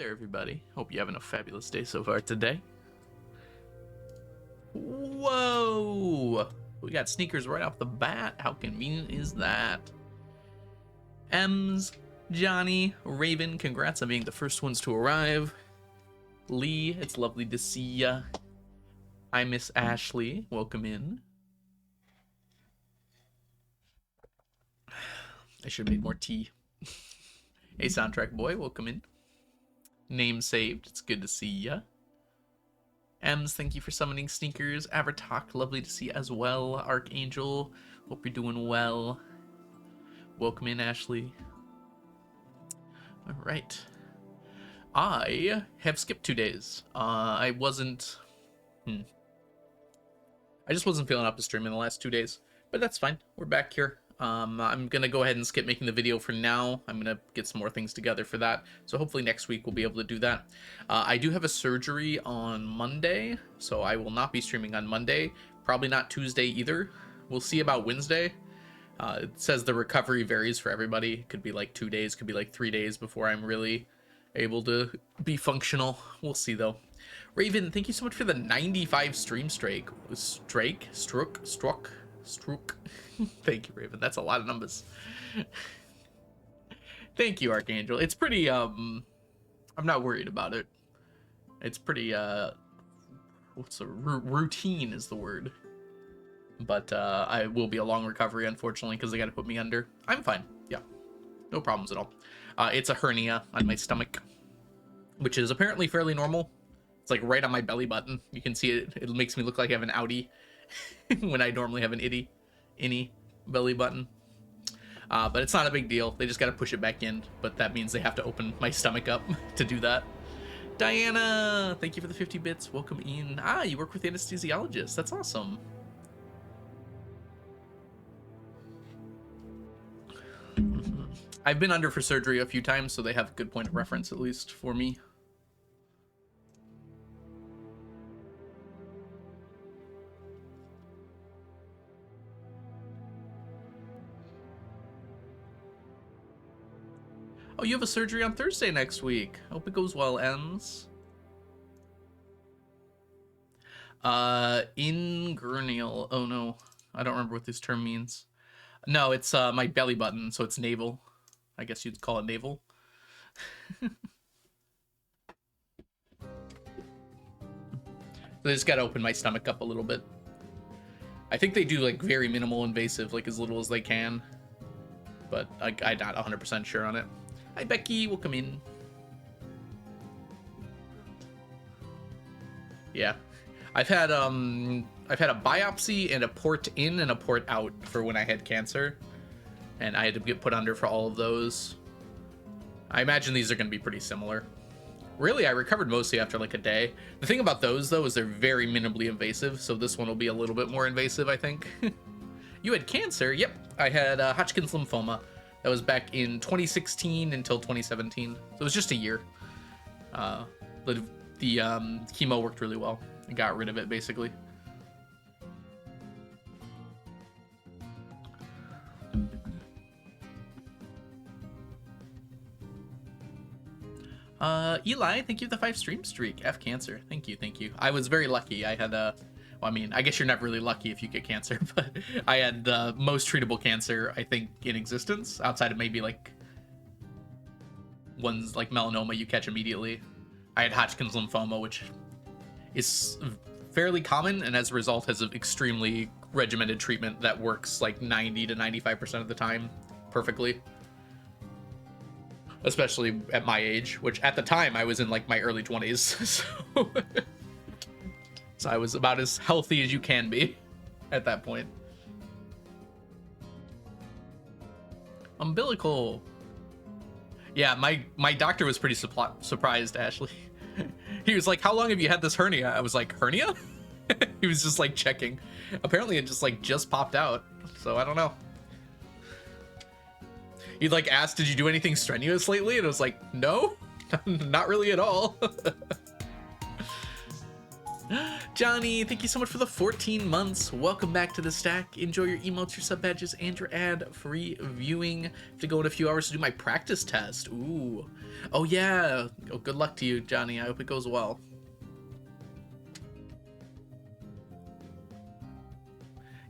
there, everybody. Hope you're having a fabulous day so far today. Whoa! We got sneakers right off the bat. How convenient is that? Ems, Johnny, Raven, congrats on being the first ones to arrive. Lee, it's lovely to see ya. I miss Ashley. Welcome in. I should have made more tea. Hey, Soundtrack Boy, welcome in. Name saved. It's good to see ya. Ems, thank you for summoning sneakers. Avatok, lovely to see as well. Archangel, hope you're doing well. Welcome in, Ashley. All right. I have skipped 2 days. I just wasn't feeling up to stream in the last 2 days, but that's fine. We're back here. I'm gonna go ahead and skip making the video for now. I'm gonna get some more things together for that, so hopefully next week we'll be able to do that. I do have a surgery on Monday, so I will not be streaming on Monday. Probably not Tuesday either. We'll see about Wednesday. It says the recovery varies for everybody. It could be like 2 days, could be like 3 days before I'm really able to be functional. We'll see though. Raven, thank you so much for the 95 stream streak. Struck. Thank you, Raven. That's a lot of numbers. Thank you, Archangel. It's pretty, I'm not worried about it. It's pretty, routine is the word. But, I will be a long recovery, unfortunately, because they got to put me under. I'm fine. Yeah. No problems at all. It's a hernia on my stomach, which is apparently fairly normal. It's like right on my belly button. You can see it. It makes me look like I have an outie when I normally have an innie belly button. But it's not a big deal. They just got to push it back in. But that means they have to open my stomach up to do that. Diana, thank you for the 50 bits. Welcome in. Ah, you work with the anesthesiologist. That's awesome. I've been under for surgery a few times, so they have a good point of reference, at least for me. Oh, you have a surgery on Thursday next week. Hope it goes well, Ems. Inguinal. Oh no, I don't remember what this term means. No, it's my belly button, so it's navel. I guess you'd call it navel. They just gotta open my stomach up a little bit. I think they do like very minimal invasive, like as little as they can. But I'm not 100% sure on it. Hi Becky, welcome in. Yeah, I've had a biopsy and a port in and a port out for when I had cancer, and I had to get put under for all of those. I imagine these are going to be pretty similar. Really, I recovered mostly after like a day. The thing about those though is they're very minimally invasive, so this one will be a little bit more invasive, I think. You had cancer? Yep, I had Hodgkin's lymphoma. That was back in 2016 until 2017. So it was just a year. The chemo worked really well. I got rid of it, basically. Eli, thank you for the 5 stream streak. F cancer. Thank you, thank you. I was very lucky. I had well, I mean, I guess you're never really lucky if you get cancer, but I had the most treatable cancer, I think, in existence, outside of maybe, like, ones like melanoma you catch immediately. I had Hodgkin's lymphoma, which is fairly common, and as a result has an extremely regimented treatment that works, like, 90 to 95% of the time perfectly. Especially at my age, which at the time I was in, like, my early 20s, so I was about as healthy as you can be at that point. Umbilical. Yeah, my doctor was pretty surprised, Ashley. He was like, how long have you had this hernia? I was like, hernia? He was just like checking. Apparently it just popped out, so I don't know. He like asked, did you do anything strenuous lately? And I was like, no, not really at all. Johnny, thank you so much for the 14 months. Welcome back to the stack. Enjoy your emotes, your sub badges, and your ad-free viewing. I have to go in a few hours to do my practice test. Ooh. Oh, yeah. Oh, good luck to you, Johnny. I hope it goes well.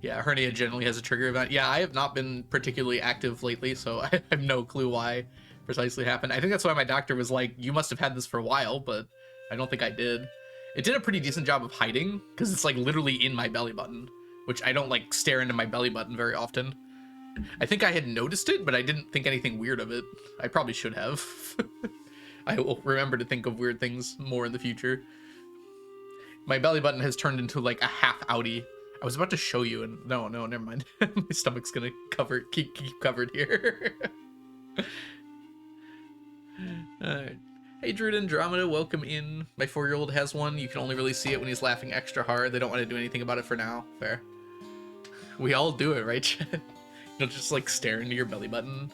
Yeah, hernia generally has a trigger event. Yeah, I have not been particularly active lately, so I have no clue why precisely happened. I think that's why my doctor was like, you must have had this for a while, but I don't think I did. It did a pretty decent job of hiding, because it's like literally in my belly button, which I don't like stare into my belly button very often. I think I had noticed it, but I didn't think anything weird of it. I probably should have. I will remember to think of weird things more in the future. My belly button has turned into like a half outie. I was about to show you, and no, never mind. My stomach's gonna keep covered here. Alright. Hey, Druid Andromeda, welcome in. My 4-year-old has one. You can only really see it when he's laughing extra hard. They don't want to do anything about it for now. Fair. We all do it, right, Chad? You'll just like stare into your belly button.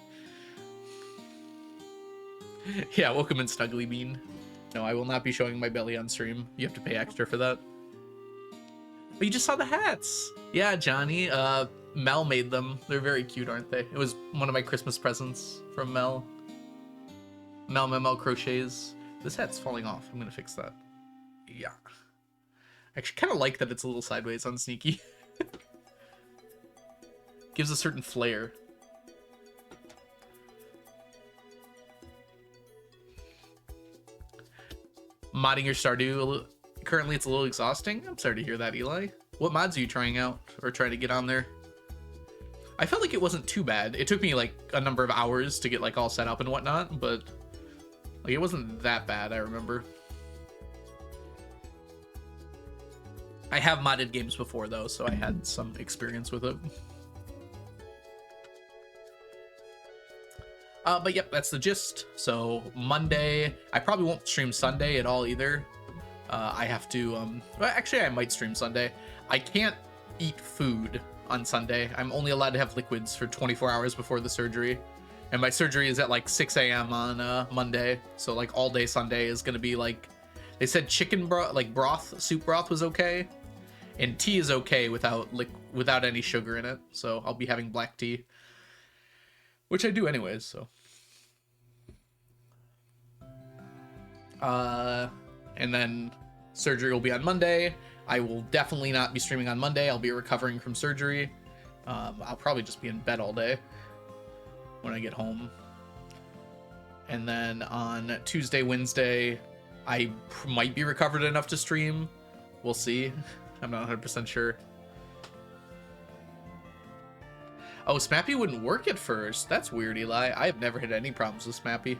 Yeah, welcome in, Snuggly Bean. No, I will not be showing my belly on stream. You have to pay extra for that. Oh, you just saw the hats. Yeah, Johnny. Mel made them. They're very cute, aren't they? It was one of my Christmas presents from Mel. Mel crochets. This hat's falling off. I'm gonna fix that. Yeah. I actually kind of like that it's a little sideways on Sneaky. Gives a certain flair. Modding your Stardew, currently it's a little exhausting. I'm sorry to hear that, Eli. What mods are you trying out or trying to get on there? I felt like it wasn't too bad. It took me like a number of hours to get like all set up and whatnot, but like it wasn't that bad, I remember. I have modded games before though, so I had some experience with it. But yep, that's the gist. So Monday, I probably won't stream Sunday at all either. I have to, well, actually I might stream Sunday. I can't eat food on Sunday. I'm only allowed to have liquids for 24 hours before the surgery. And my surgery is at like 6 a.m. on Monday. So like all day Sunday is gonna be like, they said chicken broth, like broth, soup broth was okay. And tea is okay without any sugar in it. So I'll be having black tea. Which I do anyways, so. And then surgery will be on Monday. I will definitely not be streaming on Monday. I'll be recovering from surgery. I'll probably just be in bed all day when I get home. And then on Tuesday, Wednesday, I might be recovered enough to stream. We'll see. I'm not 100% sure. Oh, Smappy wouldn't work at first. That's weird, Eli. I have never had any problems with Smappy.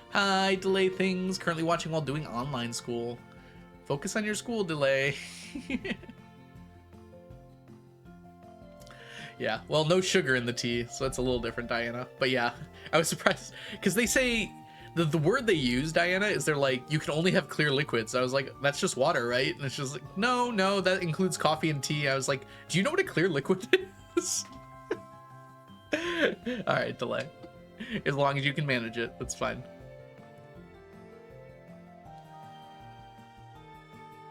Hi, Delay Things. Currently watching while doing online school. Focus on your school, Delay. Yeah, well, no sugar in the tea, so that's a little different, Diana. But yeah, I was surprised, because they say, the word they use, Diana, is they're like, you can only have clear liquids. I was like, that's just water, right? And it's just like, no, that includes coffee and tea. I was like, do you know what a clear liquid is? All right, Delay. As long as you can manage it, that's fine.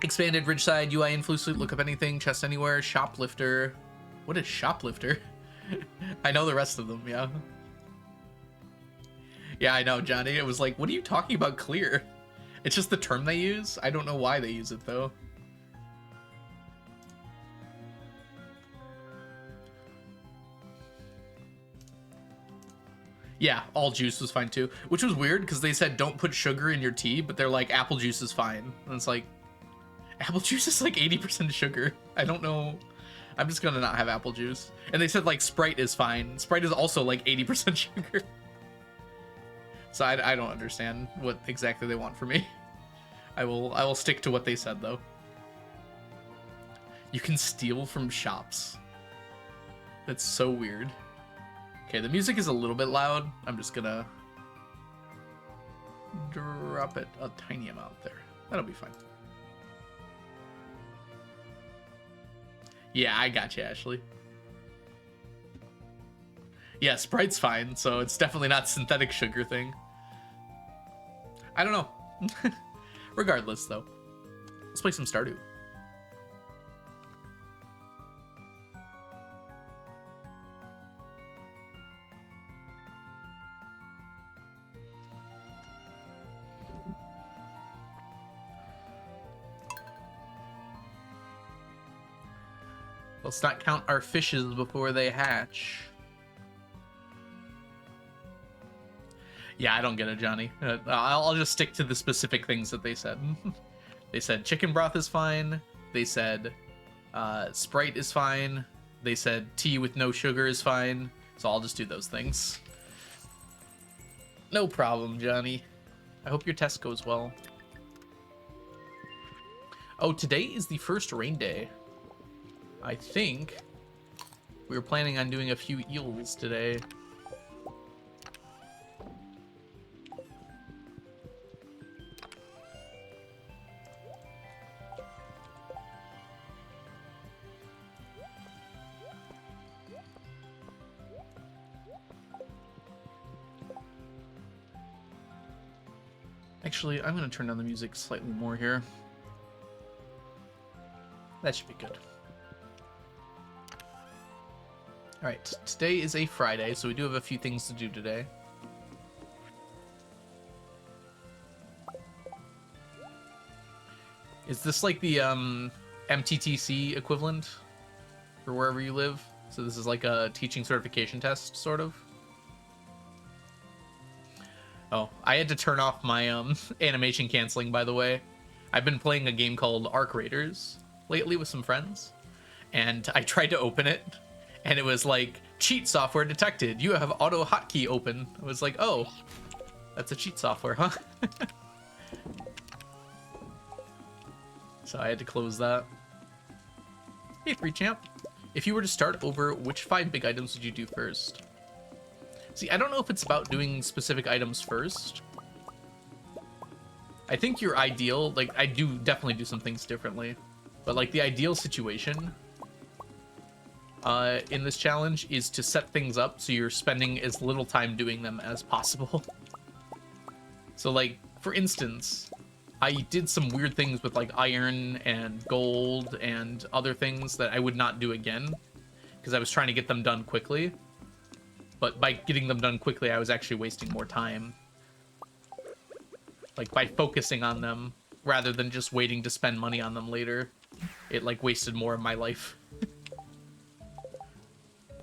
Expanded Ridgeside, UI Influence, look up anything, chest anywhere, shoplifter. What is shoplifter? I know the rest of them, yeah. Yeah, I know, Johnny. It was like, what are you talking about clear? It's just the term they use. I don't know why they use it, though. Yeah, all juice was fine, too. Which was weird, because they said don't put sugar in your tea, but they're like, apple juice is fine. And it's like, apple juice is like 80% sugar. I don't know. I'm just gonna not have apple juice. And they said like Sprite is fine. Sprite is also like 80% sugar. So I don't understand what exactly they want from me. I will stick to what they said though. You can steal from shops. That's so weird. Okay, the music is a little bit loud. I'm just gonna drop it a tiny amount there. That'll be fine. Yeah, I got you, Ashley. Yeah, Sprite's fine, so it's definitely not synthetic sugar thing. I don't know. Regardless, though, let's play some Stardew. Let's not count our fishes before they hatch. Yeah, I don't get it, Johnny. I'll just stick to the specific things that they said. They said chicken broth is fine. They said Sprite is fine. They said tea with no sugar is fine. So I'll just do those things. No problem, Johnny. I hope your test goes well. Oh, today is the first rain day. I think we were planning on doing a few eels today. Actually, I'm going to turn down the music slightly more here. That should be good. Alright, today is a Friday, so we do have a few things to do today. Is this like the MTTC equivalent for wherever you live? So this is like a teaching certification test, sort of? Oh, I had to turn off my animation canceling, by the way. I've been playing a game called Arc Raiders lately with some friends, and I tried to open it, and it was like, cheat software detected. You have auto hotkey open. I was like, oh, that's a cheat software, huh? So I had to close that. Hey, free champ. If you were to start over, which 5 big items would you do first? See, I don't know if it's about doing specific items first. I think your ideal, like, I do definitely do some things differently, but like the ideal situation in this challenge is to set things up so you're spending as little time doing them as possible. So like, for instance, I did some weird things with like iron and gold and other things that I would not do again because I was trying to get them done quickly. But by getting them done quickly, I was actually wasting more time. Like, by focusing on them, rather than just waiting to spend money on them later, it, like, wasted more of my life.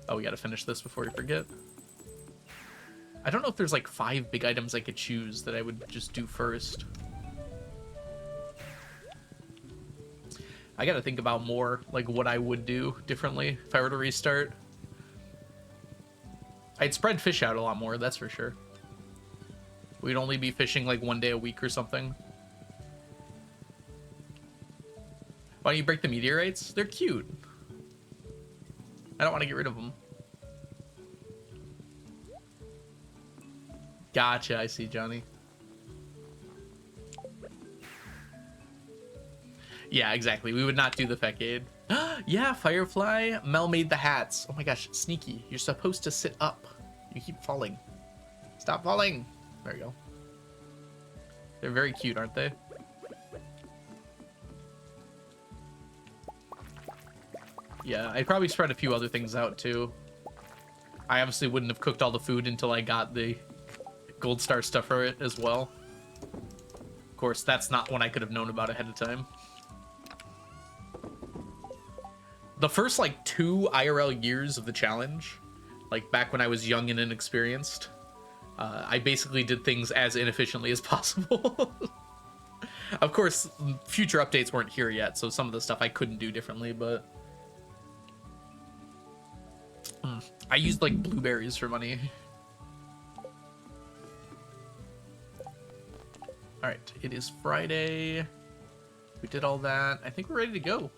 Oh, we gotta finish this before we forget. I don't know if there's, like, 5 big items I could choose that I would just do first. I gotta think about more, like, what I would do differently if I were to restart. I'd spread fish out a lot more, that's for sure. We'd only be fishing like 1 day a week or something. Why don't you break the meteorites? They're cute. I don't want to get rid of them. Gotcha, I see, Johnny. Yeah, exactly. We would not do the Fecade. Yeah, Firefly. Mel made the hats. Oh my gosh, sneaky. You're supposed to sit up. You keep falling. Stop falling. There we go. They're very cute, aren't they? Yeah, I'd probably spread a few other things out too. I obviously wouldn't have cooked all the food until I got the gold star stuff for it as well. Of course, that's not one I could have known about ahead of time. The first, like, 2 IRL years of the challenge, like, back when I was young and inexperienced, I basically did things as inefficiently as possible. Of course, future updates weren't here yet, so some of the stuff I couldn't do differently, but... I used, like, blueberries for money. Alright, it is Friday. We did all that. I think we're ready to go.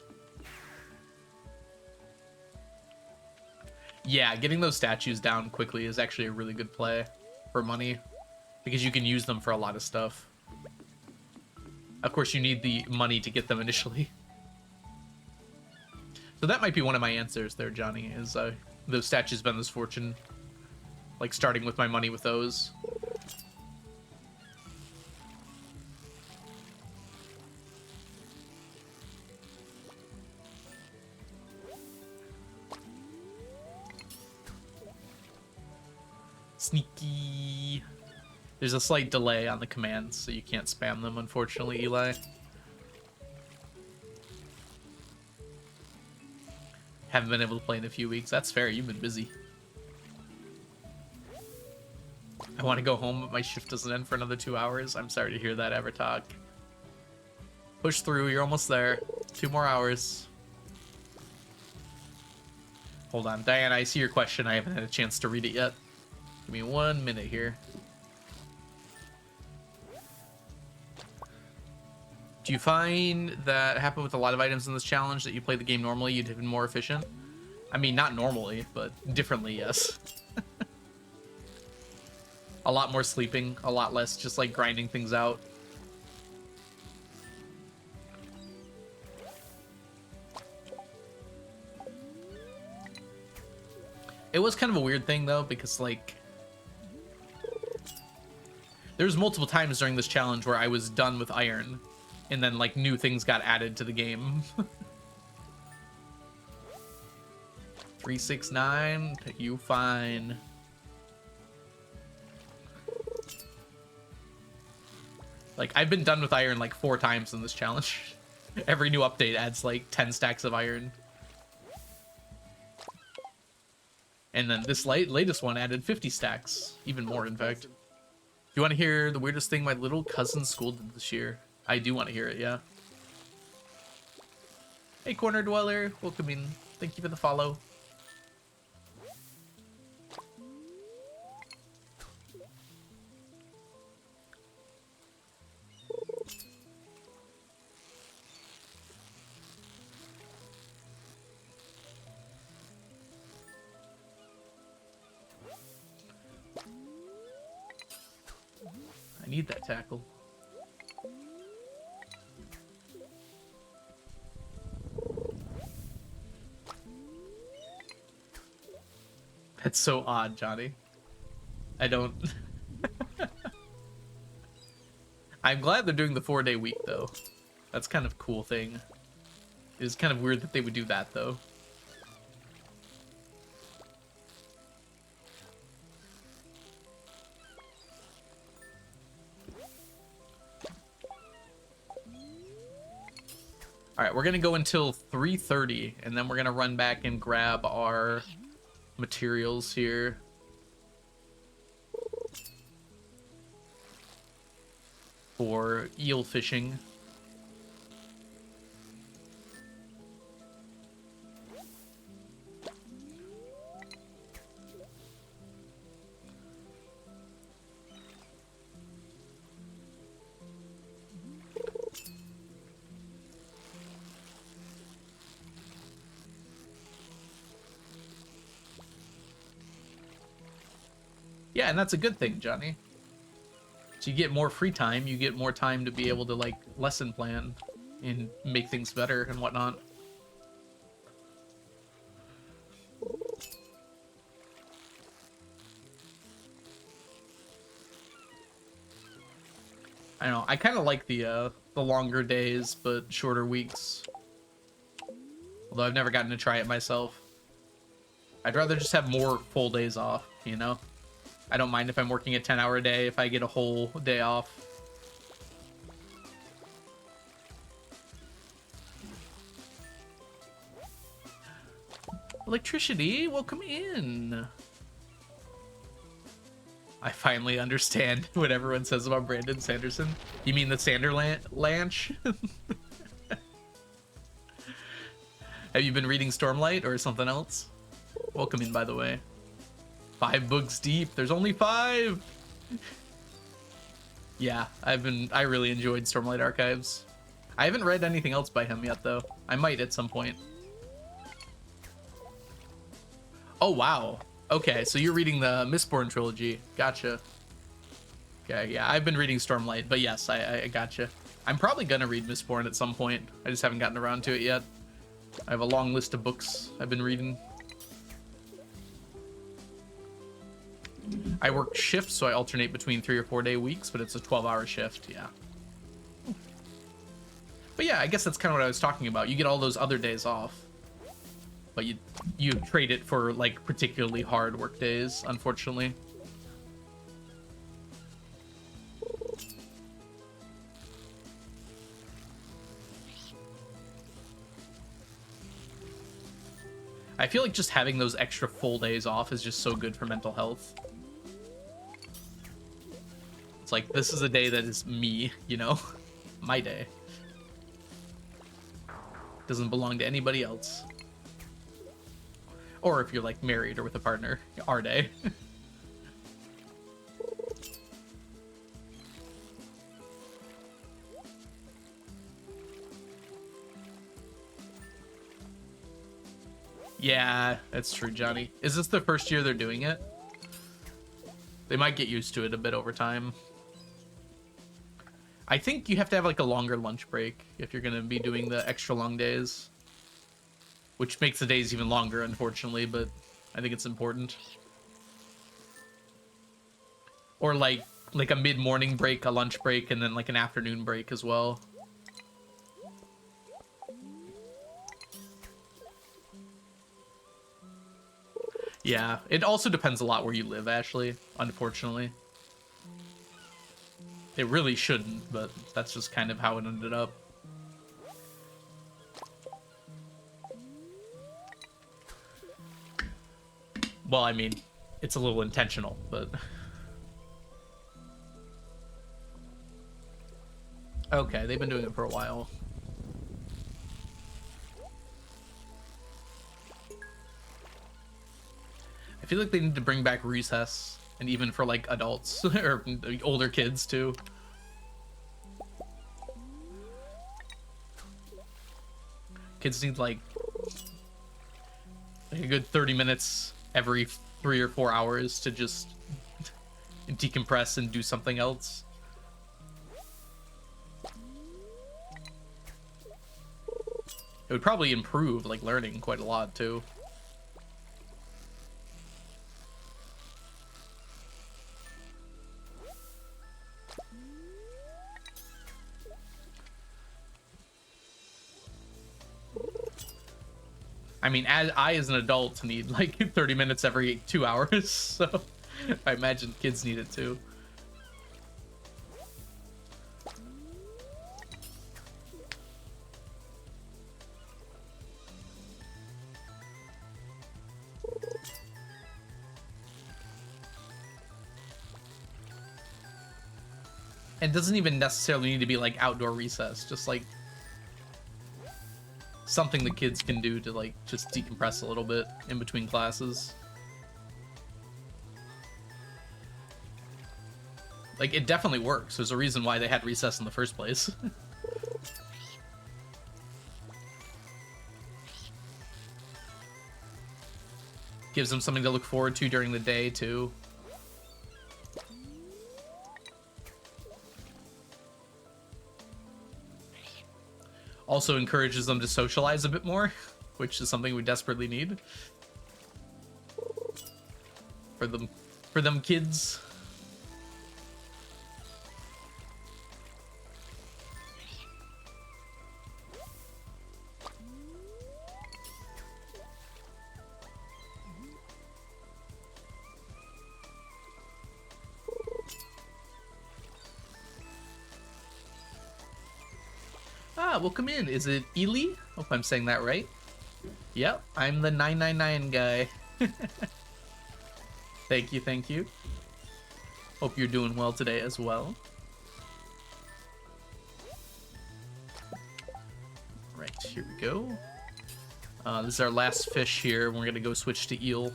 Yeah, getting those statues down quickly is actually a really good play for money, because you can use them for a lot of stuff. Of course, you need the money to get them initially. So that might be one of my answers there, Johnny, is those statues of Endless Fortune. Like, starting with my money with those. Sneaky. There's a slight delay on the commands, so you can't spam them, unfortunately, Eli. Haven't been able to play in a few weeks. That's fair, you've been busy. I want to go home, but my shift doesn't end for another 2 hours. I'm sorry to hear that, Evertalk. Push through, you're almost there. 2 more hours. Hold on, Diana, I see your question. I haven't had a chance to read it yet. Give me 1 minute here. Do you find that happened with a lot of items in this challenge that you play the game normally, you'd have been more efficient? I mean, not normally, but differently, yes. A lot more sleeping, a lot less just like grinding things out. It was kind of a weird thing though, because like there's multiple times during this challenge where I was done with iron and then like new things got added to the game. 369, you fine. Like I've been done with iron like 4 times in this challenge. Every new update adds like 10 stacks of iron. And then this latest one added 50 stacks. Even more, in fact. Do you want to hear the weirdest thing my little cousin's school did this year? I do want to hear it, yeah. Hey, Corner Dweller. Welcome in. Thank you for the follow. I need that tackle. That's so odd, Johnny. I don't... I'm glad they're doing the 4-day week, though. That's kind of a cool thing. It is kind of weird that they would do that, though. Alright, we're gonna go until 3:30, and then we're gonna run back and grab our materials here. For eel fishing. Yeah, and that's a good thing, Johnny. So you get more free time, you get more time to be able to, like, lesson plan and make things better and whatnot. I don't know, I kind of like the longer days, but shorter weeks. Although I've never gotten to try it myself. I'd rather just have more full days off, you know? I don't mind if I'm working a 10-hour day if I get a whole day off. Electricity, welcome in. I finally understand what everyone says about Brandon Sanderson. You mean the Sanderlanch? Have you been reading Stormlight or something else? Welcome in, by the way. 5 books deep. There's only 5. Yeah, I really enjoyed Stormlight Archives. I haven't read anything else by him yet, though. I might at some point. Oh, wow. Okay, so you're reading the Mistborn trilogy. Gotcha. Okay, yeah, I've been reading Stormlight, but yes, I gotcha. I'm probably gonna read Mistborn at some point. I just haven't gotten around to it yet. I have a long list of books I've been reading. I work shifts, so I alternate between 3 or 4 day weeks, but it's a 12-hour shift, yeah. But yeah, I guess that's kind of what I was talking about. You get all those other days off, but you trade it for like particularly hard work days, unfortunately. I feel like just having those extra full days off is just so good for mental health. It's like, this is a day that is me, you know? My day. Doesn't belong to anybody else. Or if you're like married or with a partner, our day. Yeah, that's true, Johnny. Is this the first year they're doing it? They might get used to it a bit over time. I think you have to have like a longer lunch break if you're going to be doing the extra long days. Which makes the days even longer, unfortunately, but I think it's important. Or like a mid-morning break, a lunch break, and then like an afternoon break as well. Yeah, it also depends a lot where you live, Ashley, unfortunately. It really shouldn't, but that's just kind of how it ended up. Well, I mean, it's a little intentional, but... Okay, they've been doing it for a while. I feel like they need to bring back recess, and even for like adults or older kids too. Kids need like a good 30 minutes every 3 or 4 hours to just decompress and do something else. It would probably improve like learning quite a lot too. I mean, as an adult need like 30 minutes every 2 hours, so I imagine kids need it too. And doesn't even necessarily need to be like outdoor recess, just like something the kids can do to like just decompress a little bit in between classes. Like, it definitely works. There's a reason why they had recess in the first place. Gives them something to look forward to during the day too. Also encourages them to socialize a bit more, which is something we desperately need for them kids. Welcome in. Is it Ely? Hope I'm saying that right. Yep, I'm the 999 guy. Thank you, thank you. Hope you're doing well today as well. Right, here we go. This is our last fish here. We're gonna go switch to eel.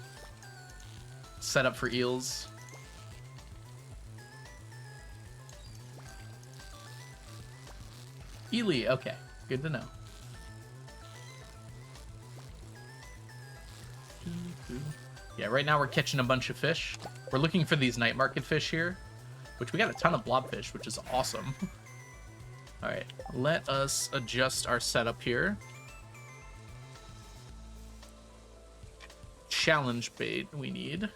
Set up for eels. Ely, okay, good to know. Yeah, right now we're catching a bunch of fish. We're looking for these night market fish here, which we got a ton of blobfish, which is awesome. All right, let us adjust our setup here. Challenge bait we need.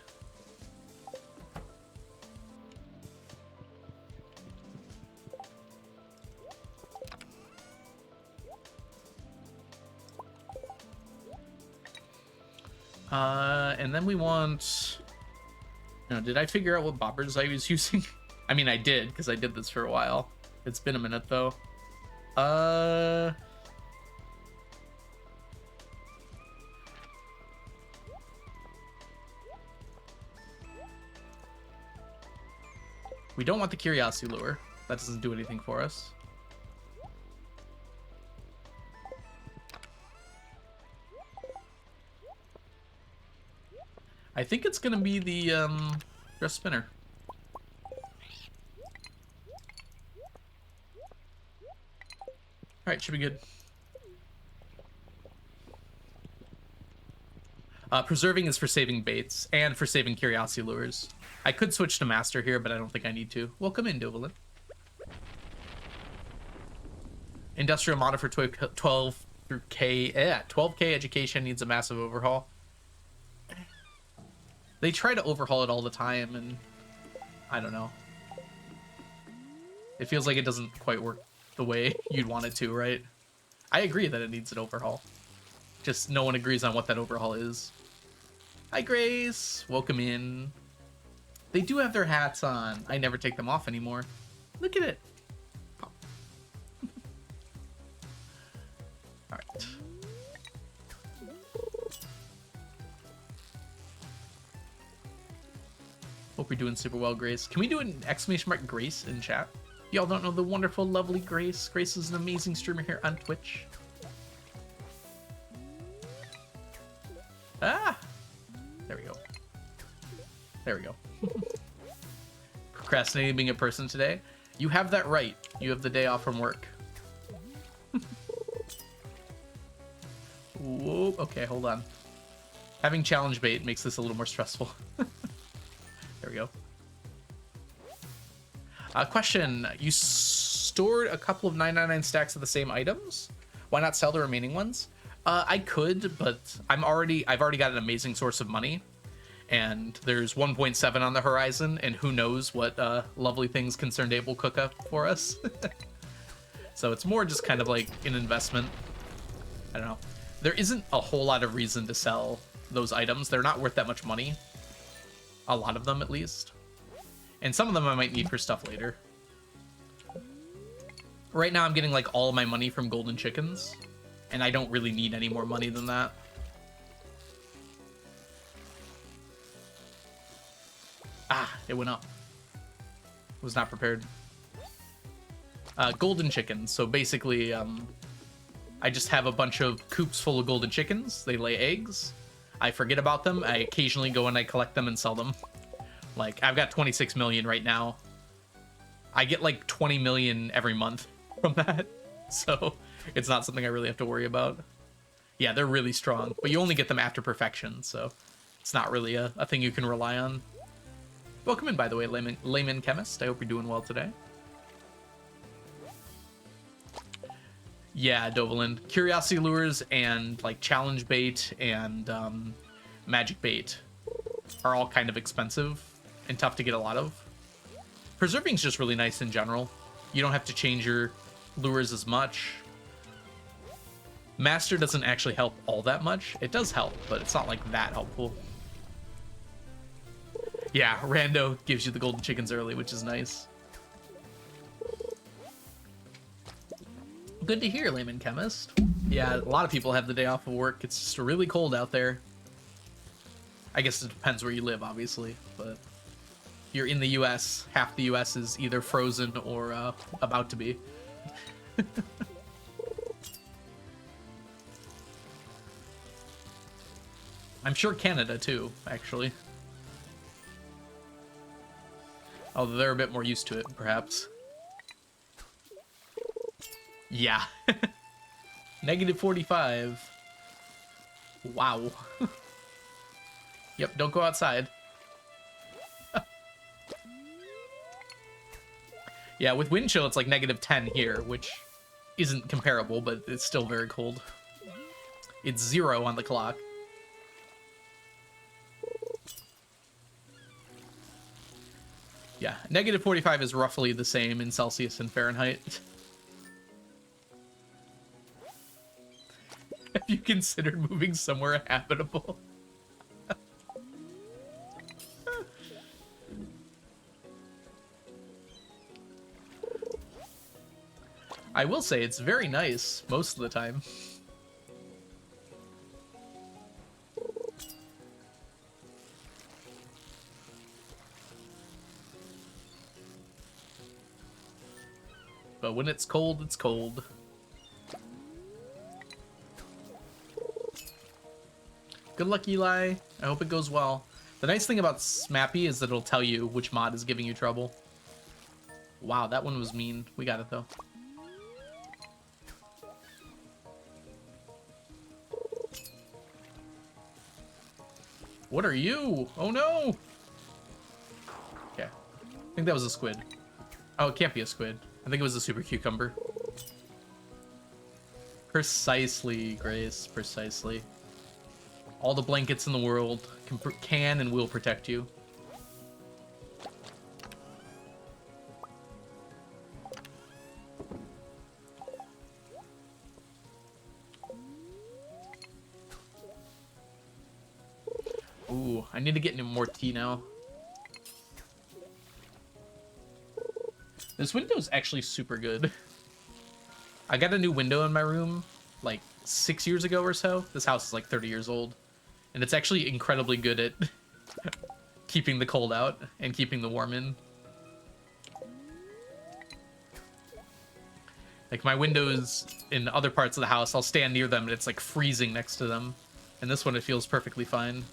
And then we want... No, did I figure out what bobbers I was using? I mean, I did, because I did this for a while. It's been a minute, though. We don't want the curiosity lure. That doesn't do anything for us. I think it's gonna be the dress spinner. Alright, should be good. Preserving is for saving baits and for saving curiosity lures. I could switch to master here, but I don't think I need to. Welcome in, Dovalin. Industrial modder for 12 through K. Yeah, 12K education needs a massive overhaul. They try to overhaul it all the time, and I don't know. It feels like it doesn't quite work the way you'd want it to, right? I agree that it needs an overhaul. Just no one agrees on what that overhaul is. Hi, Grace. Welcome in. They do have their hats on. I never take them off anymore. Look at it. All right. Hope you're doing super well, Grace. Can we do an exclamation mark Grace in chat? Y'all don't know the wonderful, lovely Grace. Grace is an amazing streamer here on Twitch. Ah! There we go. There we go. Procrastinating being a person today? You have that right. You have the day off from work. Whoa, okay, hold on. Having challenge bait makes this a little more stressful. There we go. Question. You stored a couple of 999 stacks of the same items? Why not sell the remaining ones? I could, but I've already got an amazing source of money. And there's 1.7 on the horizon, and who knows what lovely things ConcernedApe will cook up for us. So it's more just kind of like an investment. I don't know. There isn't a whole lot of reason to sell those items. They're not worth that much money. A lot of them, at least. And some of them I might need for stuff later. Right now I'm getting like all of my money from golden chickens, and I don't really need any more money than that. Ah, it went up. Was not prepared. Golden chickens. So basically, I just have a bunch of coops full of golden chickens. They lay eggs. I forget about them. I occasionally go and I collect them and sell them. Like, I've got 26 million right now. I get like 20 million every month from that. So it's not something I really have to worry about. Yeah, they're really strong, but you only get them after perfection. So it's not really a thing you can rely on. Welcome in, by the way, layman chemist. I hope you're doing well today. Yeah, Dovalin. Curiosity lures and like challenge bait and magic bait are all kind of expensive and tough to get a lot of. Preserving's just really nice in general. You don't have to change your lures as much. Master doesn't actually help all that much. It does help, but it's not like that helpful. Yeah, Rando gives you the golden chickens early, which is nice. Good to hear, layman chemist. Yeah, a lot of people have the day off of work. It's just really cold out there. I guess it depends where you live, obviously, but you're in the US. Half the US is either frozen or about to be. I'm sure Canada too, actually. Although they're a bit more used to it, perhaps. Yeah. Negative 45. Wow. Yep, don't go outside. Yeah, with wind chill, it's like negative 10 here, which isn't comparable, but it's still very cold. It's 0 on the clock. Yeah, negative 45 is roughly the same in Celsius and Fahrenheit. Have you considered moving somewhere habitable? I will say it's very nice most of the time. But when it's cold, it's cold. Good luck, Eli. I hope it goes well. The nice thing about Smappy is that it'll tell you which mod is giving you trouble. Wow, that one was mean. We got it, though. What are you? Oh, no! Okay. I think that was a squid. Oh, it can't be a squid. I think it was a super cucumber. Precisely, Grace. Precisely. All the blankets in the world can and will protect you. Ooh, I need to get into more tea now. This window's actually super good. I got a new window in my room like 6 years ago or so. This house is like 30 years old. And it's actually incredibly good at keeping the cold out and keeping the warm in. Like my windows in other parts of the house, I'll stand near them and it's like freezing next to them. And this one, it feels perfectly fine.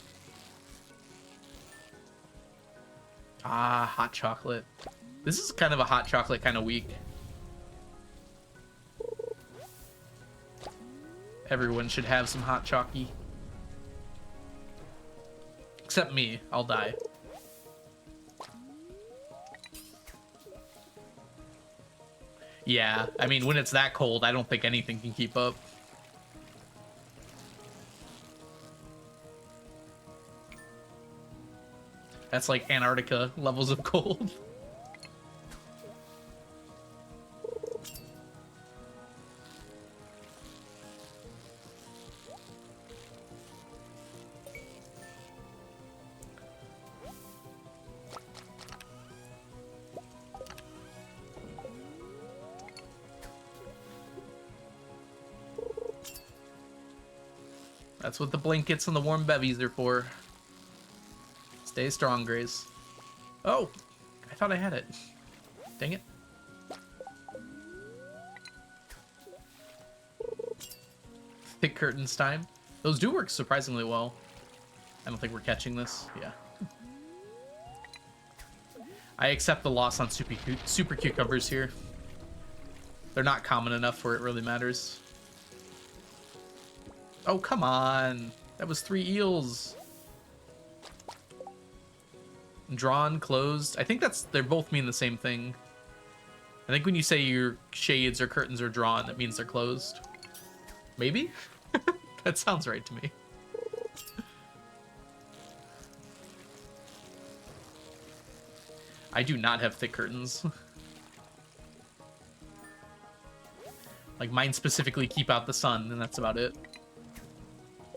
Ah, hot chocolate. This is kind of a hot chocolate kind of week. Everyone should have some hot chalky. Except me, I'll die. Yeah, I mean, when it's that cold, I don't think anything can keep up. That's like Antarctica levels of cold. That's what the blankets and the warm bevies are for. Stay strong, Grace. Oh, I thought I had it. Dang it. Thick curtains time. Those do work surprisingly well. I don't think we're catching this. Yeah. I accept the loss on super cucumbers here. They're not common enough where it really matters. Oh, come on. That was 3 eels. Drawn, closed. I think they both mean the same thing. I think when you say your shades or curtains are drawn, that means they're closed. Maybe? That sounds right to me. I do not have thick curtains. Like, mine specifically keep out the sun, and that's about it.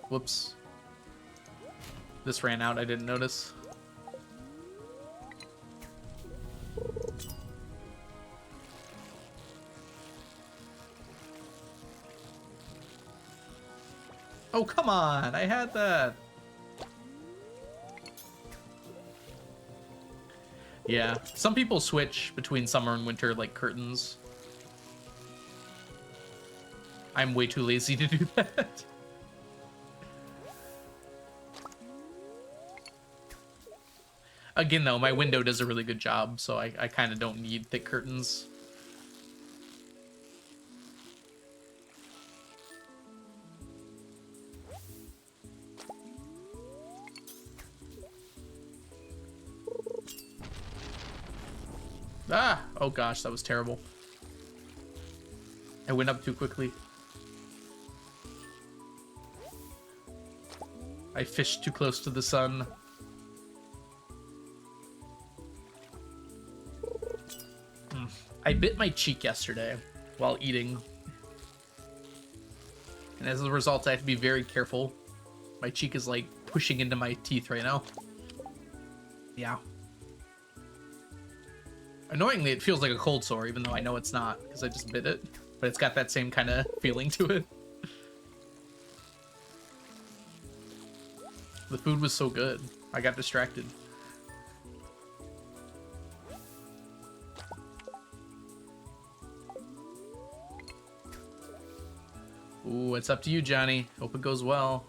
Whoops. This ran out, I didn't notice. Oh, come on! I had that! Yeah, some people switch between summer and winter like curtains. I'm way too lazy to do that. Again, though, my window does a really good job, so I kind of don't need thick curtains. Ah! Oh gosh, that was terrible. I went up too quickly. I fished too close to the sun. I bit my cheek yesterday while eating. And as a result, I have to be very careful. My cheek is like pushing into my teeth right now. Yeah. Annoyingly, it feels like a cold sore, even though I know it's not, because I just bit it. But it's got that same kind of feeling to it. The food was so good. I got distracted. Ooh, it's up to you, Johnny. Hope it goes well.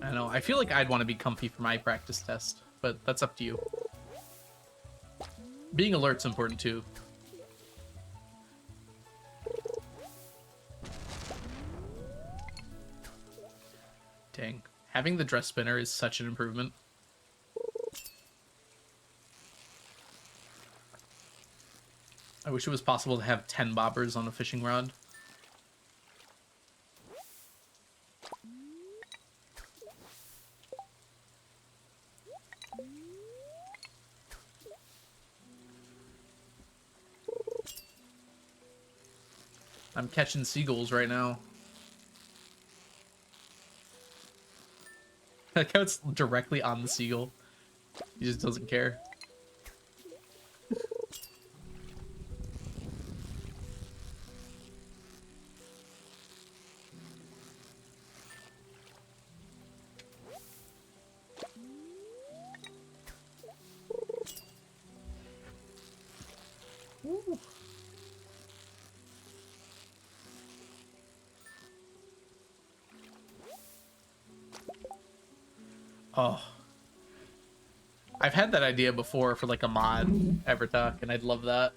I know. I feel like I'd want to be comfy for my practice test, but that's up to you. Being alert's important too. Dang. Having the dress spinner is such an improvement. I wish it was possible to have 10 bobbers on a fishing rod. I'm catching seagulls right now. Like how it's directly on the seagull. He just doesn't care. Ooh. Oh. I've had that idea before for like a mod, Evertalk, and I'd love that.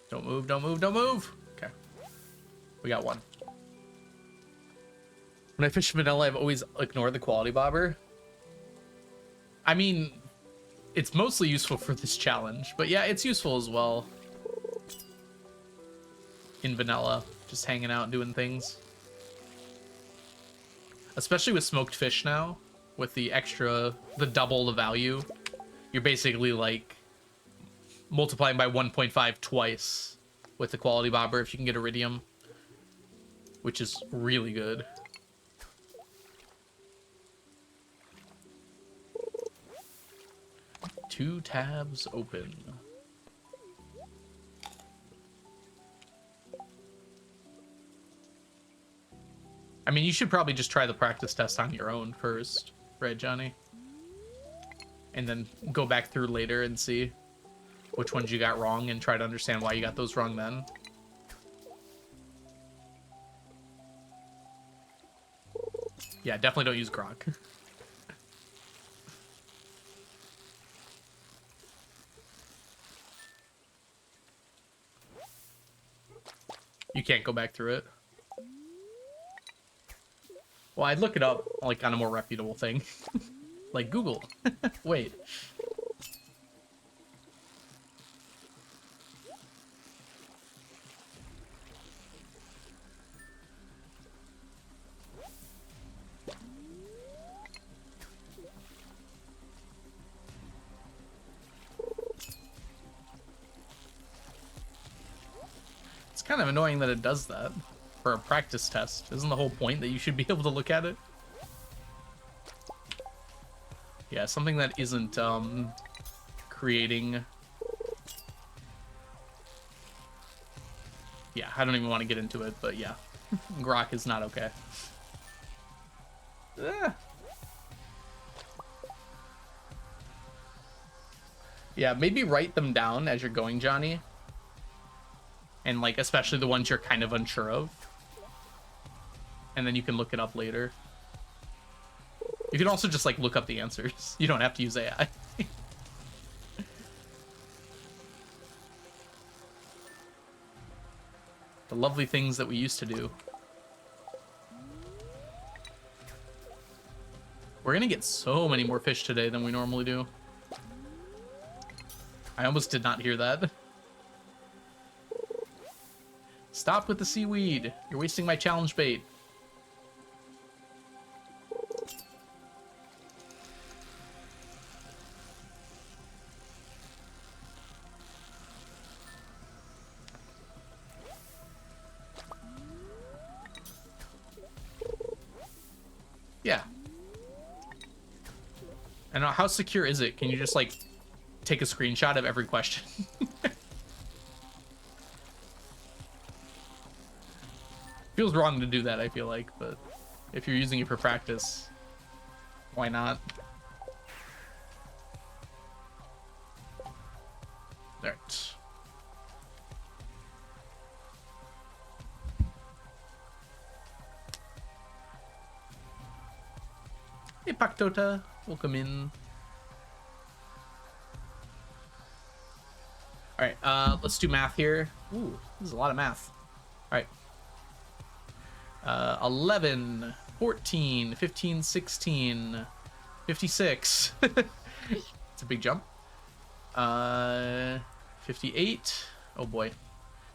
Don't move, don't move, don't move! Okay. We got one. When I fish vanilla, I've always ignored the quality bobber. I mean, it's mostly useful for this challenge, but yeah, it's useful as well. In vanilla, just hanging out doing things. Especially with smoked fish now, with the double the value. You're basically like multiplying by 1.5 twice with the quality bobber if you can get iridium, which is really good. Two tabs open. I mean, you should probably just try the practice test on your own first, right, Johnny? And then go back through later and see which ones you got wrong and try to understand why you got those wrong then. Yeah, definitely don't use grok. You can't go back through it. Well, I'd look it up like on a more reputable thing. Like Google. Wait. It's kind of annoying that it does that for a practice test. Isn't the whole point that you should be able to look at it? Yeah, something that isn't creating... Yeah, I don't even want to get into it, but yeah. Grok is not okay. Yeah, maybe write them down as you're going, Johnny. And like, especially the ones you're kind of unsure of. And then you can look it up later. You can also just like look up the answers. You don't have to use AI. The lovely things that we used to do. We're gonna get so many more fish today than we normally do. I almost did not hear that. Stop with the seaweed. You're wasting my challenge bait. Yeah. And how secure is it? Can you just like take a screenshot of every question? Feels wrong to do that, I feel like, but if you're using it for practice, why not? Alright. Hey, Paktota. Welcome in. Alright, let's do math here. Ooh, this is a lot of math. Alright. 11, 14, 15, 16, 56. It's a big jump. 58. Oh boy.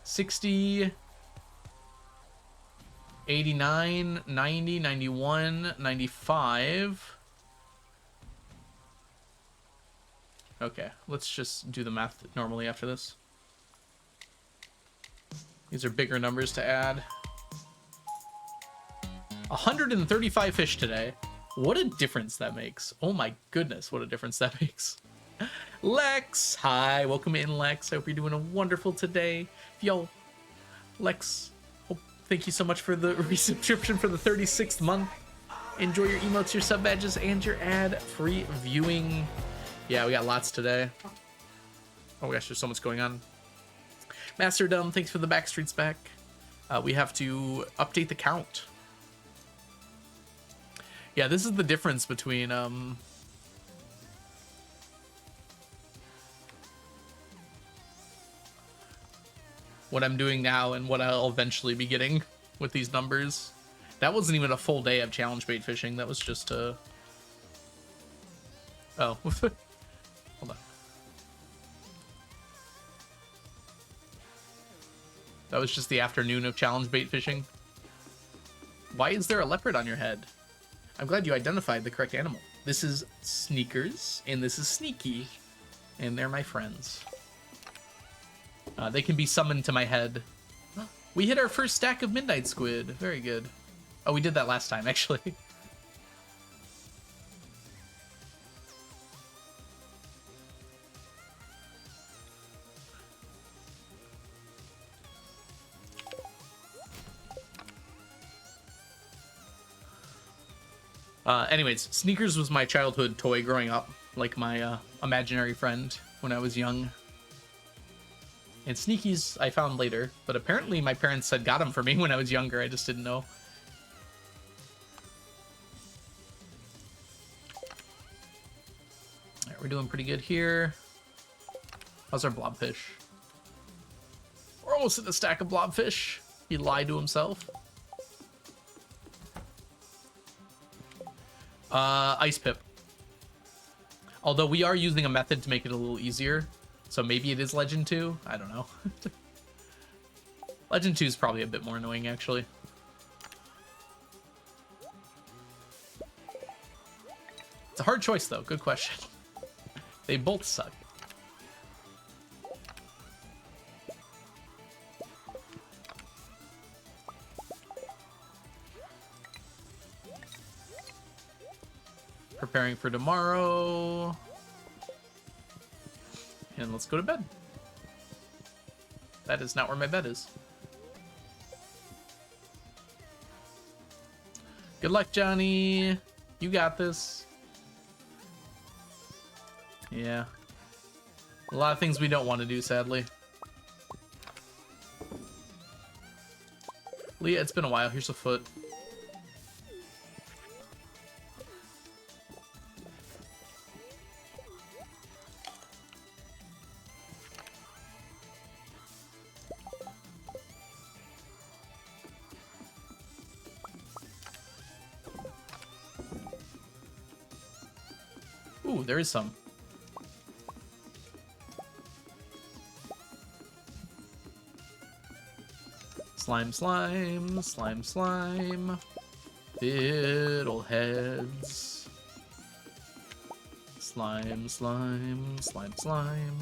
60. 89, 90, 91, 95. Okay, let's just do the math normally after this. These are bigger numbers to add. 135 fish today. What a difference that makes. Oh my goodness, what a difference that makes. Lex, hi, welcome in, Lex. I hope you're doing a wonderful today. Yo, Lex, thank you so much for the resubscription for the 36th month. Enjoy your emotes, your sub badges, and your ad-free viewing. Yeah, we got lots today. Oh my gosh, there's so much going on. Master Dumb, thanks for the Backstreets back. We have to update the count. Yeah, this is the difference between what I'm doing now and what I'll eventually be getting with these numbers. That wasn't even a full day of challenge bait fishing. That was just a... Oh. Hold on. That was just the afternoon of challenge bait fishing. Why is there a leopard on your head? I'm glad you identified the correct animal. This is Sneakers, and this is Sneaky, and they're my friends. They can be summoned to my head. We hit our first stack of midnight squid. Very good. Oh, we did that last time, actually. Anyways, Sneakers was my childhood toy growing up, like my imaginary friend when I was young. And Sneakies I found later, but apparently my parents had got them for me when I was younger. I just didn't know. All right, we're doing pretty good here. How's our blobfish? We're almost at a stack of blobfish. He lied to himself. Ice pip. Although we are using a method to make it a little easier. So maybe it is Legend 2? I don't know. Legend 2 is probably a bit more annoying, actually. It's a hard choice, though. Good question. They both suck. Preparing for tomorrow. And let's go to bed. That is not where my bed is. Good luck, Johnny. You got this. Yeah. A lot of things we don't want to do, sadly. Leah, it's been a while. Here's a foot. Ooh, there is some. Slime, slime, slime, slime. Fiddleheads. Slime, slime, slime, slime.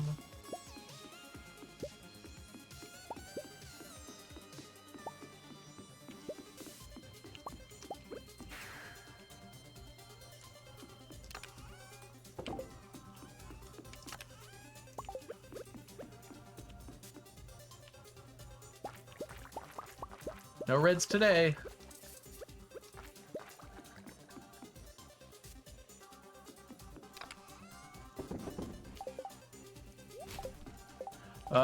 No reds today.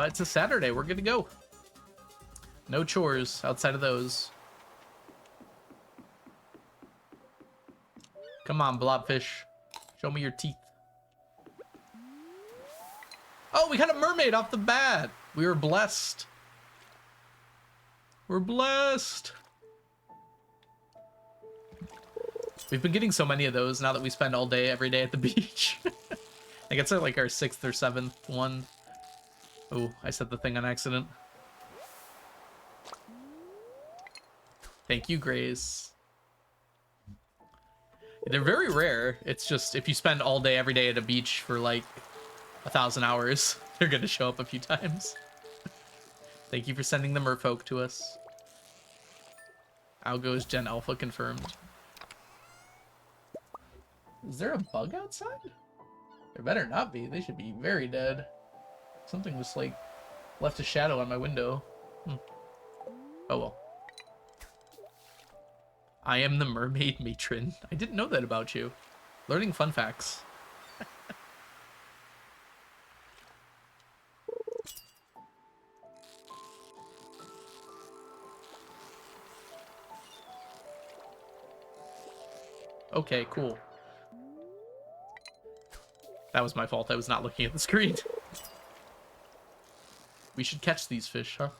It's a Saturday. We're good to go. No chores outside of those. Come on, blobfish. Show me your teeth. Oh, we got a mermaid off the bat. We were blessed. We're blessed. We've been getting so many of those now that we spend all day, every day at the beach. I think it's like our 6th or 7th one. Oh, I said the thing on accident. Thank you, Grace. They're very rare. It's just if you spend all day, every day at a beach for like 1,000 hours, they're gonna show up a few times. Thank you for sending the merfolk to us. Algo is Gen Alpha confirmed. Is there a bug outside? There better not be. They should be very dead. Something just like left a shadow on my window. Oh well. I am the mermaid matron. I didn't know that about you. Learning fun facts. Okay, cool. That was my fault. I was not looking at the screen. We should catch these fish, huh?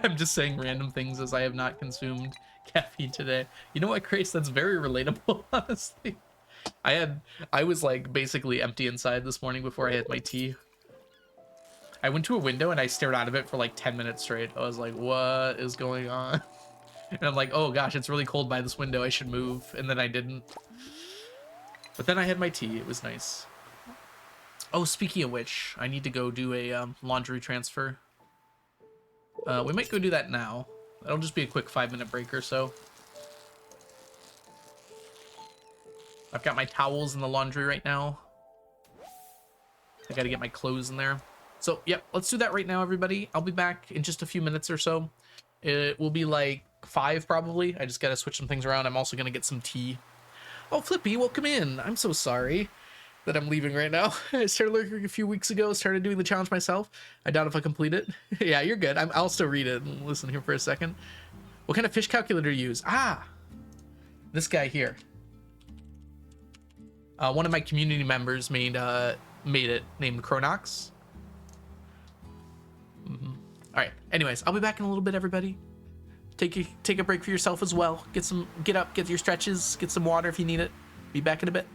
I'm just saying random things as I have not consumed caffeine today. You know what, Grace? That's very relatable, honestly. I was like basically empty inside this morning before I had my tea. I went to a window and I stared out of it for like 10 minutes straight. I was like, what is going on? And I'm like, oh gosh, it's really cold by this window. I should move. And then I didn't. But then I had my tea. It was nice. Oh, speaking of which, I need to go do a laundry transfer. We might go do that now. It'll just be a quick 5-minute break or so. I've got my towels in the laundry right now. I gotta get my clothes in there. So, yep, let's do that right now, everybody. I'll be back in just a few minutes or so. It will be like 5 probably. I just gotta switch some things around. I'm also gonna get some tea. Oh, Flippy, welcome in. I'm so sorry that I'm leaving right now. I started lurking a few weeks ago, started doing the challenge myself. I doubt if I complete it. Yeah, you're good. I'll still read it and listen here for a second. What kind of fish calculator do you use? Ah, this guy here. One of my community members made it, named Chronox. All right. Anyways, I'll be back in a little bit, everybody. Take a break for yourself as well. Get up, get your stretches, get some water if you need it. Be back in a bit.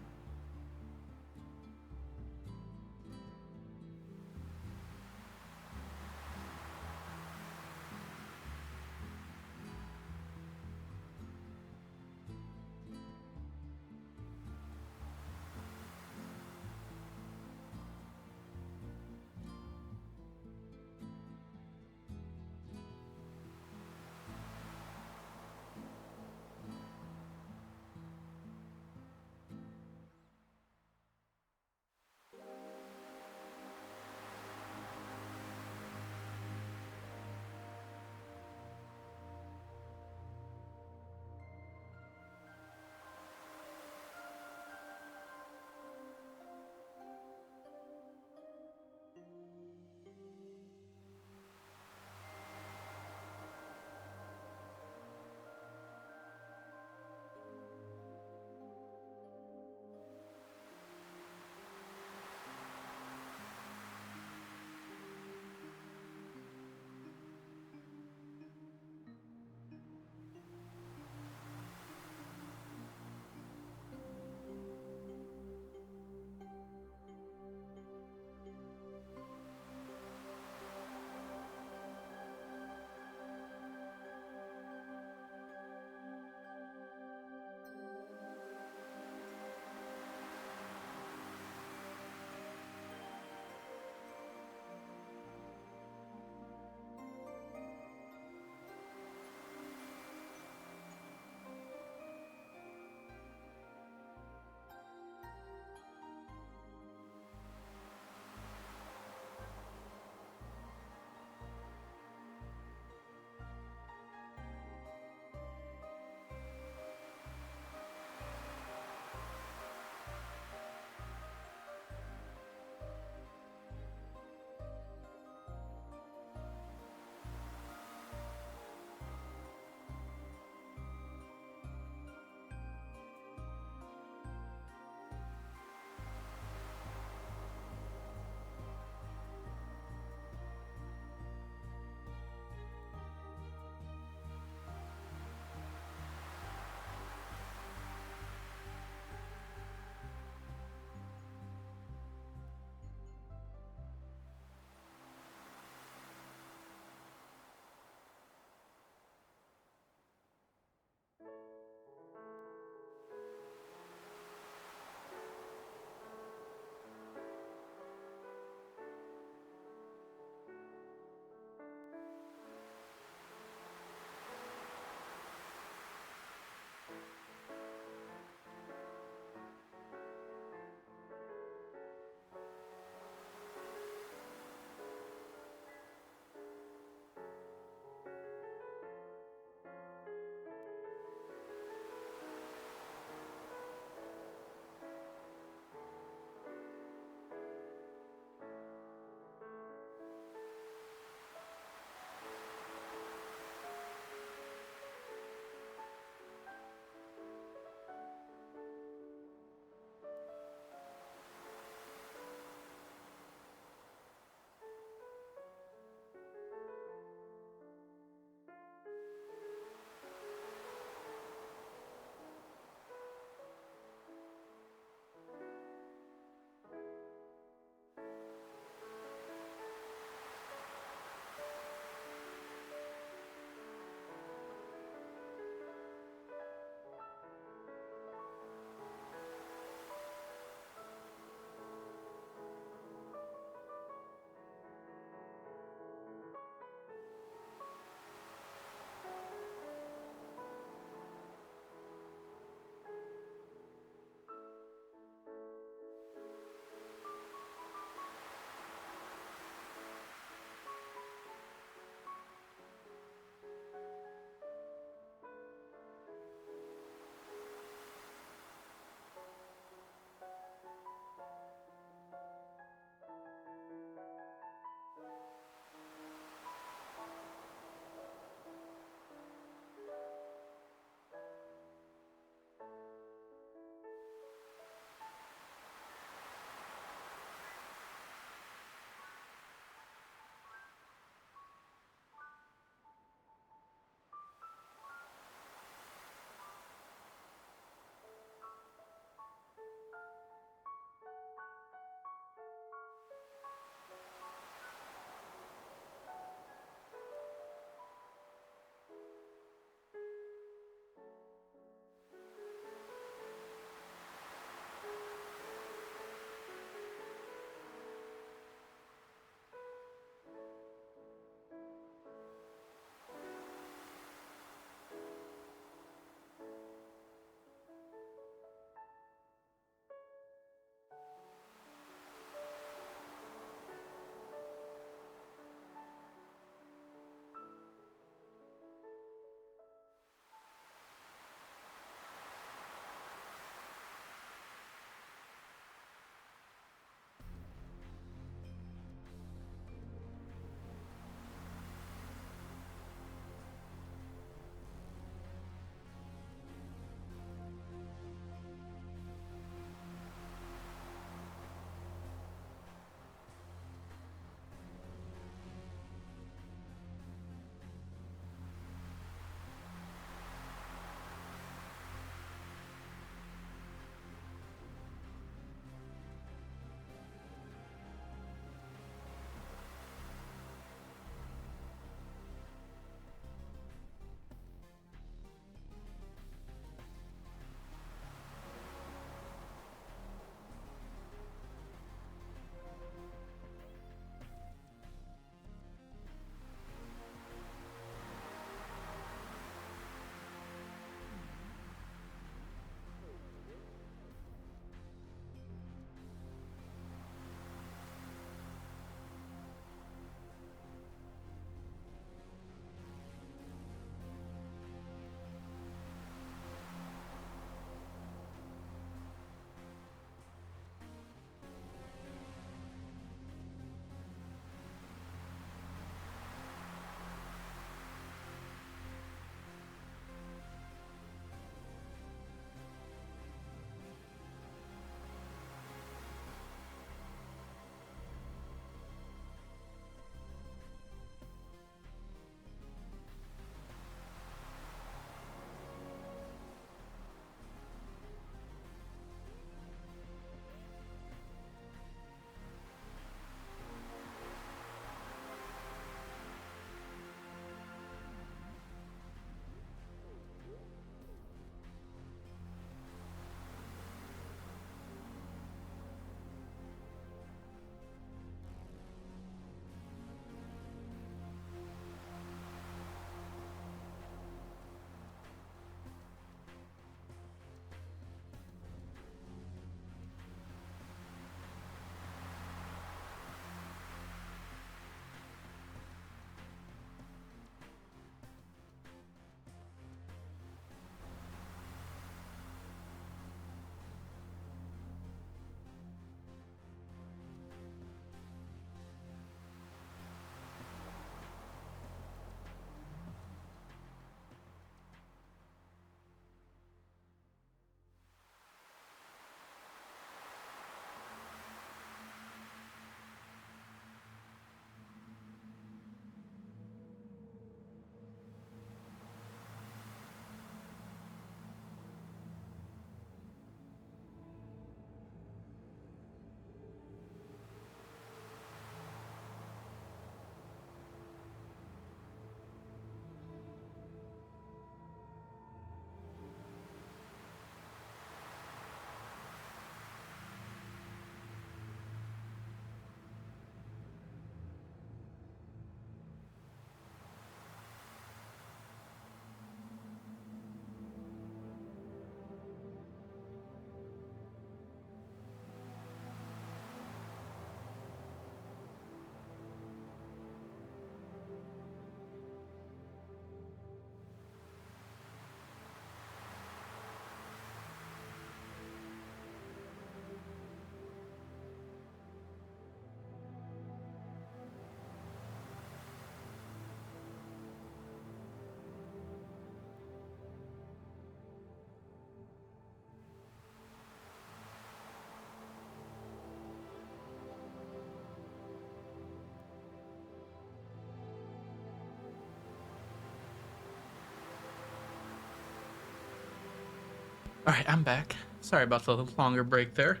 All right, I'm back. Sorry about the longer break there.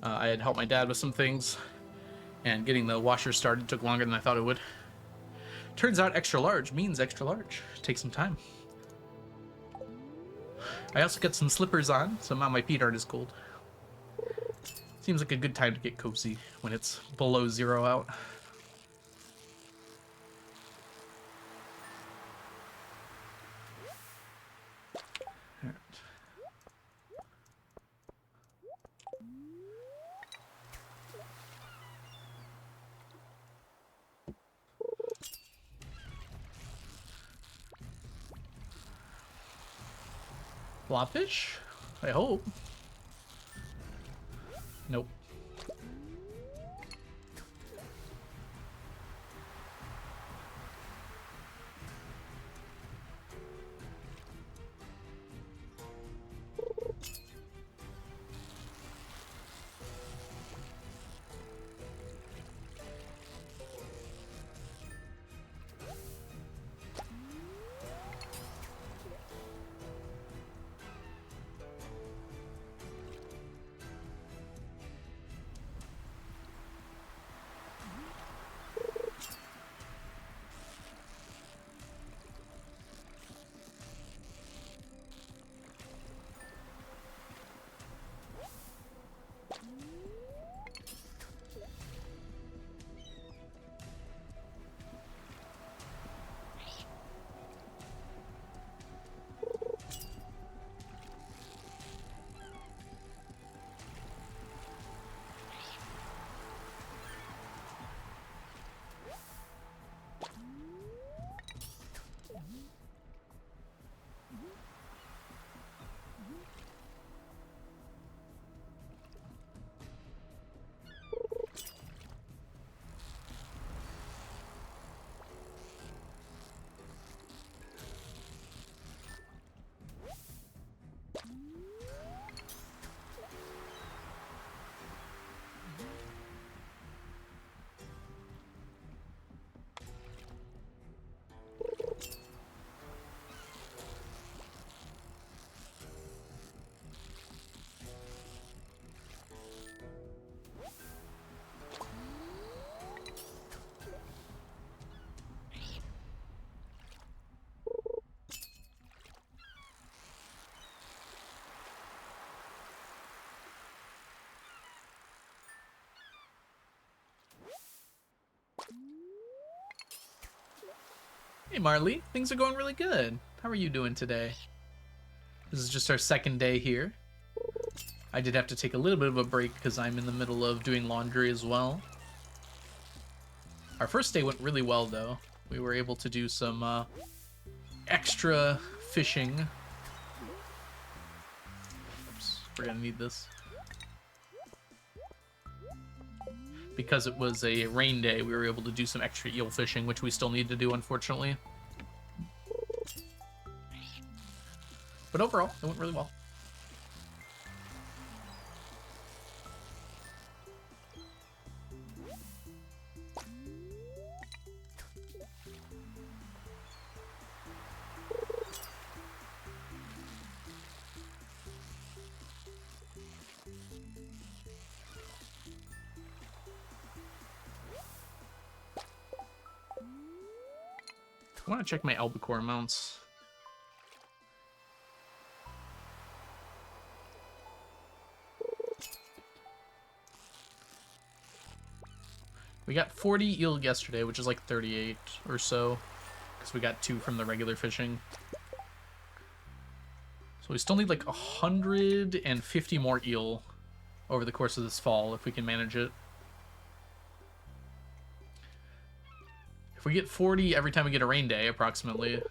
I had helped my dad with some things, and getting the washer started took longer than I thought it would. Turns out extra large means extra large. Takes some time. I also got some slippers on, so now my feet aren't as cold. Seems like a good time to get cozy when it's below 0 out. Blobfish? I hope. Nope. Hey Marley, things are going really good. How are you doing today? This is just our second day here. I did have to take a little bit of a break because I'm in the middle of doing laundry as well. Our first day went really well though. We were able to do some extra fishing. Oops, we're gonna need this. Because it was a rain day, we were able to do some extra eel fishing, which we still need to do, unfortunately. But overall, it went really well. I want to check my albacore amounts. We got 40 eel yesterday, which is like 38 or so, because we got 2 from the regular fishing. So we still need like 150 more eel over the course of this fall, if we can manage it. If we get 40 every time we get a rain day, approximately,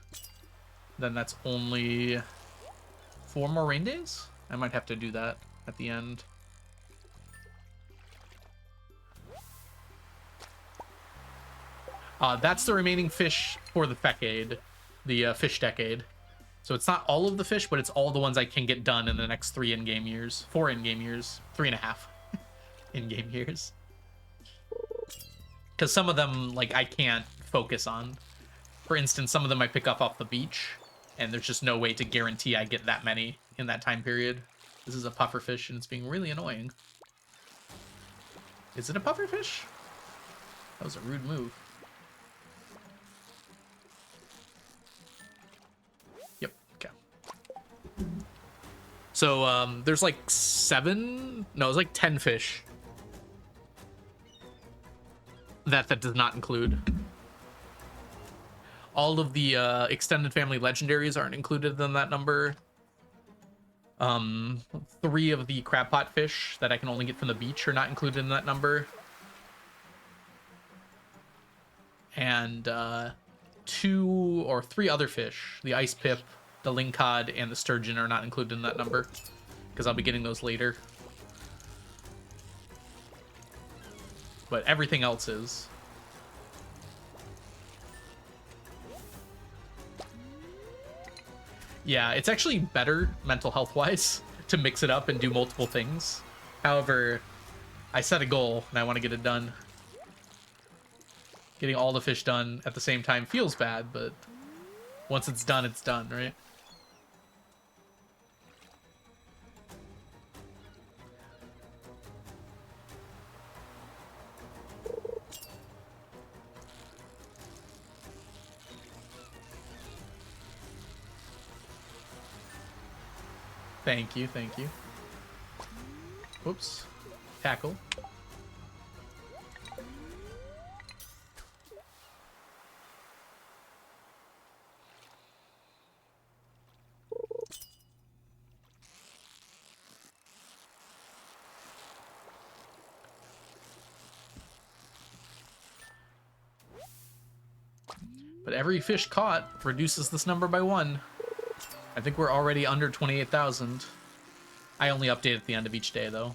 then that's only 4 more rain days? I might have to do that at the end. That's the remaining fish for the Fecade, the fish decade. So it's not all of the fish, but it's all the ones I can get done in the next 3 in-game years. 4 in-game years. 3.5 in-game years. Because some of them, like, I can't focus on. For instance, some of them I pick up off the beach, and there's just no way to guarantee I get that many in that time period. This is a pufferfish, and it's being really annoying. Is it a pufferfish? That was a rude move. Yep, okay. So, there's like 7... No, it's like 10 fish. That does not include. All of the extended family legendaries aren't included in that number. 3 of the crab pot fish that I can only get from the beach are not included in that number. And 2 or 3 other fish, the ice pip, the lingcod, and the sturgeon, are not included in that number because I'll be getting those later. But everything else is. Yeah, it's actually better mental health wise to mix it up and do multiple things. However, I set a goal and I want to get it done. Getting all the fish done at the same time feels bad, but once it's done, right? Thank you, thank you. Whoops. Tackle. But every fish caught reduces this number by 1. I think we're already under 28,000. I only update at the end of each day, though.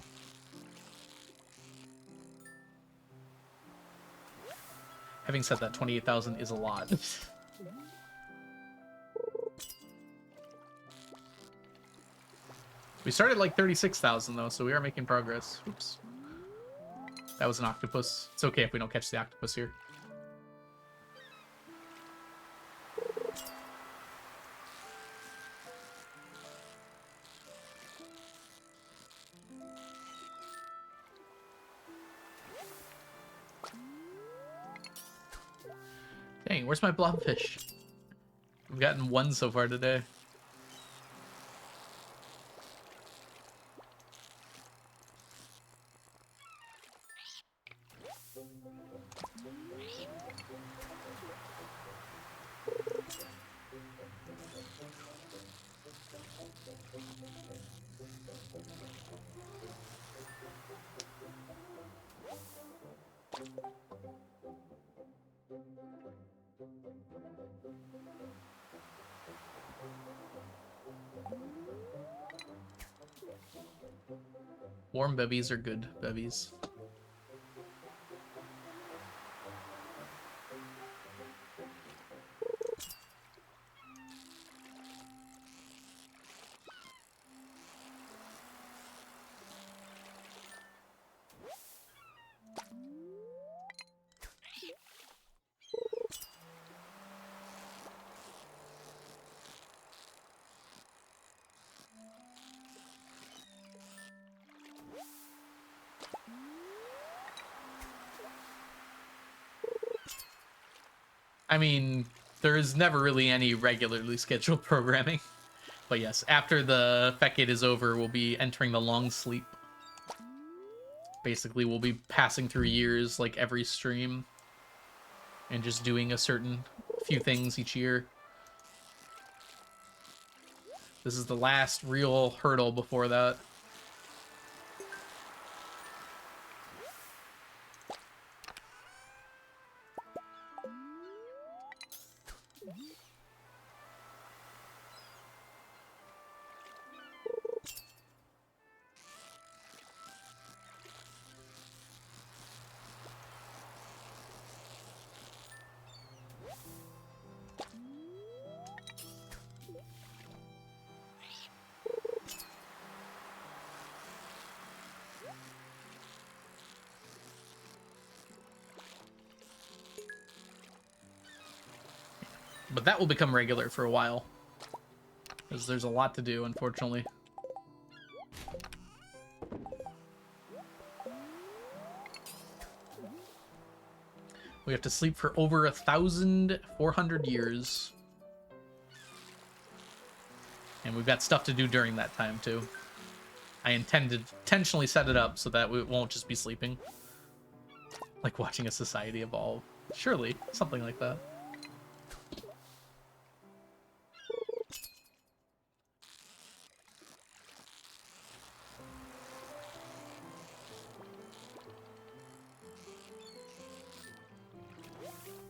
Having said that, 28,000 is a lot. We started like 36,000, though, so we are making progress. Oops. That was an octopus. It's okay if we don't catch the octopus here. Dang, where's my blobfish? We've gotten 1 so far today. Warm bevies are good bevies. I mean, there is never really any regularly scheduled programming. But yes, after the Fecate is over, we'll be entering the long sleep. Basically, we'll be passing through years like every stream and just doing a certain few things each year. This is the last real hurdle before that. But that will become regular for a while. Because there's a lot to do, unfortunately. We have to sleep for over 1,400 years. And we've got stuff to do during that time, too. I intentionally set it up so that we won't just be sleeping. Like watching a society evolve. Surely, something like that.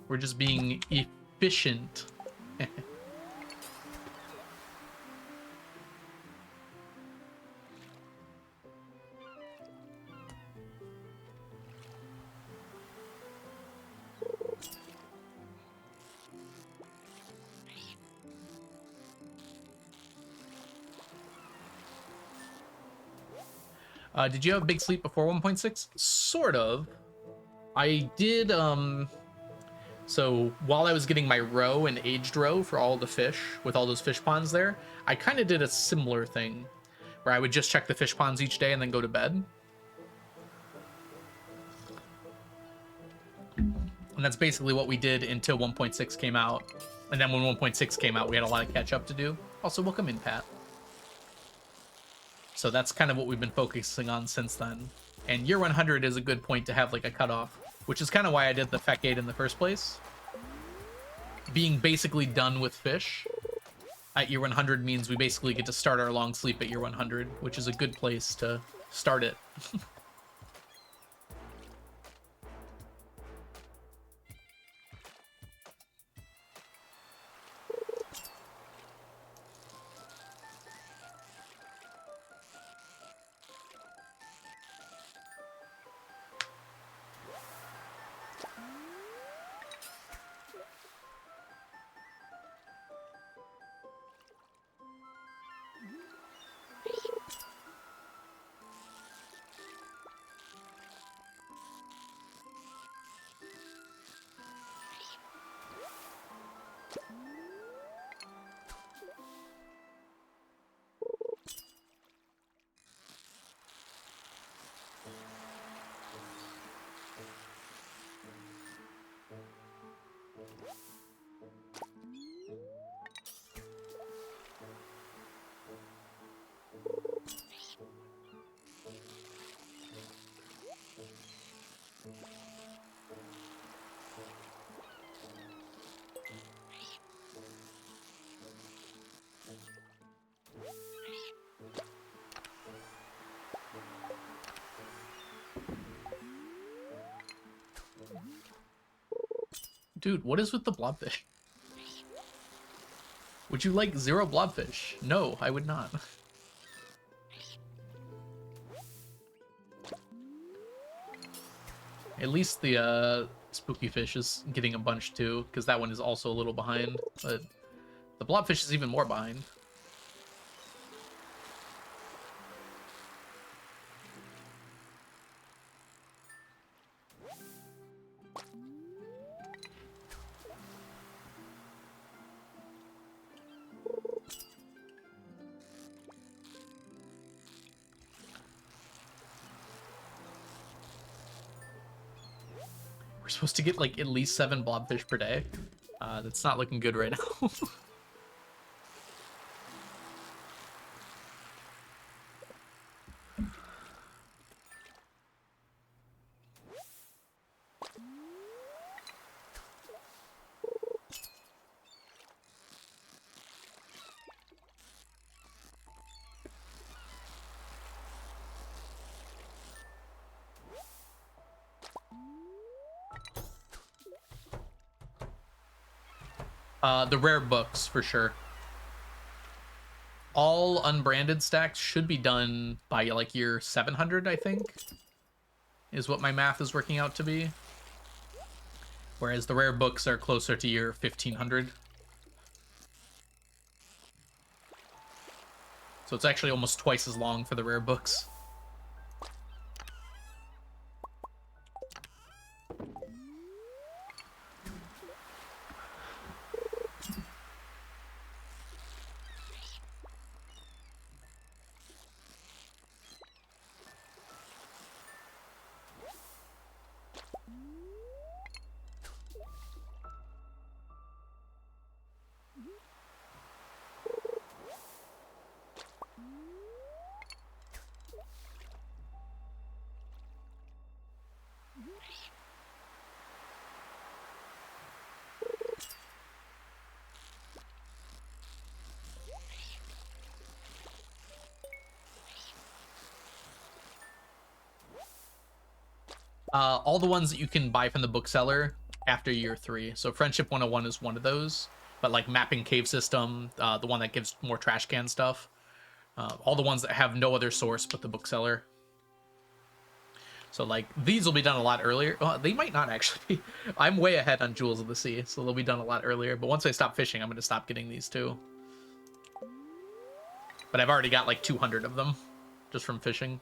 We're just being efficient. Did you have a big sleep before 1.6? Sort of. I did, so while I was getting my roe and aged roe for all the fish, with all those fish ponds there, I kind of did a similar thing, where I would just check the fish ponds each day and then go to bed. And that's basically what we did until 1.6 came out. And then when 1.6 came out, we had a lot of catch up to do. Also, welcome in, Pat. So that's kind of what we've been focusing on since then. And year 100 is a good point to have like a cutoff, which is kind of why I did the Fec 8 in the first place. Being basically done with fish at year 100 means we basically get to start our long sleep at year 100, which is a good place to start it. Dude, what is with the blobfish? Would you like 0 blobfish? No, I would not. At least the spooky fish is getting a bunch too, because that one is also a little behind. But the blobfish is even more behind. We're supposed to get like at least 7 blobfish per day. That's not looking good right now. The rare books, for sure. All unbranded stacks should be done by like year 700, I think, is what my math is working out to be. Whereas the rare books are closer to year 1500. So it's actually almost twice as long for the rare books. All the ones that you can buy from the bookseller after year 3. So Friendship 101 is one of those. But like Mapping Cave System, the one that gives more trash can stuff. All the ones that have no other source but the bookseller. So like these will be done a lot earlier. Well, they might not actually be. I'm way ahead on Jewels of the Sea, so they'll be done a lot earlier. But once I stop fishing, I'm going to stop getting these too. But I've already got like 200 of them just from fishing.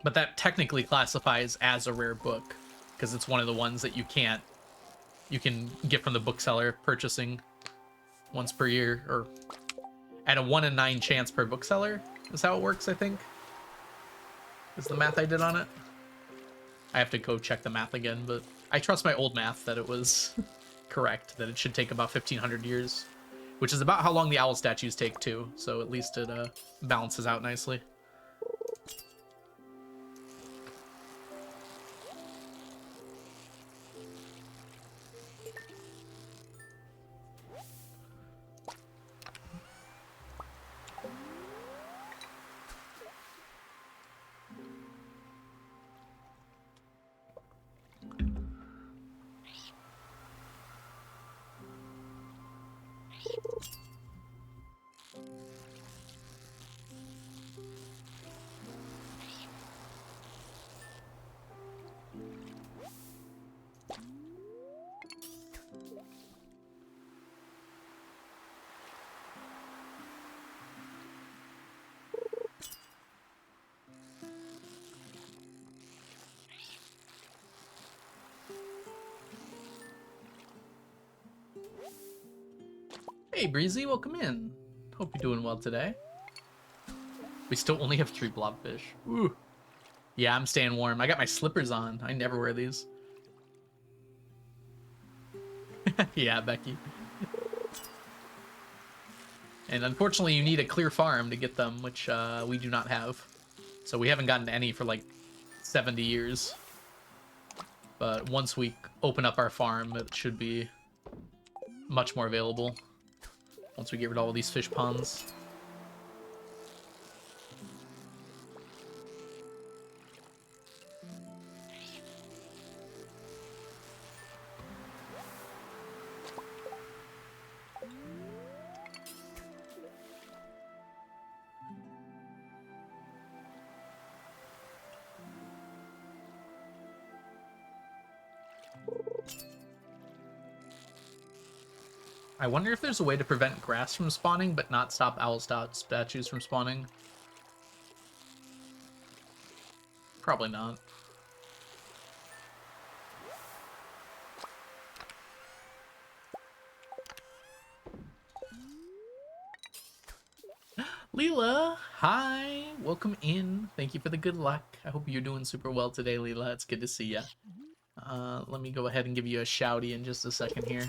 But that technically classifies as a rare book because it's one of the ones that you can get from the bookseller purchasing once per year, or at a 1 in 9 chance per bookseller is how it works, I think. Is the math I did on it. I have to go check the math again, but I trust my old math that it was correct, that it should take about 1,500 years, which is about how long the owl statues take too, so at least it balances out nicely. Hey Breezy, welcome in. Hope you're doing well today. We still only have 3 blobfish. Ooh. Yeah, I'm staying warm. I got my slippers on. I never wear these. Yeah, Becky. And unfortunately, you need a clear farm to get them, which we do not have. So we haven't gotten any for like 70 years. But once we open up our farm, it should be much more available. Once we get rid of all these fish ponds. I wonder if there's a way to prevent grass from spawning, but not stop owl statues from spawning. Probably not. Leela, hi, welcome in. Thank you for the good luck. I hope you're doing super well today, Leela. It's good to see ya. Let me go ahead and give you a shouty in just a second here.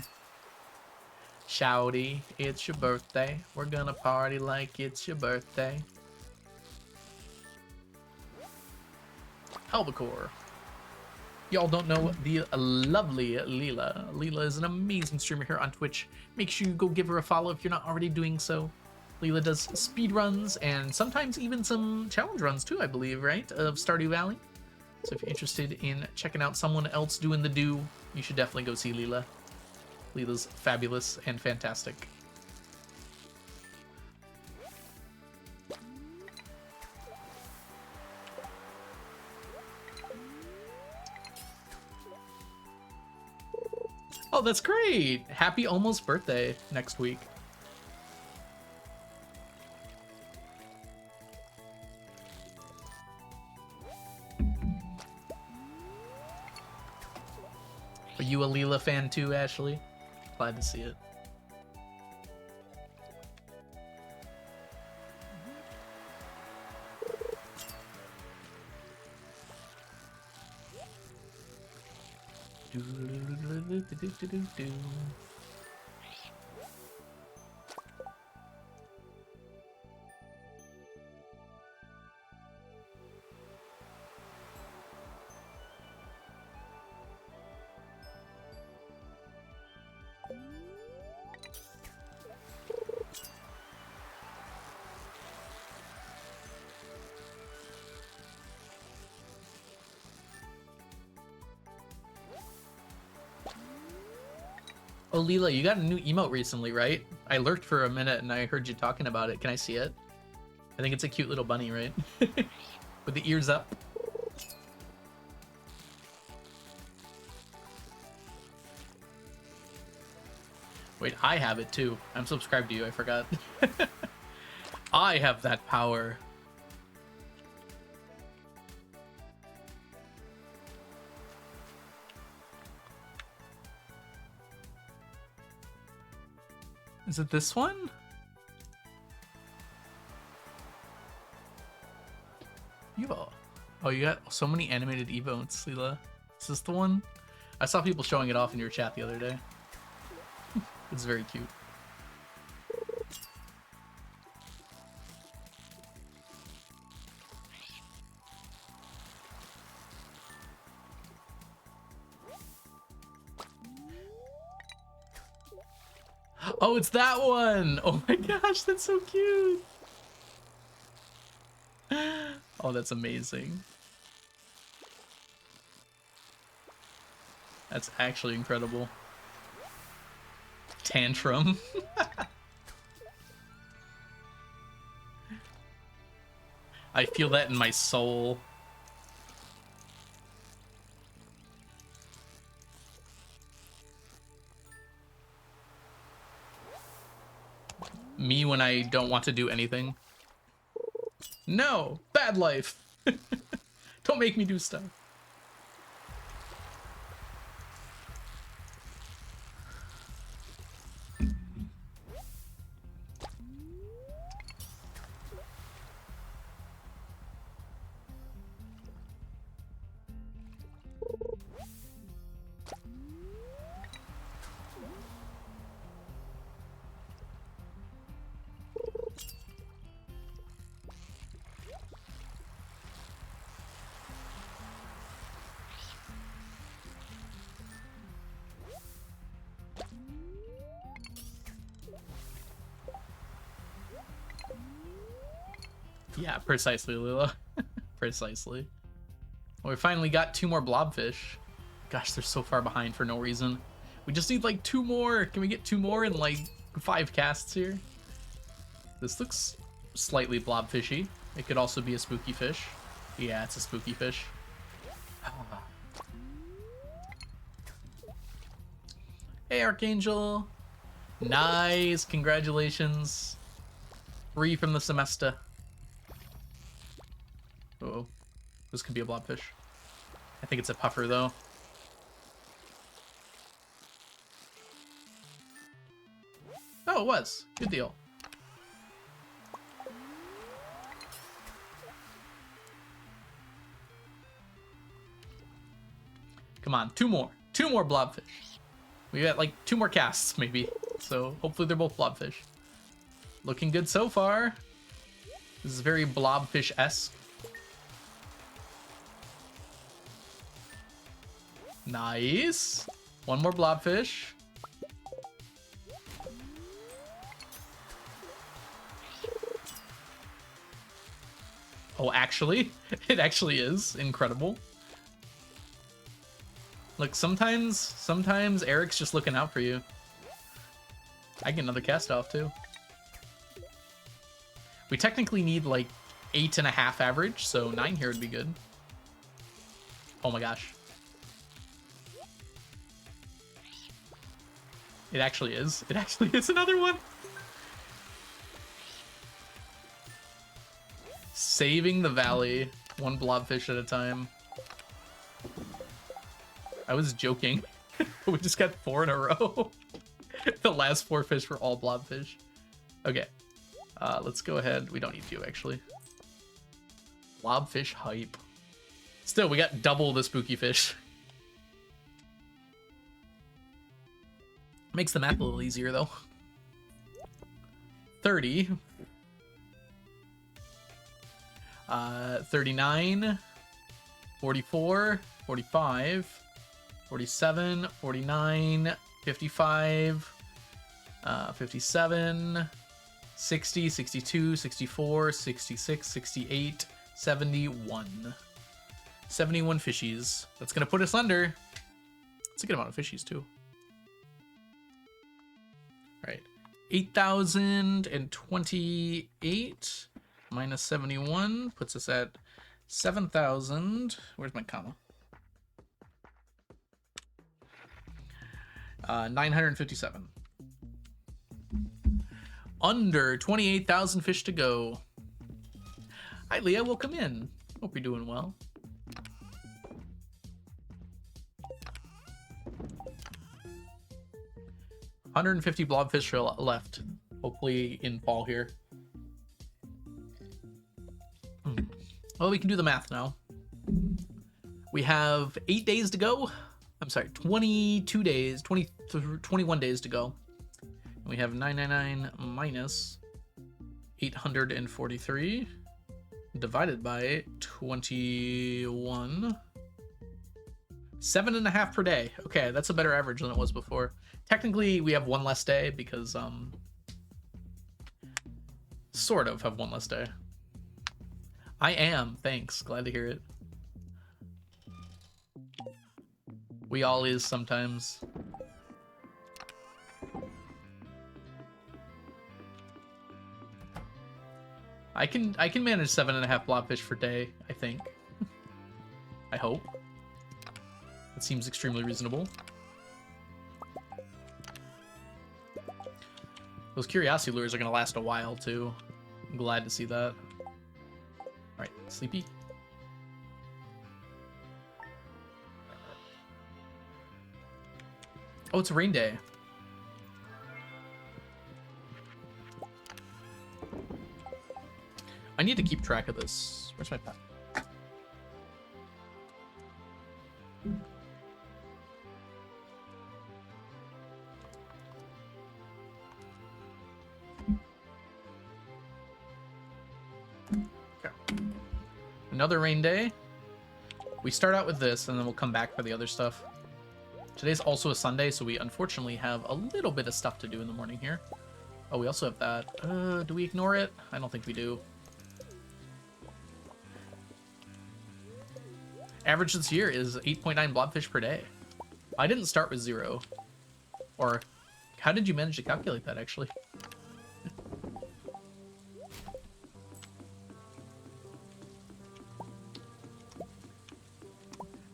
Shouty, it's your birthday. We're gonna party like it's your birthday. Albacore. Y'all don't know the lovely Leela. Leela is an amazing streamer here on Twitch. Make sure you go give her a follow if you're not already doing so. Leela does speed runs and sometimes even some challenge runs too, I believe, right? Of Stardew Valley. So if you're interested in checking out someone else doing the do, you should definitely go see Leela. Leela's fabulous and fantastic. Oh, that's great! Happy almost birthday next week. Are you a Leela fan too, Ashley? Glad to see it. Oh, Leela, you got a new emote recently, right? I lurked for a minute and I heard you talking about it. Can I see it? I think it's a cute little bunny, right? With the ears up. Wait, I have it too. I'm subscribed to you, I forgot. I have that power. Is it this one? Evo. Oh, you got so many animated emotes, Leela. Is this the one? I saw people showing it off in your chat the other day. It's very cute. Oh, it's that one! Oh my gosh, that's so cute! Oh, that's amazing. That's actually incredible. Tantrum. I feel that in my soul. Me when I don't want to do anything. No! Bad life! Don't make me do stuff. Yeah, precisely, Lila. Precisely. Well, we finally got 2 more blobfish. Gosh, they're so far behind for no reason. We just need like 2 more. Can we get 2 more in like 5 casts here? This looks slightly blobfishy. It could also be a spooky fish. Yeah, it's a spooky fish. Hey, Archangel. Nice. Congratulations. Free from the semester. Uh-oh. This could be a blobfish. I think it's a puffer, though. Oh, it was. Good deal. Come on, 2 more. 2 more blobfish. We got like 2 more casts, maybe. So hopefully they're both blobfish. Looking good so far. This is very blobfish-esque. Nice. 1 more blobfish. Oh, actually, it actually is incredible. Look, sometimes Eric's just looking out for you. I get another cast off too. We technically need like 8.5 average, so 9 here would be good. Oh my gosh. It actually is. It actually is another one. Saving the valley, 1 blobfish at a time. I was joking. We just got 4 in a row. The last 4 fish were all blobfish. Okay. Let's go ahead. We don't need to, actually. Blobfish hype. Still, we got double the spooky fish. Makes the math a little easier, though. 30. 39. 44. 45. 47. 49. 55. 57. 60, 62, 64, 66, 68, 71. 71 fishies. That's gonna put us under. It's a good amount of fishies, too. Right. 8,028 minus 71 puts us at 7,000. Where's my comma? 957. Under 28,000 fish to go. Hi, Leah. Welcome in. Hope you're doing well. $150 blobfish left. Hopefully in fall here. Well, we can do the math now. We have 8 days to go. I'm sorry, 22 days, 21 days to go. And we have 999 minus 843 divided by 21. 7.5 per day. Okay, that's a better average than it was before. Technically, we have one less day because, sort of have one less day. I am. Thanks. Glad to hear it. We all is sometimes. I can manage 7.5 blobfish per day, I think. I hope. That seems extremely reasonable. Those curiosity lures are gonna last a while too. I'm glad to see that. Alright, sleepy. Oh, it's a rain day. I need to keep track of this. Where's my pen? Okay. Another rain day. We start out with this, and then we'll come back for the other stuff. Today's also a Sunday, so we unfortunately have a little bit of stuff to do in the morning here. Oh, we also have that. Do we ignore it? I don't think we do. Average this year is 8.9 blobfish per day. I didn't start with 0. Or, how did you manage to calculate that, actually?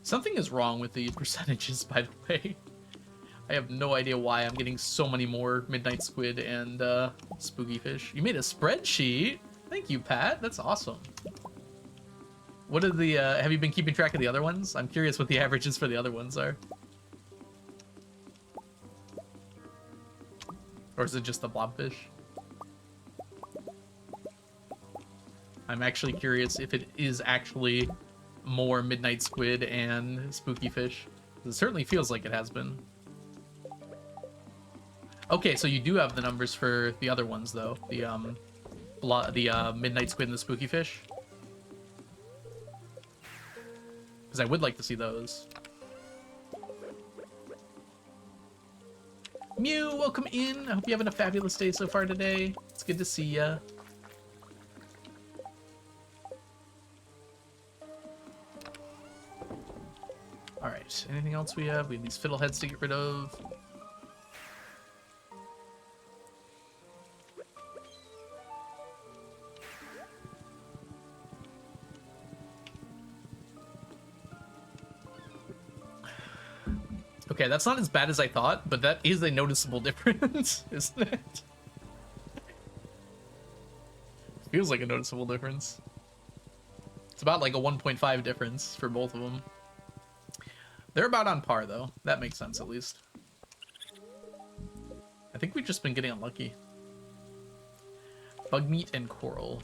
Something is wrong with the percentages, by the way. I have no idea why I'm getting so many more midnight squid and spooky fish. You made a spreadsheet? Thank you, Pat. That's awesome. What are the, have you been keeping track of the other ones? I'm curious what the averages for the other ones are. Or is it just the blobfish? I'm actually curious if it is actually more midnight squid and spooky fish. It certainly feels like it has been. Okay, so you do have the numbers for the other ones, though. The midnight squid and the spooky fish. Because I would like to see those. Mew, welcome in. I hope you're having a fabulous day so far today. It's good to see ya. Alright, anything else we have? We have these fiddleheads to get rid of. Okay, that's not as bad as I thought, but that is a noticeable difference, isn't it? Feels like a noticeable difference. It's about like a 1.5 difference for both of them. They're about on par, though. That makes sense, at least. I think we've just been getting unlucky. Bug meat and coral.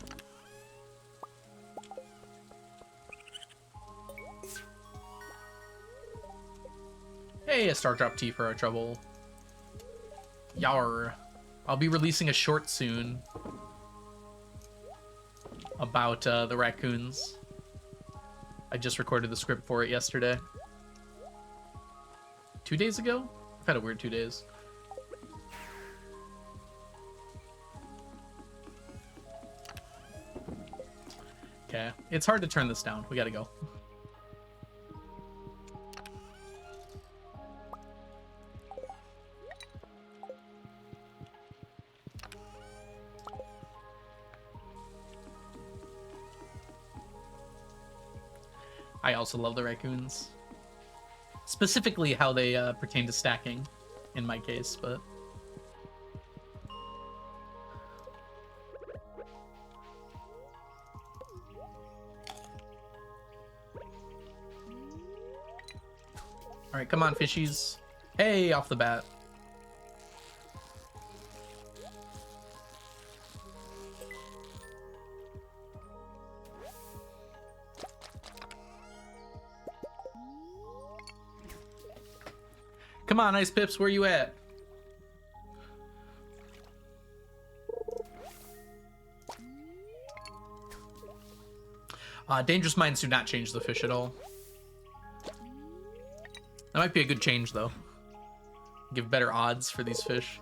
Hey, a star drop tea for our trouble. Yar. I'll be releasing a short soon about the raccoons. I just recorded the script for it yesterday. 2 days ago? I've had a weird 2 days. Okay, it's hard to turn this down. We gotta go. I also love the raccoons. Specifically how they pertain to stacking, in my case, but... Alright, come on, fishies. Hey, off the bat. Come on, Ice Pips, where you at? Dangerous mines do not change the fish at all. That might be a good change, though. Give better odds for these fish.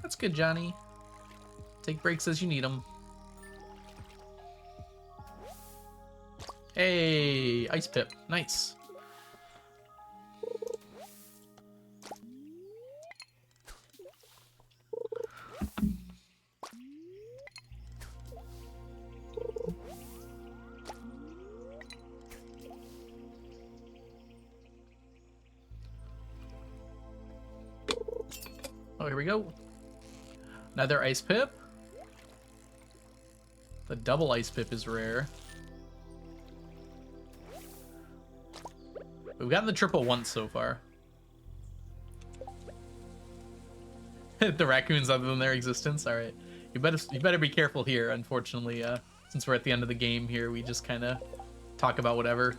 That's good, Johnny. Take breaks as you need them. Hey, Ice Pip. Nice. Oh, here we go. Another Ice Pip. The double Ice Pip is rare. We've gotten the triple once so far. The raccoons, other than their existence. All right, you better be careful here. Unfortunately, since we're at the end of the game here, we just kind of talk about whatever.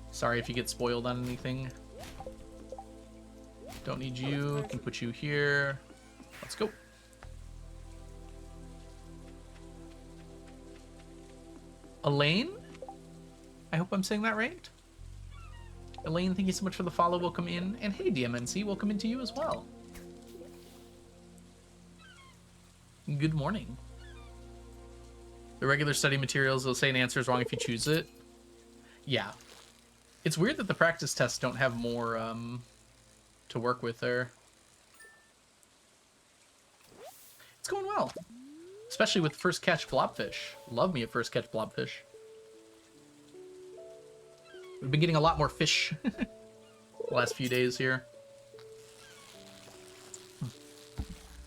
Sorry if you get spoiled on anything. Don't need you. Can put you here. Let's go. Elaine? I hope I'm saying that right. Elaine, thank you so much for the follow. Welcome in. And hey, DMNC, welcome into you as well. Good morning. The regular study materials will say an answer is wrong if you choose it. Yeah. It's weird that the practice tests don't have more to work with there. It's going well. Especially with first catch blobfish. Love me a first catch blobfish. We've been getting a lot more fish the last few days here.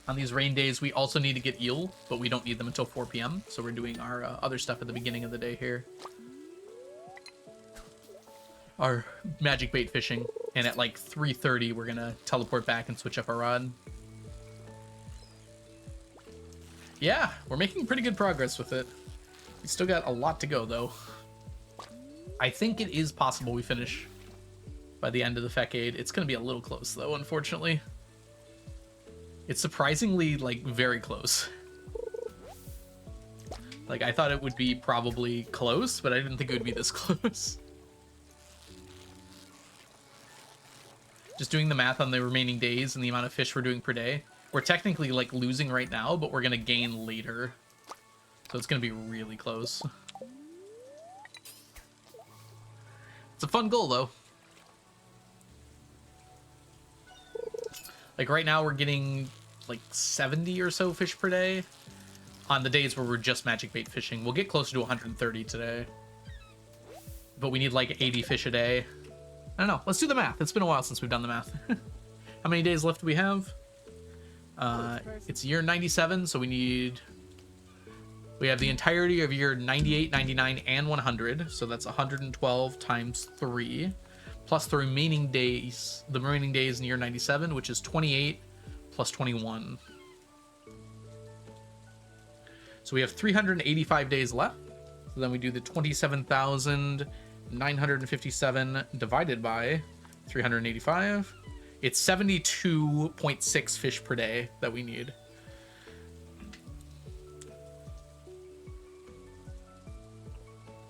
On these rain days, we also need to get eel, but we don't need them until 4 p.m. So we're doing our other stuff at the beginning of the day here. Our magic bait fishing. And at like 3:30, we're going to teleport back and switch up our rod. Yeah, we're making pretty good progress with it. We still got a lot to go, though. I think it is possible we finish by the end of the Fecade. It's going to be a little close, though, unfortunately. It's surprisingly, like, very close. Like, I thought it would be probably close, but I didn't think it would be this close. Just doing the math on the remaining days and the amount of fish we're doing per day. We're technically, like, losing right now, but we're going to gain later. So it's going to be really close. It's a fun goal, though. Like, right now we're getting, like, 70 or so fish per day. On the days where we're just magic bait fishing. We'll get closer to 130 today. But we need, like, 80 fish a day. I don't know. Let's do the math. It's been a while since we've done the math. How many days left do we have? It's year 97, so we have the entirety of year 98, 99, and 100. So that's 112 times 3. Plus the remaining days in year 97, which is 28 plus 21. So we have 385 days left. So then we do the 27,957 divided by 385. It's 72.6 fish per day that we need.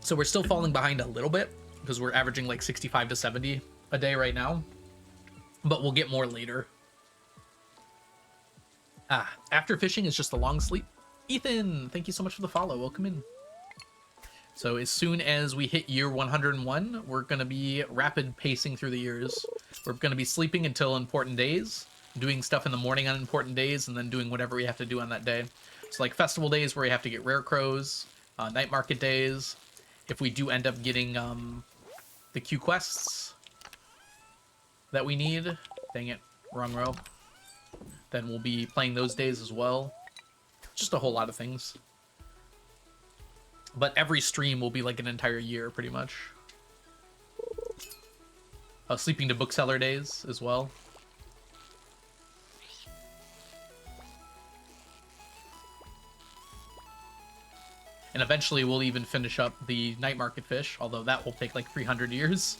So we're still falling behind a little bit because we're averaging like 65 to 70 a day right now. But we'll get more later. After fishing is just a long sleep. Ethan, thank you so much for the follow. Welcome in. So as soon as we hit year 101, we're going to be rapid pacing through the years. We're going to be sleeping until important days, doing stuff in the morning on important days, and then doing whatever we have to do on that day. So like festival days where we have to get rare crows, night market days. If we do end up getting the Q quests that we need, dang it, wrong row, then we'll be playing those days as well. Just a whole lot of things. But every stream will be like an entire year, pretty much. Sleeping to bookseller days as well. And eventually we'll even finish up the night market fish, although that will take like 300 years.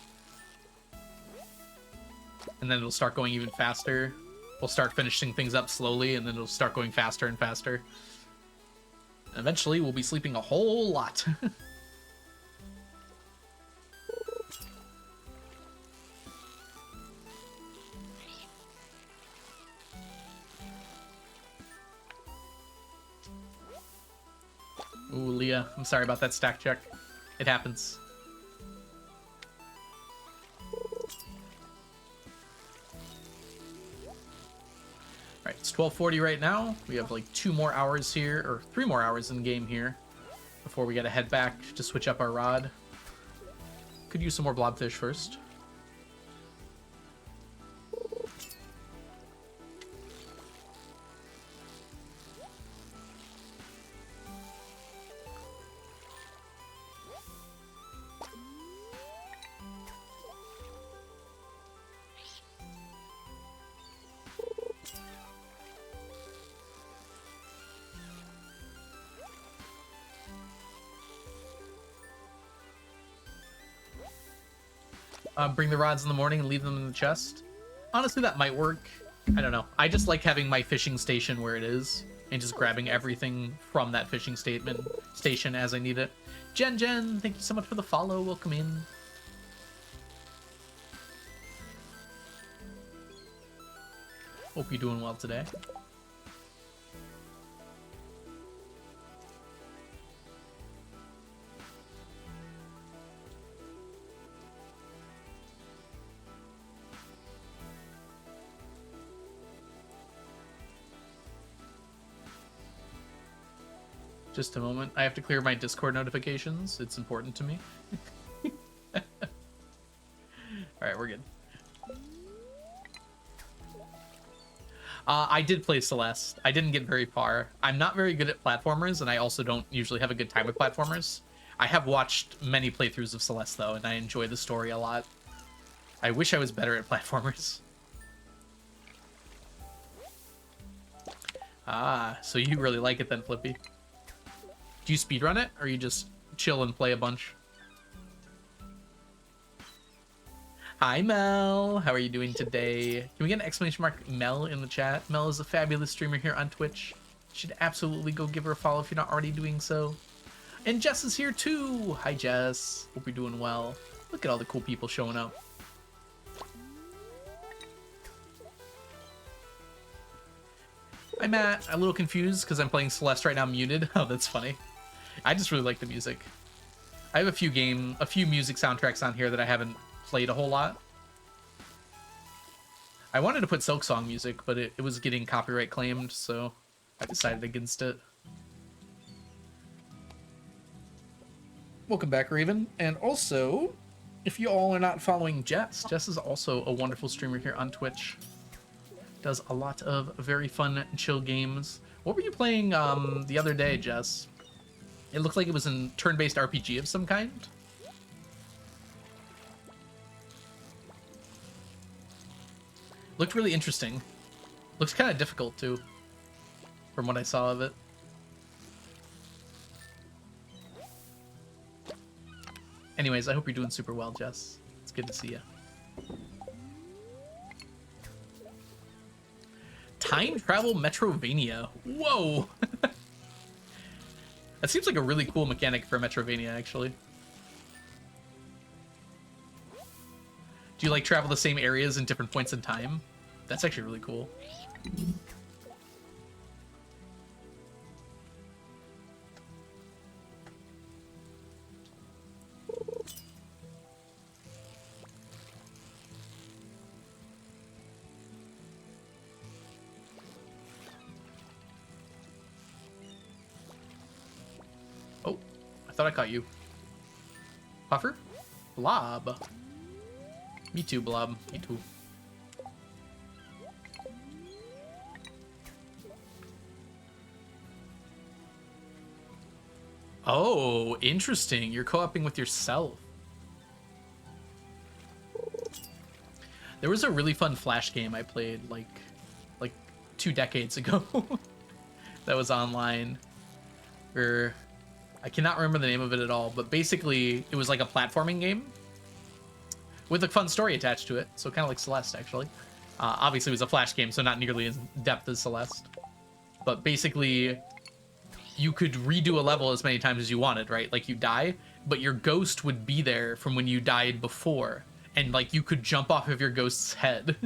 And then it'll start going even faster. We'll start finishing things up slowly, and then it'll start going faster and faster. Eventually, we'll be sleeping a whole lot. Ooh, Leah, I'm sorry about that stack check. It happens. Alright, it's 12:40 right now. We have like 2 more hours here, or 3 more hours in game here, before we gotta head back to switch up our rod. Could use some more blobfish first. Bring the rods in the morning and leave them in the chest. Honestly, that might work. I don't know. I just like having my fishing station where it is and just grabbing everything from that fishing station as I need it. Jen, thank you so much for the follow. Welcome in. Hope you're doing well today. Just a moment. I have to clear my Discord notifications. It's important to me. Alright, we're good. I did play Celeste. I didn't get very far. I'm not very good at platformers, and I also don't usually have a good time with platformers. I have watched many playthroughs of Celeste, though, and I enjoy the story a lot. I wish I was better at platformers. Ah, so you really like it then, Flippy. Do you speedrun it, or you just chill and play a bunch? Hi, Mel. How are you doing today? Can we get an exclamation mark Mel in the chat? Mel is a fabulous streamer here on Twitch. You should absolutely go give her a follow if you're not already doing so. And Jess is here too. Hi, Jess. Hope you're doing well. Look at all the cool people showing up. I'm Matt. I'm a little confused because I'm playing Celeste right now muted. Oh, that's funny. I just really like the music. I have a few music soundtracks on here that I haven't played a whole lot. I wanted to put Silk Song music, but it was getting copyright claimed, so I decided against it. Welcome back, Raven. And also, if you all are not following Jess is also a wonderful streamer here on Twitch. Does a lot of very fun, chill games. What were you playing the other day, Jess? It looked like it was a turn-based RPG of some kind. Looked really interesting. Looks kind of difficult, too, from what I saw of it. Anyways, I hope you're doing super well, Jess. It's good to see you. Time travel Metrovania. Whoa! That seems like a really cool mechanic for Metrovania, actually. Do you like travel the same areas in different points in time? That's actually really cool. thought I caught you. Puffer? Blob. Me too, Blob. Me too. Oh, interesting. You're co-oping with yourself. There was a really fun Flash game I played like 2 decades ago that was online. Where I cannot remember the name of it at all, but basically it was like a platforming game with a fun story attached to it. So kind of like Celeste, actually. Obviously it was a Flash game, so not nearly as depth as Celeste. But basically you could redo a level as many times as you wanted, right? Like you die, but your ghost would be there from when you died before. And like you could jump off of your ghost's head.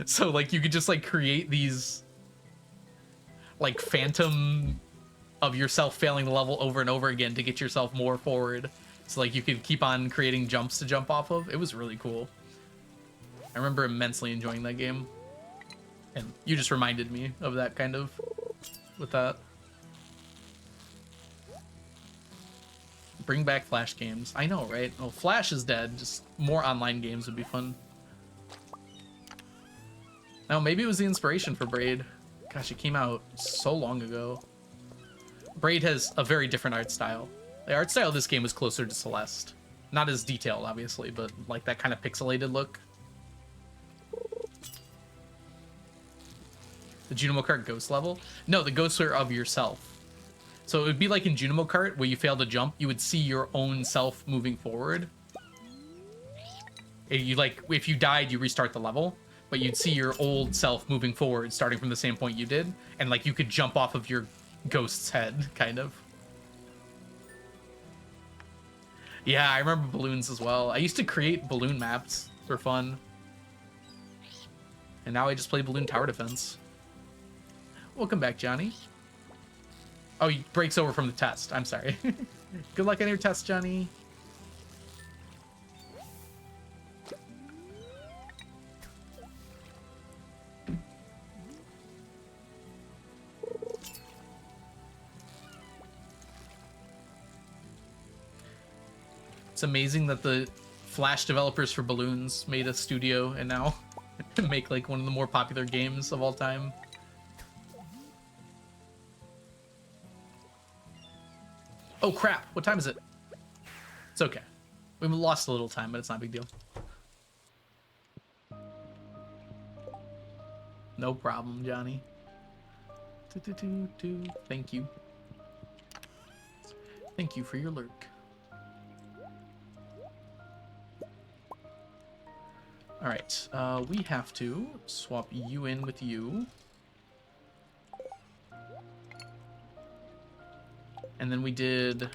So like you could just like create these like phantom of yourself failing the level over and over again to get yourself more forward. So like you could keep on creating jumps to jump off of. It was really cool. I remember immensely enjoying that game. And you just reminded me of that kind of with that. Bring back Flash games. I know, right? Oh, Flash is dead. Just more online games would be fun. Now, maybe it was the inspiration for Braid. Gosh, it came out so long ago. Braid has a very different art style. The art style of this game was closer to Celeste. Not as detailed, obviously, but like that kind of pixelated look. The Junimo Kart ghost level? No, the ghosts are of yourself. So it would be like in Junimo Kart, where you fail to jump, you would see your own self moving forward. If you died, you restart the level, but you'd see your old self moving forward, starting from the same point you did, and like you could jump off of your ghost's head, kind of. Yeah, I remember balloons as well. I used to create balloon maps for fun. And now I just play Balloon Tower Defense. Welcome back, Johnny. Oh, he breaks over from the test. I'm sorry. Good luck on your test, Johnny. It's amazing that the Flash developers for Balloons made a studio and now make like one of the more popular games of all time. Oh crap, what time is it? It's okay. We lost a little time, but it's not a big deal. No problem, Johnny. Thank you. Thank you for your lurk. Alright, we have to swap you in with you. And then we did... There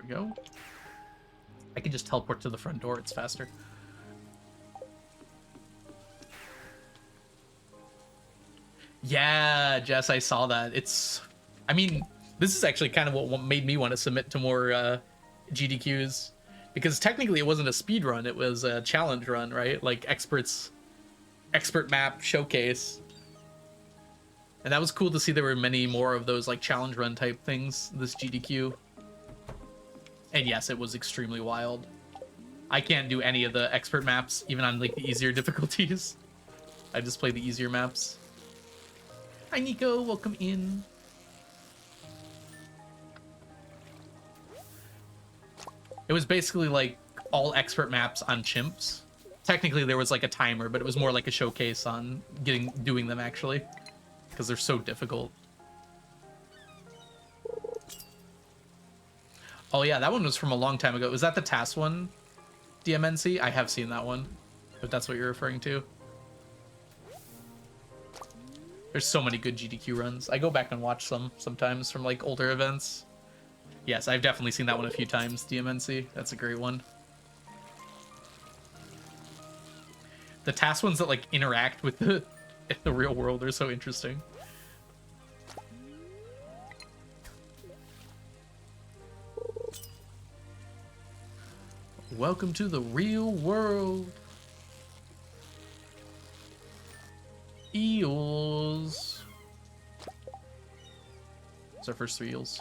we go. I can just teleport to the front door, it's faster. Yeah, Jess, I saw that. I mean, this is actually kind of what made me want to submit to more GDQs. Because technically it wasn't a speed run, it was a challenge run, right? Like expert map showcase. And that was cool to see there were many more of those like challenge run type things, this GDQ. And yes, it was extremely wild. I can't do any of the expert maps, even on like the easier difficulties. I just play the easier maps. Hi Nico, welcome in. It was basically like all expert maps on chimps. Technically there was like a timer, but it was more like a showcase on doing them actually, because they're so difficult. Oh yeah, that one was from a long time ago. Was that the TAS one, DMNC? I have seen that one, if that's what you're referring to. There's so many good GDQ runs. I go back and watch some sometimes from like older events. Yes, I've definitely seen that one a few times, DMNC. That's a great one. The task ones that like interact with the real world are so interesting. Welcome to the real world. Eels. It's our first 3 eels.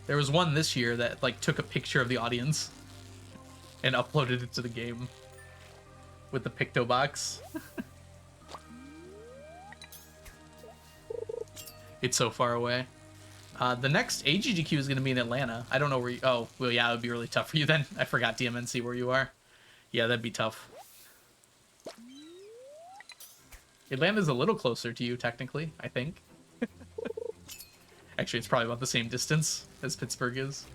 There was one this year that like took a picture of the audience and uploaded it to the game with the picto box. It's so far away. The next AGDQ is going to be in Atlanta. I don't know where you... Oh, well, yeah, it would be really tough for you then. I forgot DMNC where you are. Yeah, that'd be tough. Atlanta's a little closer to you, technically, I think. Actually, it's probably about the same distance as Pittsburgh is.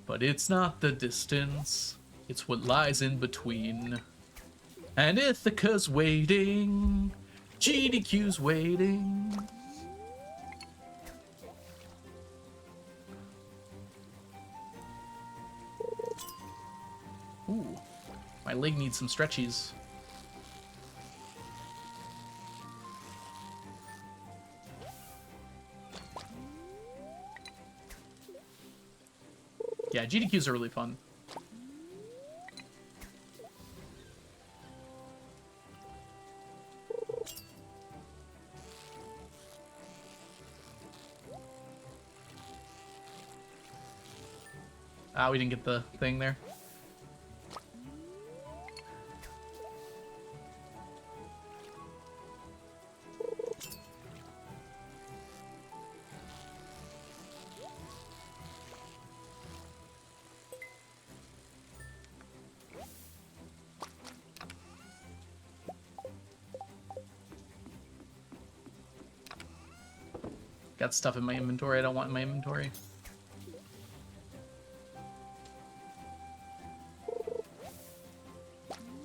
But it's not the distance. It's what lies in between. And Ithaca's waiting. GDQ's waiting. Ooh, my leg needs some stretchies. Yeah, GDQs are really fun. Ah, we didn't get the thing there. Got stuff in my inventory I don't want in my inventory.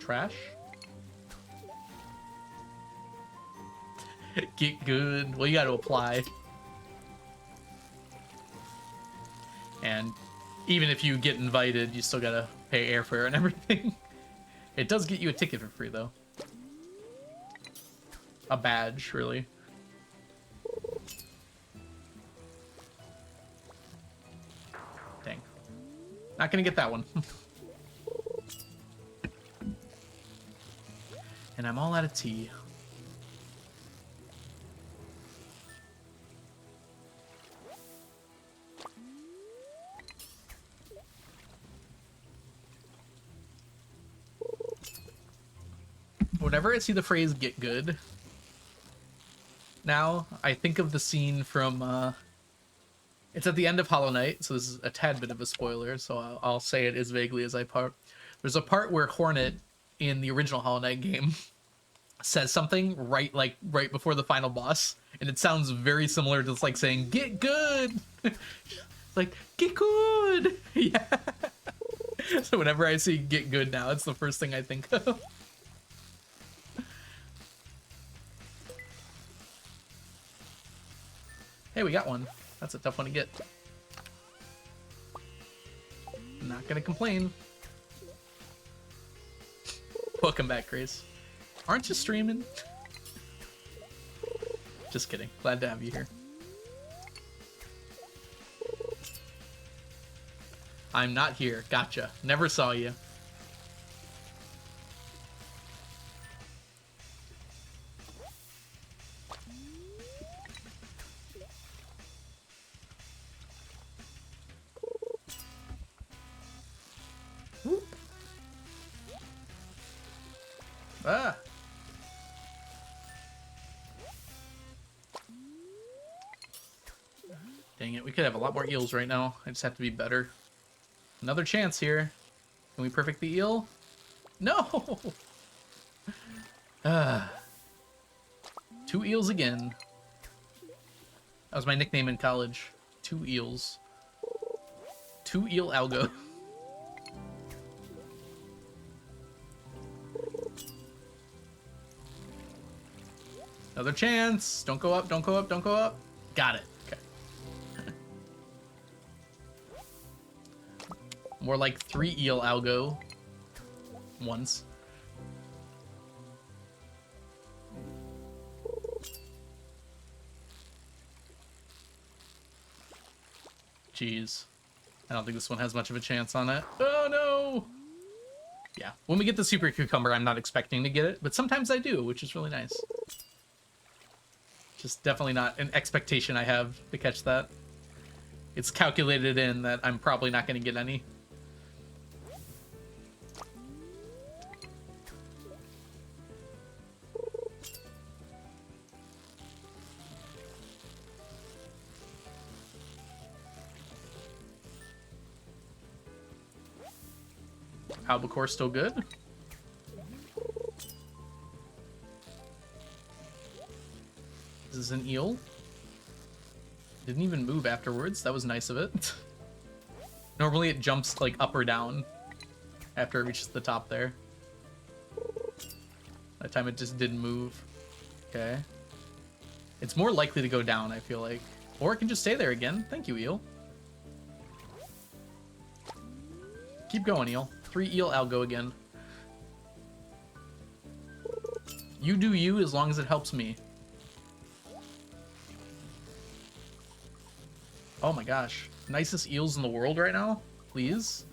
Trash? Get good. Well, you got to apply. And even if you get invited, you still got to pay airfare and everything. It does get you a ticket for free, though. A badge, really. Dang. Not gonna get that one. And I'm all out of tea. Whenever I see the phrase "get good," now I think of the scene from it's at the end of Hollow Knight, so this is a tad bit of a spoiler, so I'll say it as vaguely as I part. There's a part where Hornet in the original Hollow Knight game says something right before the final boss, and it sounds very similar to like saying "get good." It's like "get good." Yeah. So whenever I see "get good" now, it's the first thing I think of. Hey, we got one. That's a tough one to get. Not gonna complain. Welcome back, Grace. Aren't you streaming? Just kidding. Glad to have you here. I'm not here. Gotcha. Never saw you. Whoop. Ah. Dang it, we could have a lot more eels right now. I just have to be better. Another chance here. Can we perfect the eel? No! Ah. 2 eels again. That was my nickname in college. 2 eels. 2 eel algo. Another chance. Don't go up, don't go up, don't go up. Got it. Okay. More like 3 eel algo. Once. Jeez. I don't think this one has much of a chance on it. Oh, no! Yeah, when we get the super cucumber, I'm not expecting to get it, but sometimes I do, which is really nice. Just definitely not an expectation I have to catch that. It's calculated in that I'm probably not going to get any. Albacore still good. This is an eel. Didn't even move afterwards. That was nice of it. Normally it jumps like up or down after it reaches the top there. That time it just didn't move. Okay. It's more likely to go down, I feel like. Or it can just stay there again. Thank you, eel. Keep going, eel. 3 eel, I'll go again. You do you as long as it helps me. Oh my gosh. Nicest eels in the world right now. Please.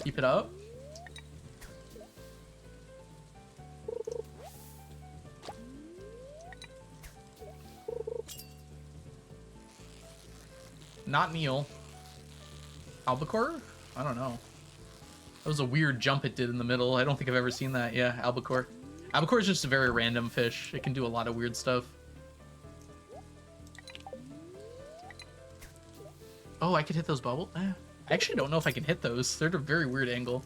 Keep it up. Not an eel. Albacore? I don't know. That was a weird jump it did in the middle. I don't think I've ever seen that. Yeah, albacore. Albacore is just a very random fish. It can do a lot of weird stuff. Oh, I could hit those bubbles? I actually don't know if I can hit those. They're at a very weird angle.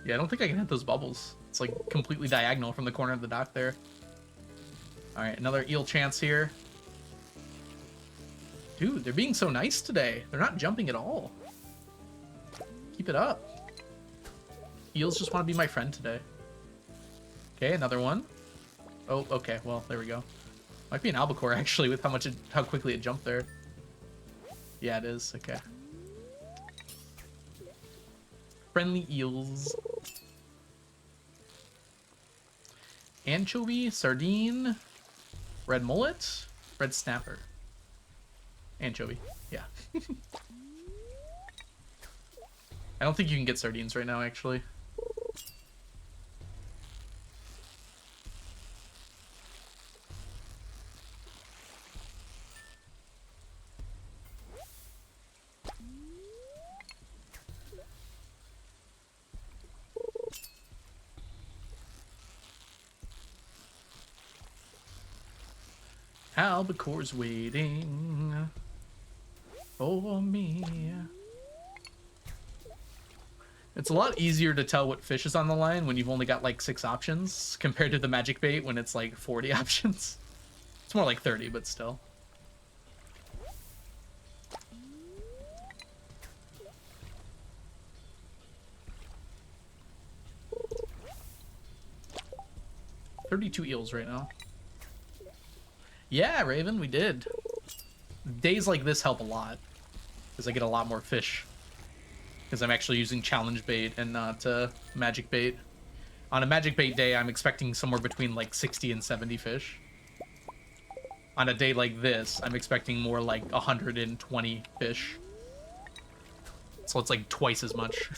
Yeah, I don't think I can hit those bubbles. It's like completely diagonal from the corner of the dock there. Alright, another eel chance here. Dude, they're being so nice today. They're not jumping at all. Keep it up. Eels just want to be my friend today. Okay, another one. Oh, okay. Well, there we go. Might be an albacore actually with how quickly it jumped there. Yeah, it is. Okay. Friendly eels. Anchovy, sardine, red mullet, red snapper. Anchovy. Yeah. I don't think you can get sardines right now, actually. Albacore's waiting for me. It's a lot easier to tell what fish is on the line when you've only got like 6 options compared to the magic bait when it's like 40 options. It's more like 30, but still. $32 eels right now. Yeah, Raven, we did. Days like this help a lot because I get a lot more fish because I'm actually using challenge bait and not magic bait. On a magic bait day, I'm expecting somewhere between like 60 and 70 fish. On a day like this, I'm expecting more like 120 fish. So it's like twice as much.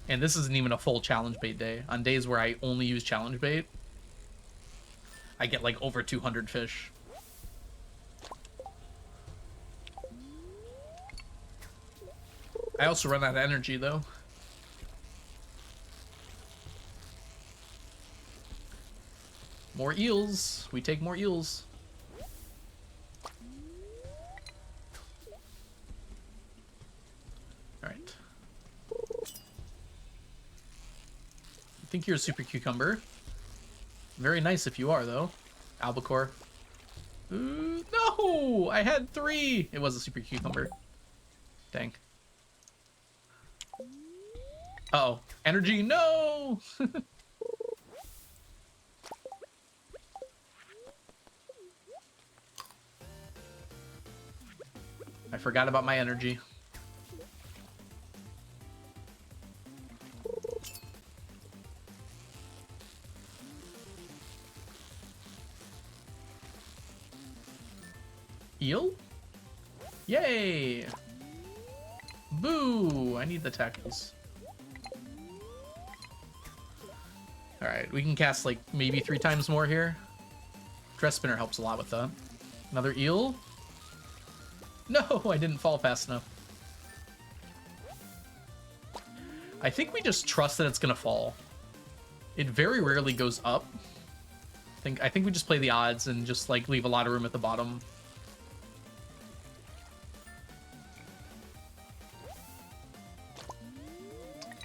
And this isn't even a full challenge bait day. On days where I only use challenge bait, I get like over 200 fish. I also run out of energy though. More eels. We take more eels. Alright. I think you're a super cucumber. Very nice if you are, though. Albacore. Ooh, no! I had 3! It was a super cucumber. Dang. Uh-oh. Energy, no! I forgot about my energy. Eel? Yay! Boo! I need the tackles. Alright, we can cast like maybe 3 times more here. Dress Spinner helps a lot with that. Another eel? No, I didn't fall fast enough. I think we just trust that it's gonna fall. It very rarely goes up. I think we just play the odds and just like leave a lot of room at the bottom.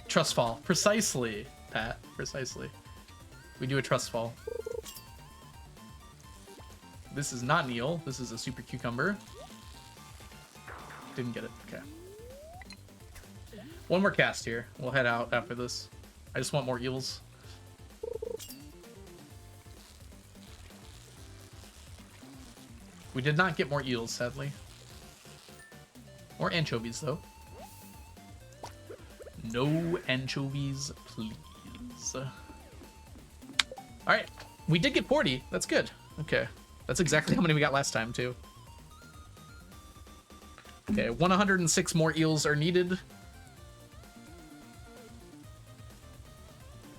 Trust fall. Precisely, Pat. Precisely. We do a trust fall. This is not an eel. This is a super cucumber. Didn't get it. Okay. One more cast here. We'll head out after this. I just want more eels. We did not get more eels, sadly. More anchovies, though. No anchovies, please. Alright. We did get 40. That's good. Okay. That's exactly how many we got last time, too. Okay, 106 more eels are needed.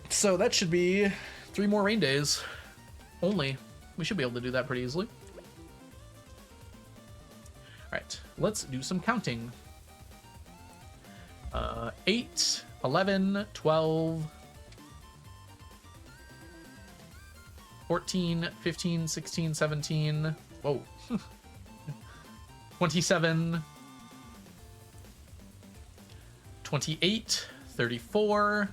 So that should be 3 more rain days. Only. We should be able to do that pretty easily. Alright, let's do some counting. 8, 11, 12, 14, 15, 16, 17. Whoa. 27, 28, 34,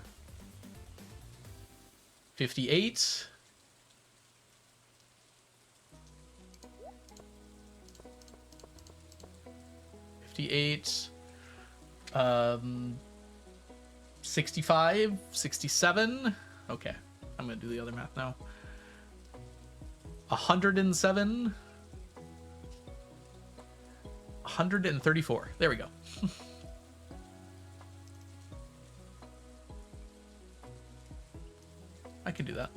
58, 58, 65, 67. Okay, I'm gonna do the other math now. 107, 134. There we go. I can do that.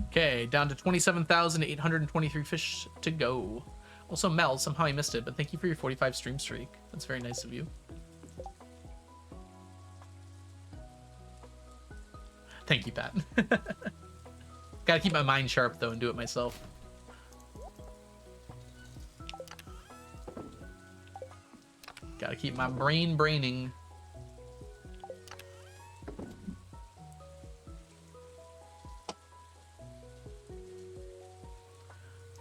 Okay, down to 27,823 fish to go. Also, Mel, somehow I missed it, but thank you for your 45 stream streak. That's very nice of you. Thank you, Pat. Gotta keep my mind sharp, though, and do it myself. Gotta keep my brain braining.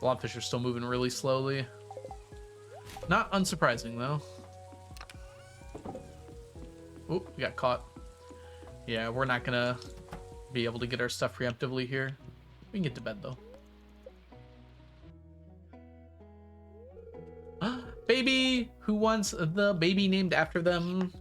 Blobfish are still moving really slowly. Not unsurprising, though. Oop, we got caught. Yeah, we're not gonna be able to get our stuff preemptively here. We can get to bed, though. Baby! Who wants the baby named after them?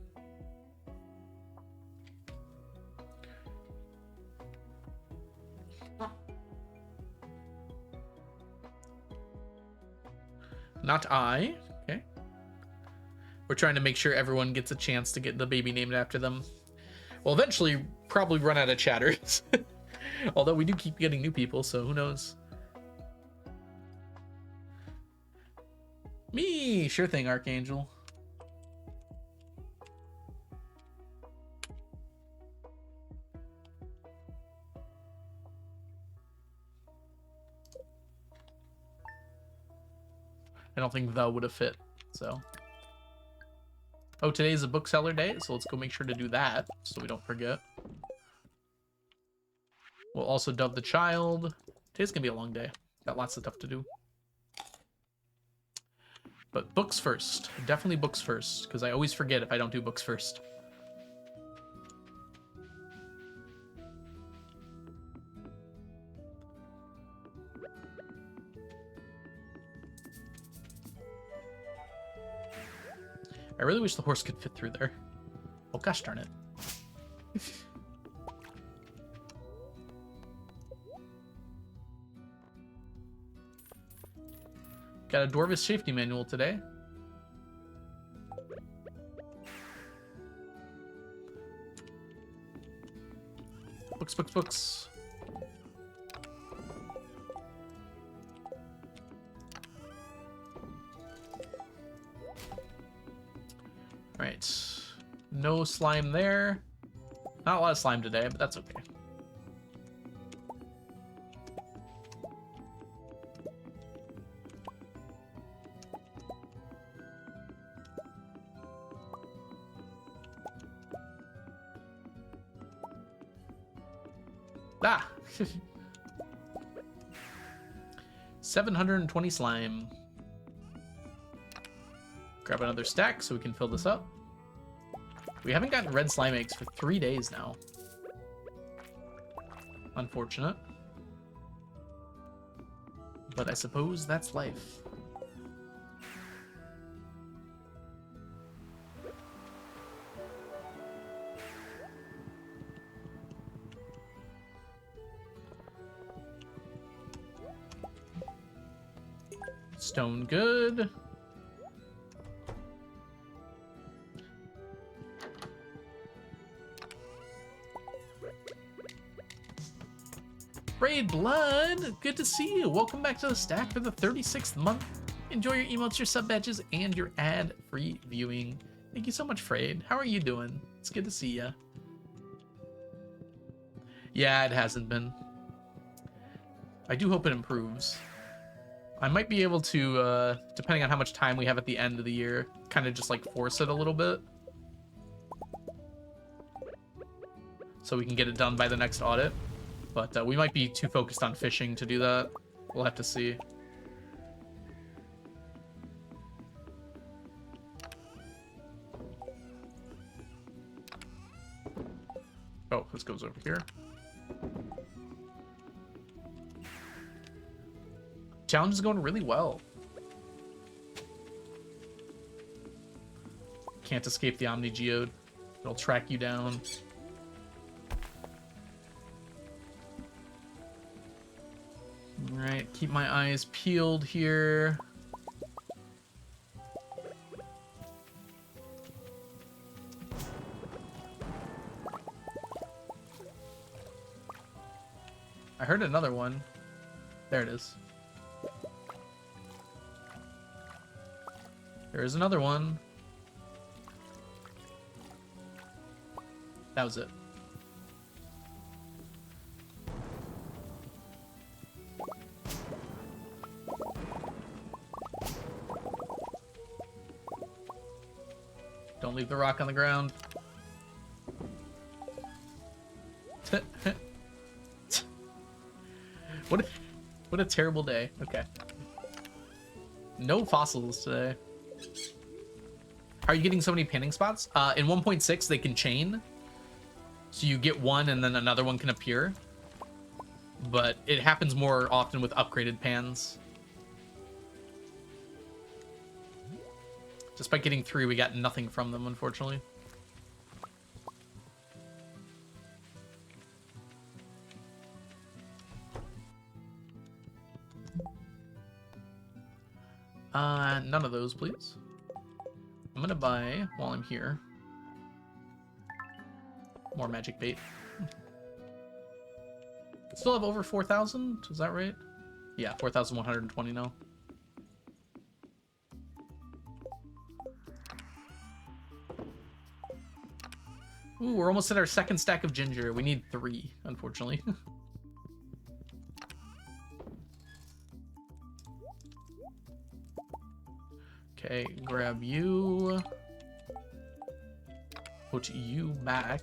Not I. Okay. We're trying to make sure everyone gets a chance to get the baby named after them. We'll eventually probably run out of chatters. Although we do keep getting new people, so who knows? Me! Sure thing, Archangel. I don't think the would have fit, so. Oh, today's a bookseller day, so let's go make sure to do that, so we don't forget. We'll also dub the child. Today's gonna be a long day. Got lots of stuff to do. But books first. Definitely books first, because I always forget if I don't do books first. I really wish the horse could fit through there. Oh, gosh darn it. Got a Dwarvish safety manual today. Books, books, books. Alright. No slime there. Not a lot of slime today, but that's okay. Ah! 720 slime. Grab another stack so we can fill this up. We haven't gotten red slime eggs for 3 days now. Unfortunate. But I suppose that's life. Stone good. Raid Blood, good to see you. Welcome back to the stack for the 36th month. Enjoy your emotes, your sub badges, and your ad-free viewing. Thank you so much, Frayed. How are you doing? It's good to see ya. Yeah, it hasn't been. I do hope it improves. I might be able to, depending on how much time we have at the end of the year, kind of just like force it a little bit. So we can get it done by the next audit. But we might be too focused on fishing to do that. We'll have to see. Oh, this goes over here. Challenge is going really well. Can't escape the Omni Geode. It'll track you down. Alright, keep my eyes peeled here. I heard another one. There it is. There's another one. That was it. Don't leave the rock on the ground. What a terrible day. Okay. No fossils today. How are you getting so many panning spots? In 1.6, they can chain. So you get one and then another one can appear. But it happens more often with upgraded pans. Despite getting 3, we got nothing from them, unfortunately. None of those, please. I'm gonna buy, while I'm here, more magic bait. Still have over 4,000? Is that right? Yeah, 4,120 now. Ooh, we're almost at our second stack of ginger. We need 3, unfortunately. Okay, grab you. Put you back.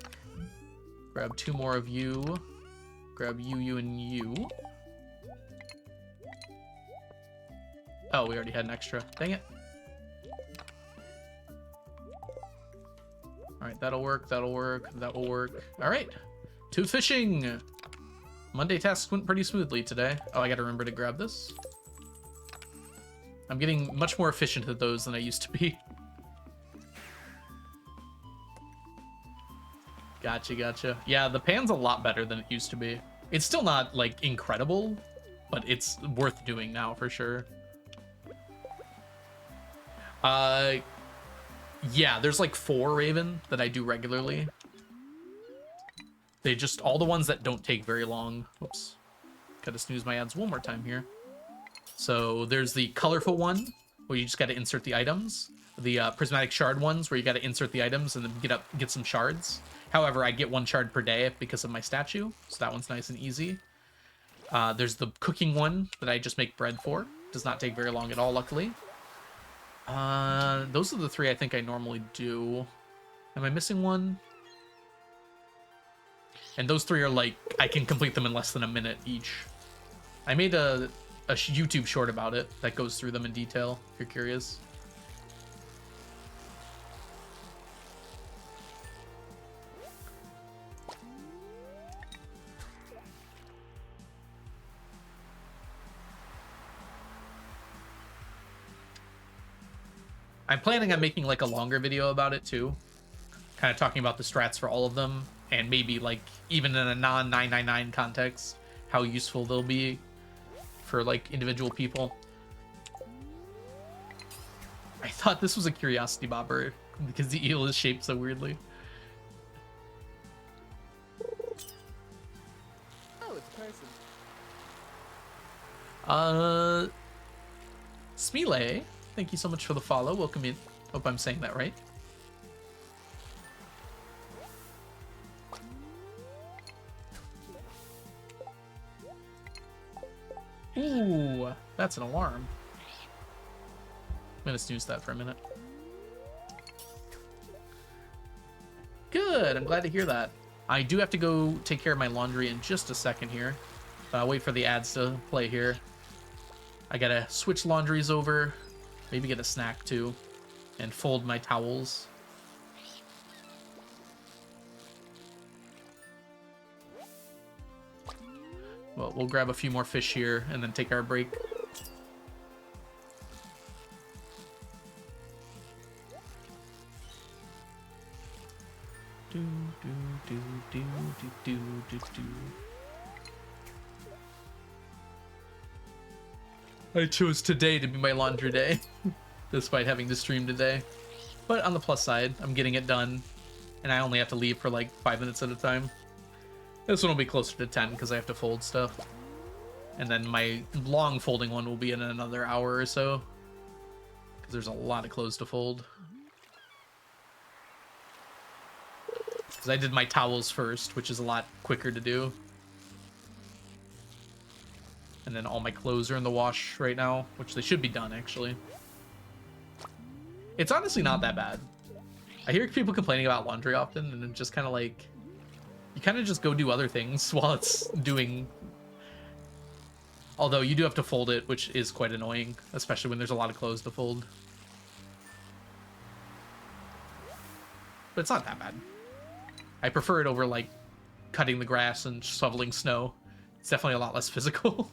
Grab 2 more of you. Grab you, you, and you. Oh, we already had an extra. Dang it. Alright, that'll work, that'll work, that will work. Alright, to fishing! Monday tasks went pretty smoothly today. Oh, I gotta remember to grab this. I'm getting much more efficient at those than I used to be. Gotcha, gotcha. Yeah, the pan's a lot better than it used to be. It's still not, like, incredible, but it's worth doing now, for sure. Yeah, there's like 4 Raven that I do regularly. They just, all the ones that don't take very long. Oops. Gotta snooze my ads one more time here. So there's the colorful one, where you just gotta insert the items. The prismatic shard ones, where you gotta insert the items and then get some shards. However, I get 1 shard per day because of my statue, so that one's nice and easy. There's the cooking one that I just make bread for. Does not take very long at all, luckily. Those are the 3 I think I normally do. Am I missing one? And those 3 are like, I can complete them in less than a minute each. I made a YouTube short about it that goes through them in detail, if you're curious. I'm planning on making like a longer video about it too. Kind of talking about the strats for all of them, and maybe like even in a non-999 context, how useful they'll be for like individual people. I thought this was a curiosity bobber because the eel is shaped so weirdly. Oh, it's a person. Smile, thank you so much for the follow. Welcome in. Hope I'm saying that right. Ooh, that's an alarm. I'm gonna snooze that for a minute. Good, I'm glad to hear that. I do have to go take care of my laundry in just a second here. Wait for the ads to play here. I gotta switch laundries over, maybe get a snack too, and fold my towels. Well, we'll grab a few more fish here and then take our break. Do, do, do, do, do, do, do, do. I chose today to be my laundry day, despite having to stream today. But on the plus side, I'm getting it done, and I only have to leave for like 5 minutes at a time. This one will be closer to 10 because I have to fold stuff. And then my long folding one will be in another hour or so, because there's a lot of clothes to fold. Because I did my towels first, which is a lot quicker to do. And then all my clothes are in the wash right now, which they should be done, actually. It's honestly not that bad. I hear people complaining about laundry often, and it's just kind of like, you kind of just go do other things while it's doing. Although you do have to fold it, which is quite annoying, especially when there's a lot of clothes to fold. But it's not that bad. I prefer it over, like, cutting the grass and shoveling snow. It's definitely a lot less physical.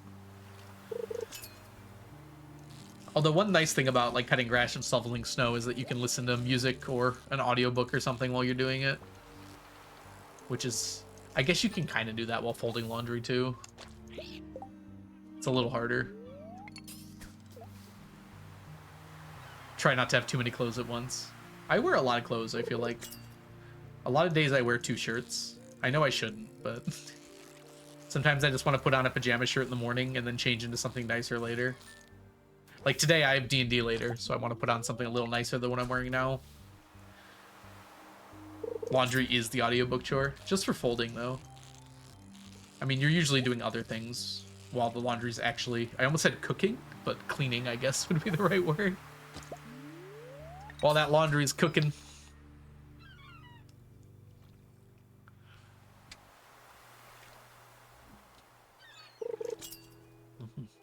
Although one nice thing about, like, cutting grass and shoveling snow is that you can listen to music or an audiobook or something while you're doing it. Which is... I guess you can kind of do that while folding laundry, too. It's a little harder. Try not to have too many clothes at once. I wear a lot of clothes, I feel like. A lot of days I wear 2 shirts. I know I shouldn't, but... Sometimes I just want to put on a pajama shirt in the morning and then change into something nicer later. Like today I have D&D later, so I want to put on something a little nicer than what I'm wearing now. Laundry is the audiobook chore. Just for folding, though. I mean, you're usually doing other things while the laundry's actually... I almost said cooking, but cleaning, I guess, would be the right word. While that laundry's cooking.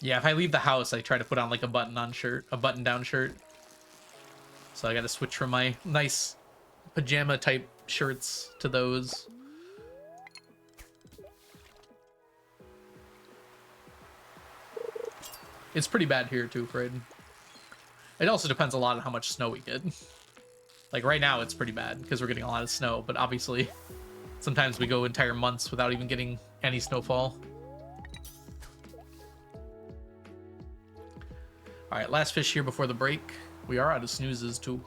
Yeah, if I leave the house, I try to put on like a button-down shirt. So I gotta switch from my nice pajama-type shirts to those. It's pretty bad here too, Fred. It also depends a lot on how much snow we get. Like right now, it's pretty bad because we're getting a lot of snow, but obviously, sometimes we go entire months without even getting any snowfall. All right, last fish here before the break. We are out of snoozes too.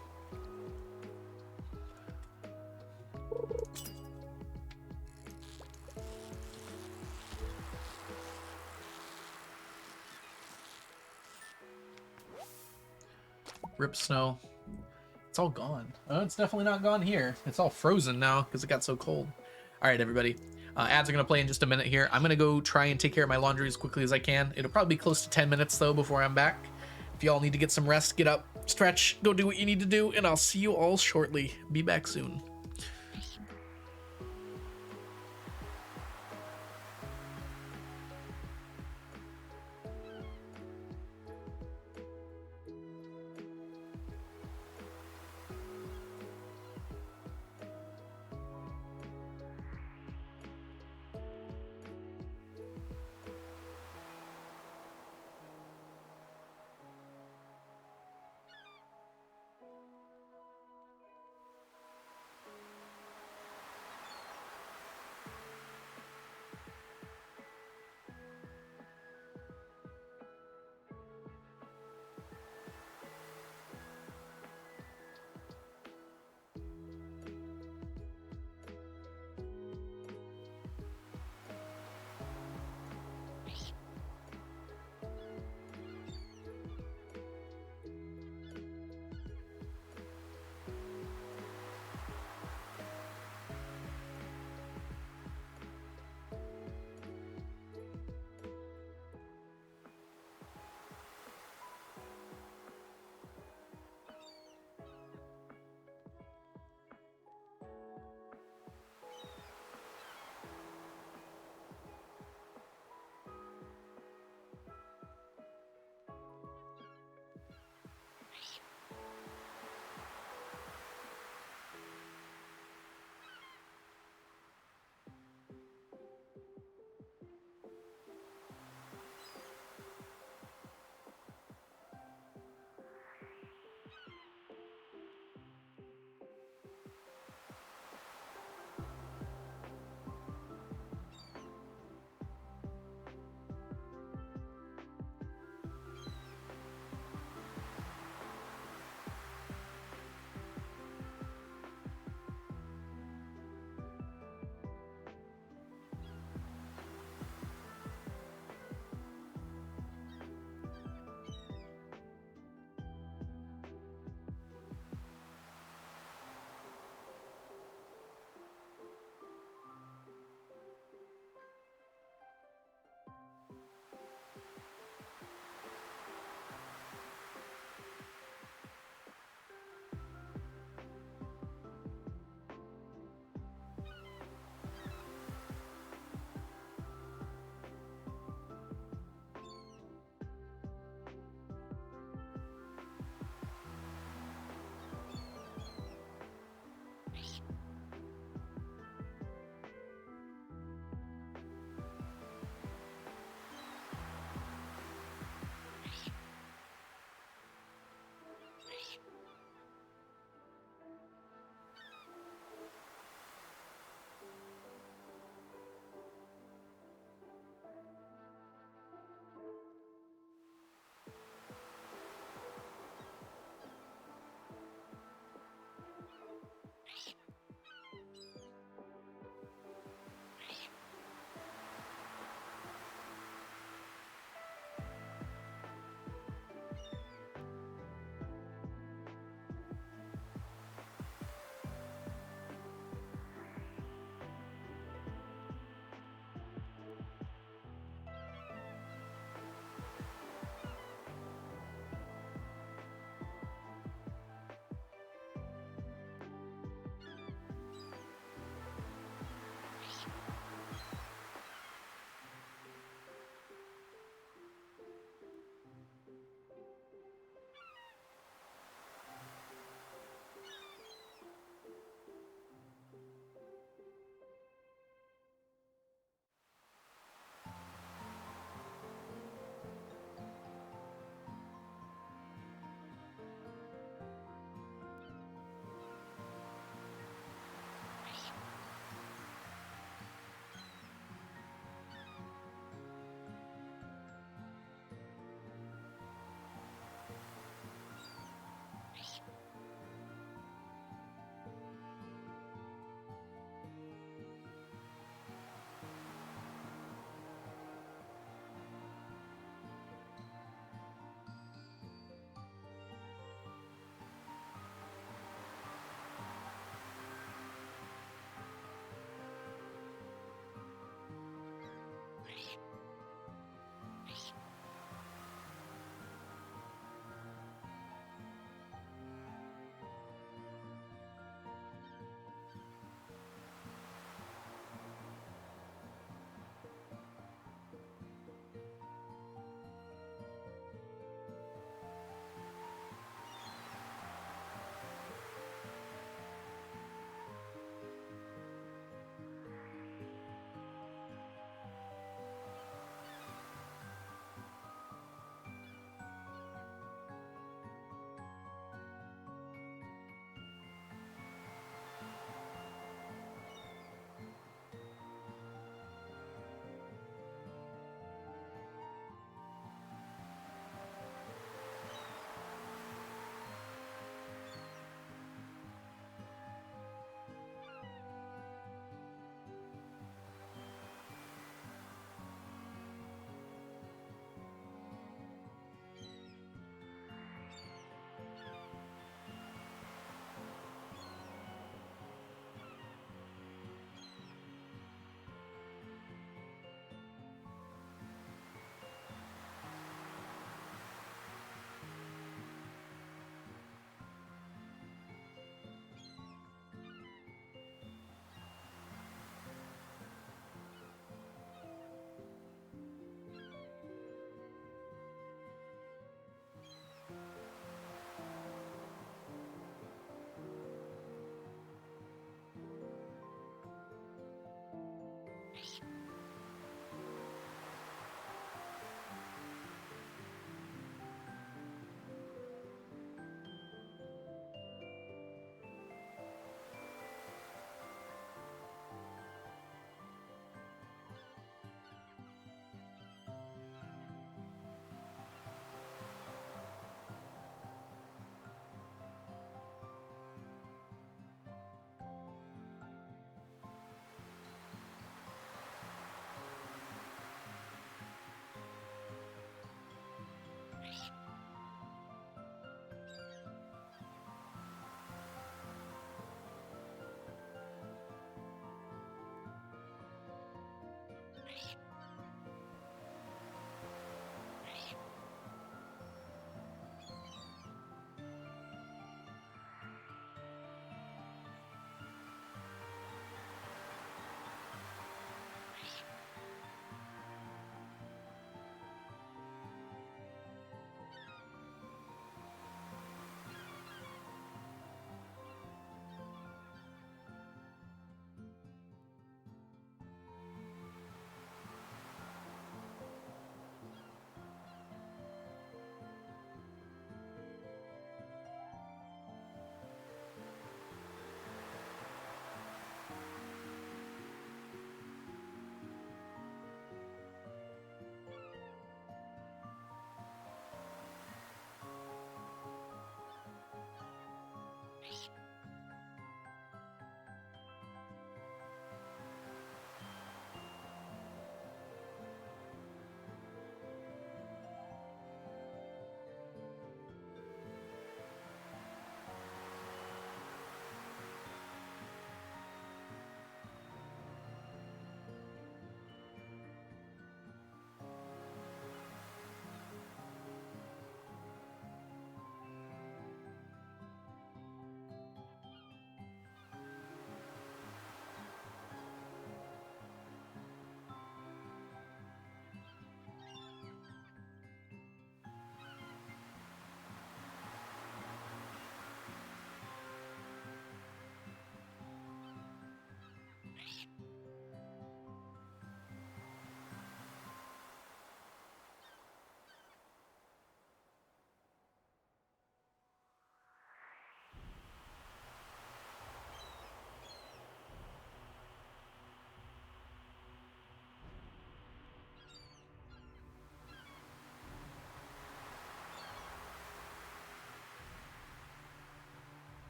Rip snow. It's all gone. Oh, it's definitely not gone here. It's all frozen now because it got so cold. All right, everybody. Ads are going to play in just a minute here. I'm going to go try and take care of my laundry as quickly as I can. It'll probably be close to 10 minutes, though, before I'm back. If y'all need to get some rest, get up, stretch, go do what you need to do, and I'll see you all shortly. Be back soon.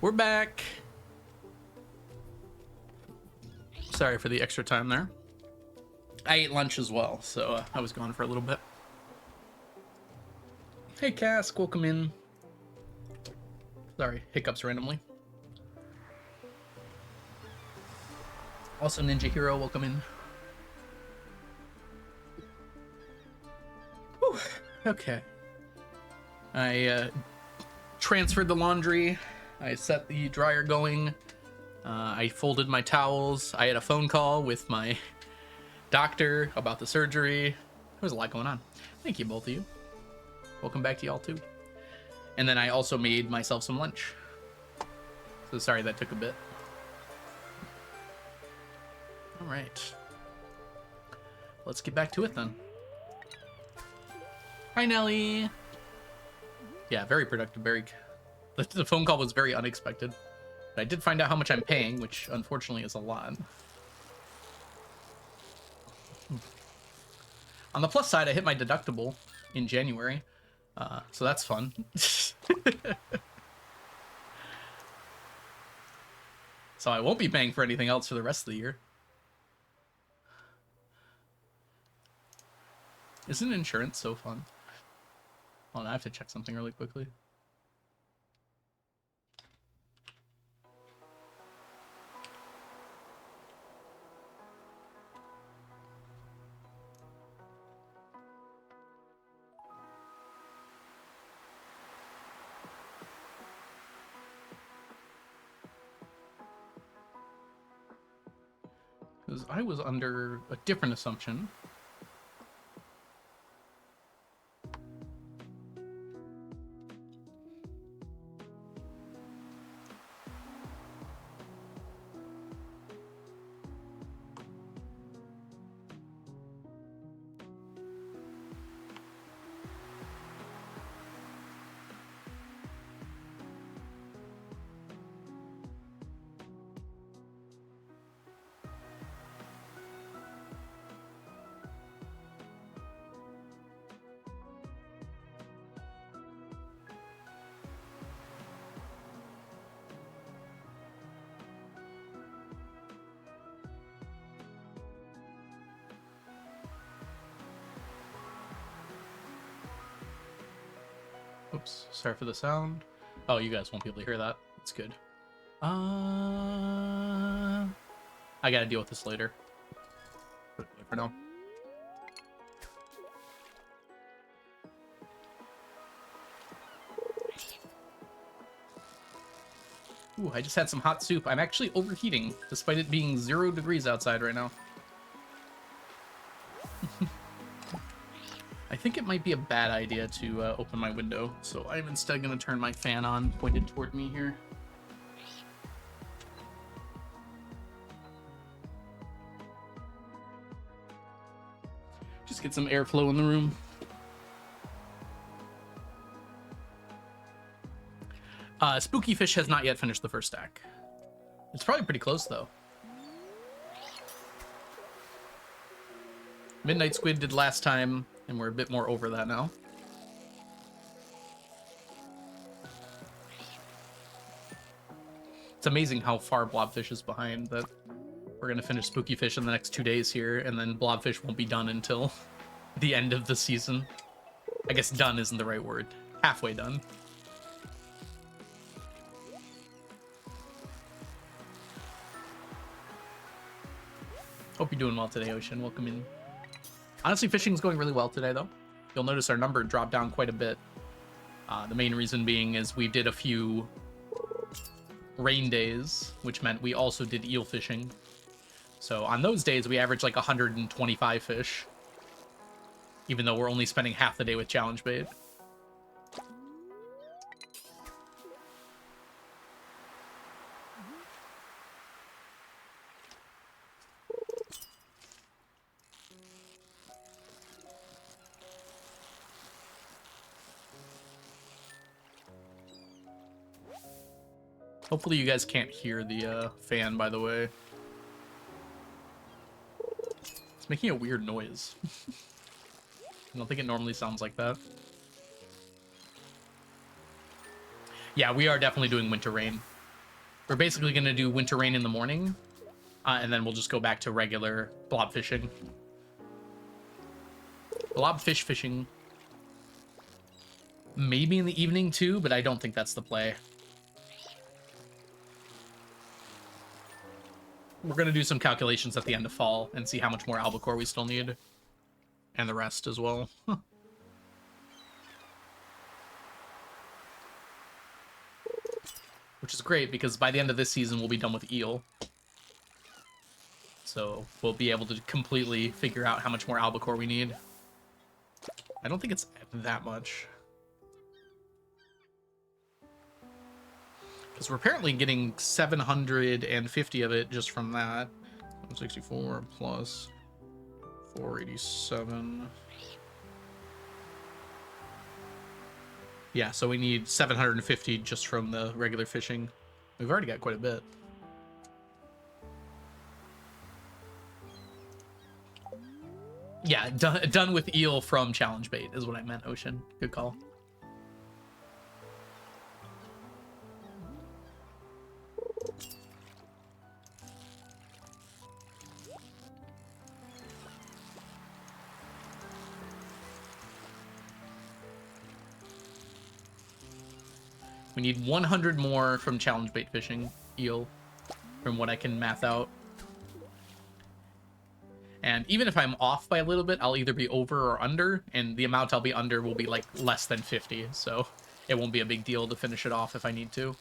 We're back. Sorry for the extra time there. I ate lunch as well, so I was gone for a little bit. Hey, Cask, welcome in. Sorry, hiccups randomly. Also, Ninja Hero, welcome in. Whew, okay. I transferred the laundry. I set the dryer going. I folded my towels. I had a phone call with my doctor about the surgery. There was a lot going on. Thank you, both of you. Welcome back to y'all, too. And then I also made myself some lunch. So sorry that took a bit. All right. Let's get back to it then. Hi, Nelly. Yeah, very productive, very... The phone call was very unexpected. But I did find out how much I'm paying, which unfortunately is a lot. On the plus side, I hit my deductible in January. So that's fun. So I won't be paying for anything else for the rest of the year. Isn't insurance so fun? Hold on, I have to check something really quickly. Because I was under a different assumption. Oops, sorry for the sound. Oh, you guys won't be able to hear that. It's good. I gotta deal with this later. But for now. Ooh, I just had some hot soup. I'm actually overheating, despite it being 0 degrees outside right now. I think it might be a bad idea to open my window, so I'm instead going to turn my fan on, pointed toward me here. Just get some airflow in the room. Spooky Fish has not yet finished the first stack. It's probably pretty close, though. Midnight Squid did last time, and we're a bit more over that now. It's amazing how far Blobfish is behind, that we're going to finish Spooky Fish in the next 2 days here, and then Blobfish won't be done until the end of the season. I guess done isn't the right word. Halfway done. Hope you're doing well today, Ocean. Welcome in. Honestly, fishing's going really well today, though. You'll notice our number dropped down quite a bit. The main reason being is we did a few rain days, which meant we also did eel fishing. So on those days, we averaged like 125 fish, even though we're only spending half the day with challenge bait. Hopefully you guys can't hear the fan, by the way. It's making a weird noise. I don't think it normally sounds like that. Yeah, we are definitely doing winter rain. We're basically going to do winter rain in the morning, and then we'll just go back to regular blob fishing. Blob fish fishing. Maybe in the evening too, but I don't think that's the play. We're going to do some calculations at the end of fall and see how much more albacore we still need. And the rest as well. Which is great, because by the end of this season, we'll be done with eel. So we'll be able to completely figure out how much more albacore we need. I don't think it's that much. Because we're apparently getting 750 of it just from that. 164 plus 487. Yeah, so we need 750 just from the regular fishing. We've already got quite a bit. Yeah, done with eel from challenge bait is what I meant, Ocean. Good call. We need 100 more from challenge bait fishing eel, from what I can math out. And even if I'm off by a little bit, I'll either be over or under, and the amount I'll be under will be like less than 50, so it won't be a big deal to finish it off if I need to.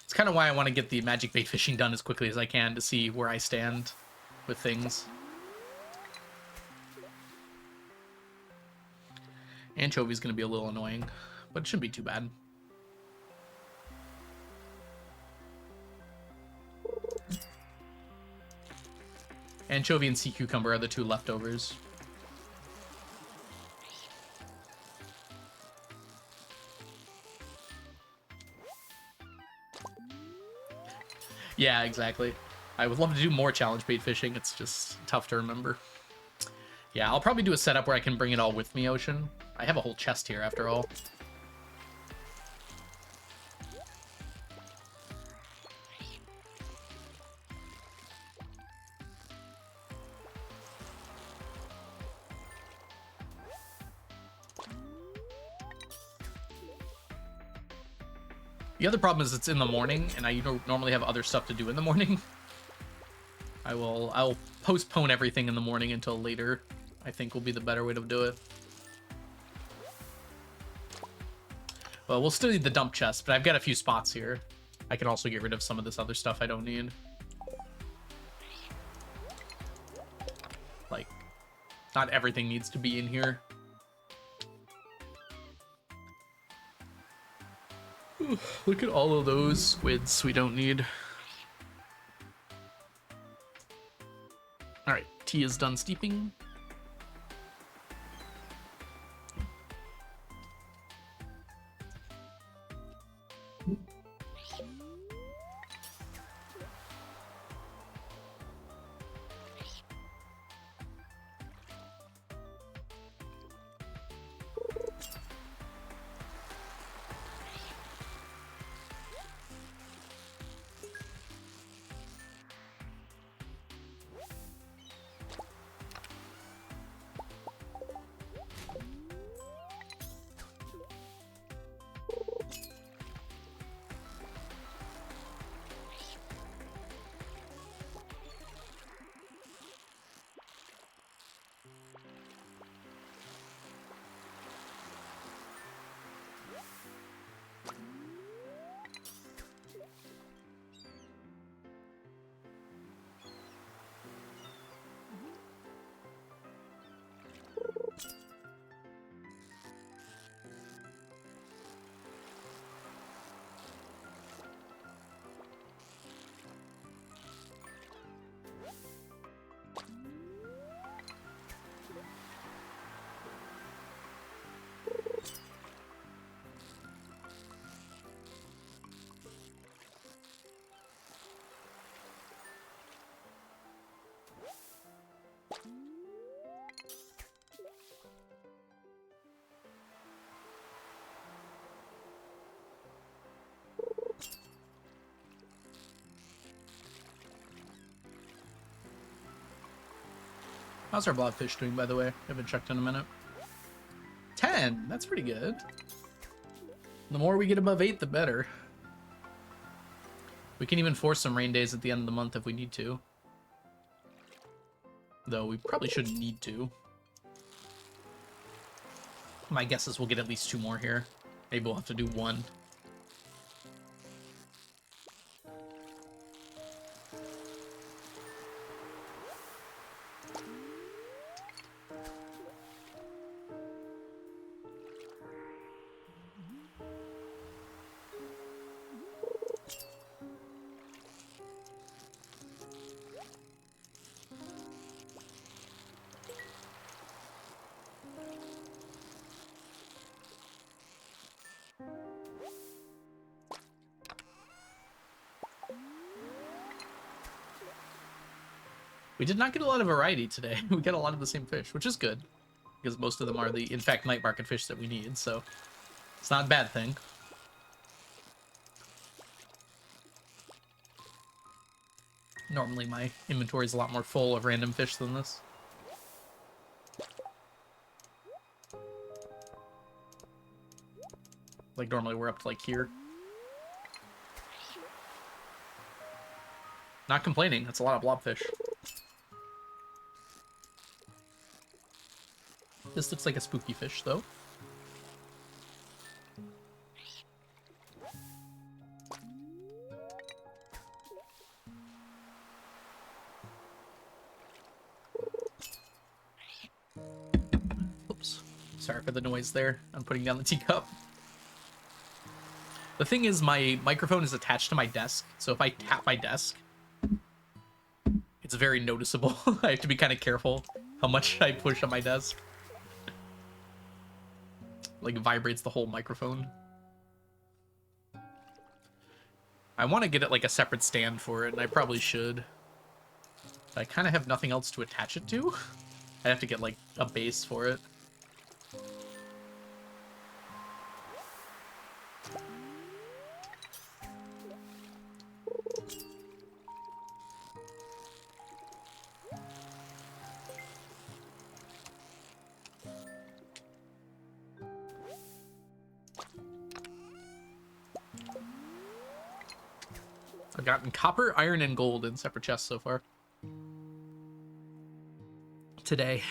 It's kind of why I want to get the magic bait fishing done as quickly as I can to see where I stand with things. Anchovy's going to be a little annoying, but it shouldn't be too bad. Anchovy and sea cucumber are the two leftovers. Yeah, exactly. I would love to do more challenge bait fishing. It's just tough to remember. Yeah, I'll probably do a setup where I can bring it all with me, Ocean. I have a whole chest here after all. The other problem is it's in the morning, and I normally have other stuff to do in the morning. I'll postpone everything in the morning until later. I think will be the better way to do it. Well, we'll still need the dump chest, but I've got a few spots here. I can also get rid of some of this other stuff I don't need. Like, not everything needs to be in here. Look at all of those squids we don't need. Alright, tea is done steeping. How's our blobfish doing, by the way? I haven't checked in a minute. 10! That's pretty good. The more we get above 8, the better. We can even force some rain days at the end of the month if we need to. Though we probably shouldn't need to. My guess is we'll get at least 2 more here. Maybe we'll have to do 1. We did not get a lot of variety today. We got a lot of the same fish, which is good. Because most of them are the, in fact, night market fish that we need, so it's not a bad thing. Normally my inventory is a lot more full of random fish than this. Like normally we're up to like here. Not complaining, that's a lot of blobfish. This looks like a spooky fish, though. Oops. Sorry for the noise there. I'm putting down the teacup. The thing is, my microphone is attached to my desk, so if I tap my desk, it's very noticeable. I have to be kind of careful how much I push on my desk. Like, it vibrates the whole microphone. I want to get it like a separate stand for it, and I probably should. But I kind of have nothing else to attach it to. I have to get like a base for it. I've gotten copper, iron, and gold in separate chests so far. Today.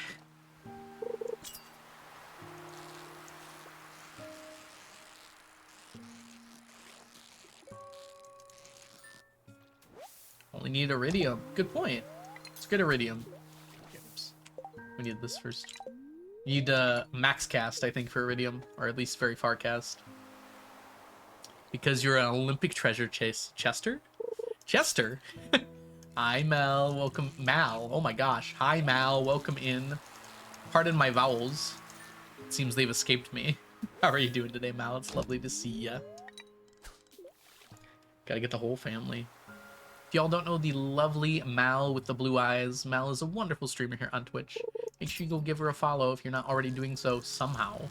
Only need iridium. Good point. Let's get iridium. Oops. We need this first. Need max cast, I think, for iridium, or at least very far cast. Because you're an Olympic treasure chase. Chester? Chester? Hi, Mal. Welcome. Mal. Oh my gosh. Hi, Mal. Welcome in. Pardon my vowels. It seems they've escaped me. How are you doing today, Mal? It's lovely to see ya. Gotta get the whole family. If y'all don't know the lovely Mal with the blue eyes, Mal is a wonderful streamer here on Twitch. Make sure you go give her a follow if you're not already doing so somehow.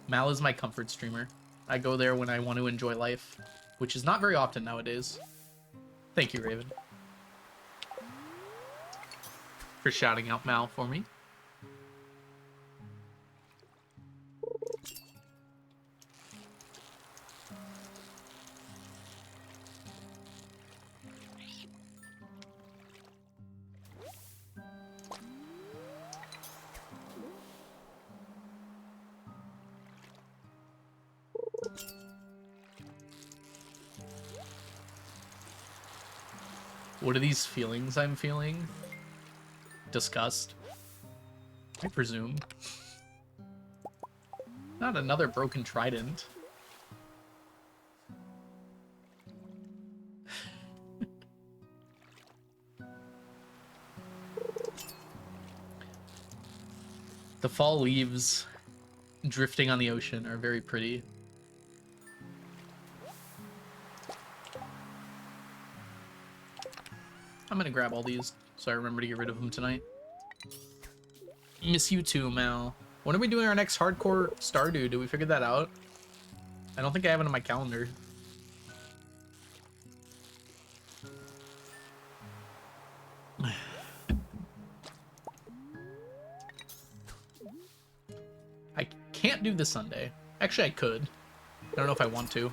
Mal is my comfort streamer. I go there when I want to enjoy life, which is not very often nowadays. Thank you, Raven, for shouting out Mal for me. What are these feelings I'm feeling? Disgust, I presume. Not another broken trident. The fall leaves drifting on the ocean are very pretty. I'm gonna grab all these so I remember to get rid of them tonight. Miss you too, Mal. When are we doing our next hardcore Stardew? Did we figure that out? I don't think I have it on my calendar. could do this Sunday. Actually, I could. I don't know if I want to.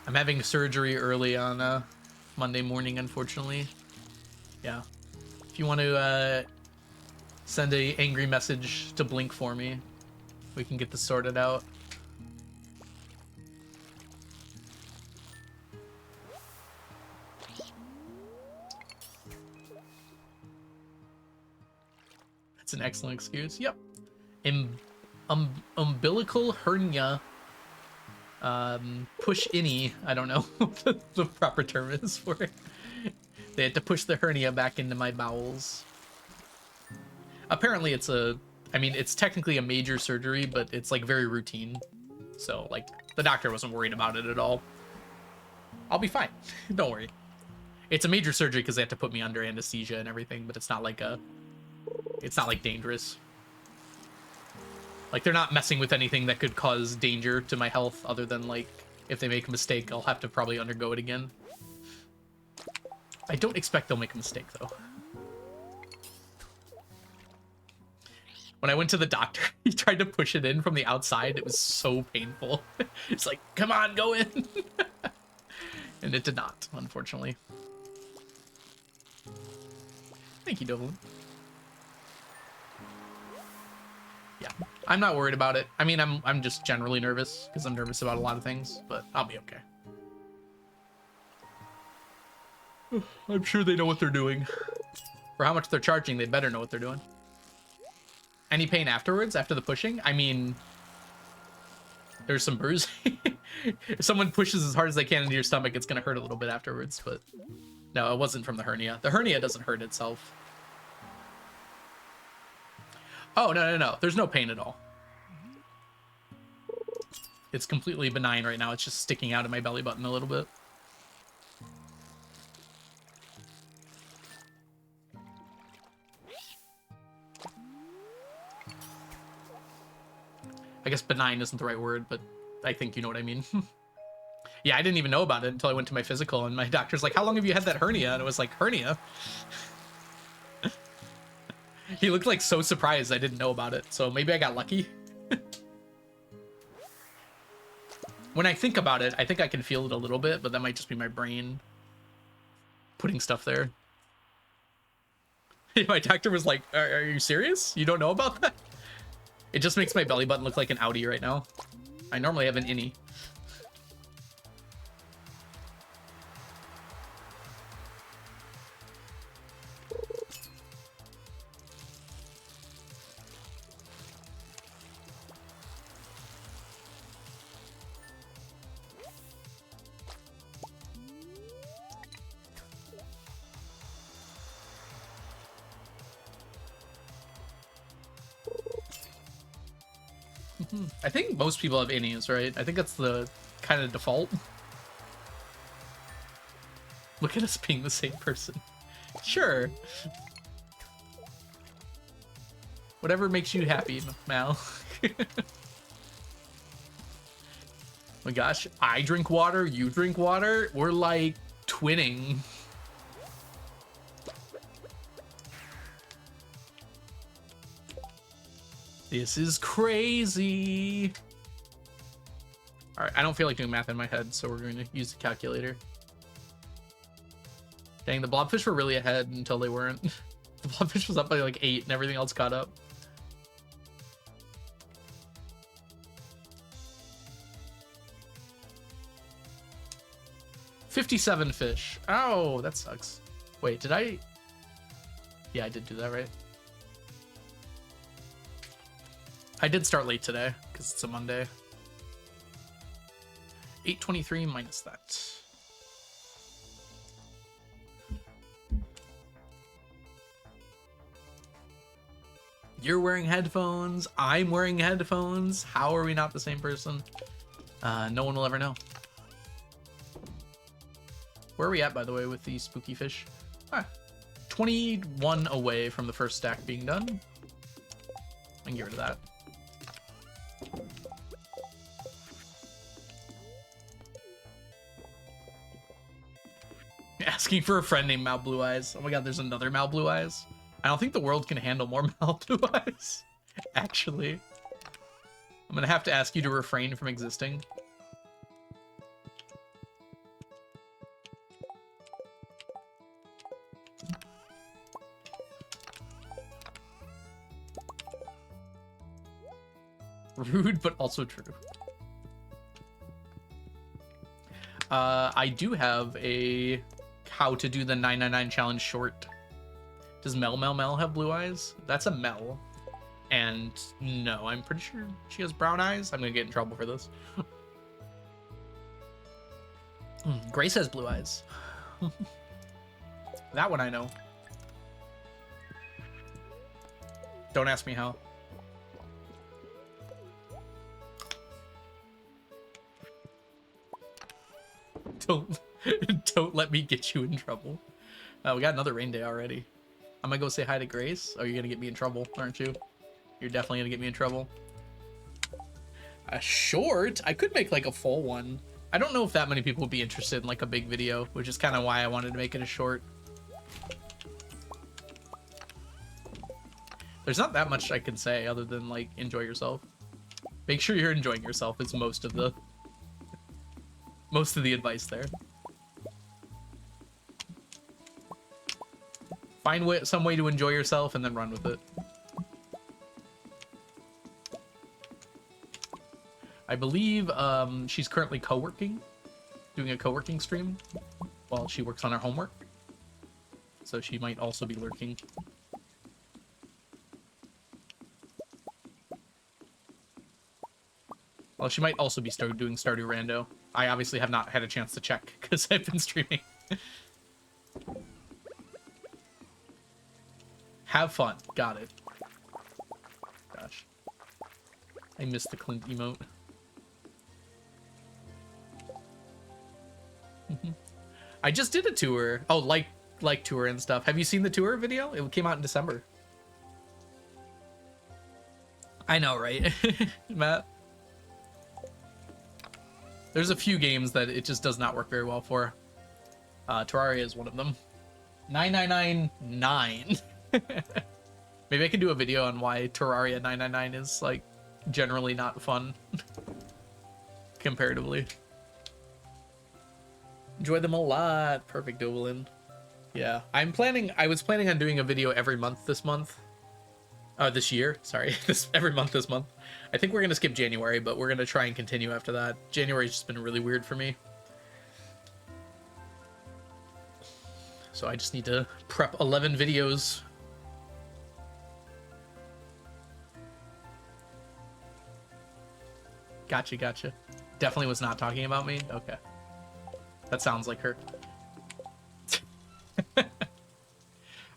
I'm having surgery early on Monday morning, unfortunately. Yeah. If you want to send a angry message to Blink for me, we can get this sorted out. That's an excellent excuse. Yep. Umbilical hernia. Push any. I don't know what the proper term is for it. They had to push the hernia back into my bowels. Apparently it's technically a major surgery, but it's like very routine. So like the doctor wasn't worried about it at all. I'll be fine. Don't worry. It's a major surgery because they have to put me under anesthesia and everything, but it's not like dangerous. Like they're not messing with anything that could cause danger to my health other than like if they make a mistake, I'll have to probably undergo it again. I don't expect they'll make a mistake though. When I went to the doctor, he tried to push it in from the outside. It was so painful. It's like, come on, go in. And it did not, unfortunately. Thank you, Dolan. Yeah, I'm not worried about it. I mean, I'm just generally nervous because I'm nervous about a lot of things, but I'll be okay. I'm sure they know what they're doing. For how much they're charging, they better know what they're doing. Any pain afterwards, after the pushing? I mean, there's some bruising. If someone pushes as hard as they can into your stomach, it's going to hurt a little bit afterwards, but no, it wasn't from the hernia. The hernia doesn't hurt itself. Oh, no. There's no pain at all. It's completely benign right now. It's just sticking out of my belly button a little bit. I guess benign isn't the right word, but I think you know what I mean. Yeah, I didn't even know about it until I went to my physical, and my doctor's like, how long have you had that hernia? And it was like, hernia? He looked like so surprised I didn't know about it, so maybe I got lucky. When I think about it, I think I can feel it a little bit, but that might just be my brain putting stuff there. My doctor was like, are you serious? You don't know about that? It just makes my belly button look like an Audi right now. I normally have an innie. I think most people have innies, right? I think that's the kind of default. Look at us being the same person. Sure. Whatever makes you happy, Mal. My gosh, I drink water, you drink water. We're like twinning. This is crazy. All right, I don't feel like doing math in my head, so we're going to use the calculator. Dang, the blobfish were really ahead until they weren't. The blobfish was up by like 8 and everything else caught up. $57 fish. Oh, that sucks. Wait, did I? Yeah, I did do that, right? I did start late today because it's a Monday. 823 minus that. You're wearing headphones. I'm wearing headphones. How are we not the same person? No one will ever know. Where are we at, by the way, with the spooky fish? 21 away from the first stack being done. I can get rid of that. Asking for a friend named Mal Blue Eyes. Oh my god, there's another Mal Blue Eyes. I don't think the world can handle more Mal Blue Eyes. Actually. I'm gonna have to ask you to refrain from existing. Rude, but also true. I do have a how to do the 999 challenge short. Does Mel have blue eyes? That's a Mel. And no, I'm pretty sure she has brown eyes. I'm gonna get in trouble for this. Grace has blue eyes. That one I know. Don't ask me how. Don't let me get you in trouble. We got another rain day already. I'm gonna go say hi to Grace. Oh, you're gonna get me in trouble, aren't you? You're definitely gonna get me in trouble. A short? I could make like a full one. I don't know if that many people would be interested in like a big video, which is kind of why I wanted to make it a short. There's not that much I can say other than like enjoy yourself. Make sure you're enjoying yourself is most of the advice there. Find some way to enjoy yourself and then run with it. I believe she's currently co-working, doing a co-working stream while she works on her homework. So she might also be lurking. Well, she might also be doing Stardew Rando. I obviously have not had a chance to check because I've been streaming. Have fun. Got it. Gosh. I missed the Clint emote. I just did a tour. Oh, like tour and stuff. Have you seen the tour video? It came out in December. I know, right? Matt? There's a few games that it just does not work very well for. Terraria is one of them. 9999. Maybe I can do a video on why Terraria 999 is like generally not fun comparatively. Enjoy them a lot. Perfect, Dovalin. Yeah, I was planning on doing a video every month this month. This year, sorry. Every month this month. I think we're gonna skip January, but we're gonna try and continue after that. January's just been really weird for me. So I just need to prep 11 videos. Gotcha. Definitely was not talking about me. Okay. That sounds like her.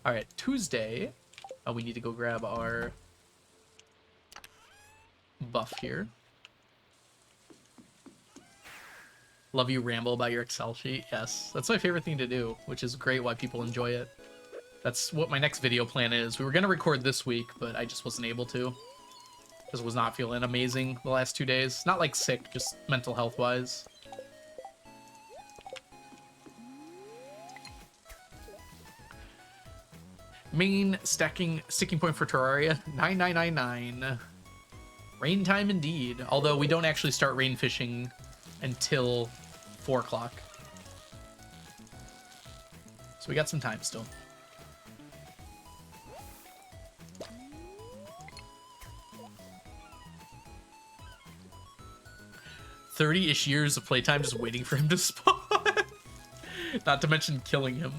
All right, Tuesday. We need to go grab our buff here. Love you ramble about your Excel sheet. Yes, that's my favorite thing to do, which is great why people enjoy it. That's what my next video plan is. We were going to record this week, but I just wasn't able to. Just was not feeling amazing the last 2 days. Not like sick, just mental health wise. Main sticking point for Terraria 9999. Rain time indeed. Although we don't actually start rain fishing until 4 o'clock. So we got some time still. "30-ish years of playtime just waiting for him to spawn." Not to mention killing him.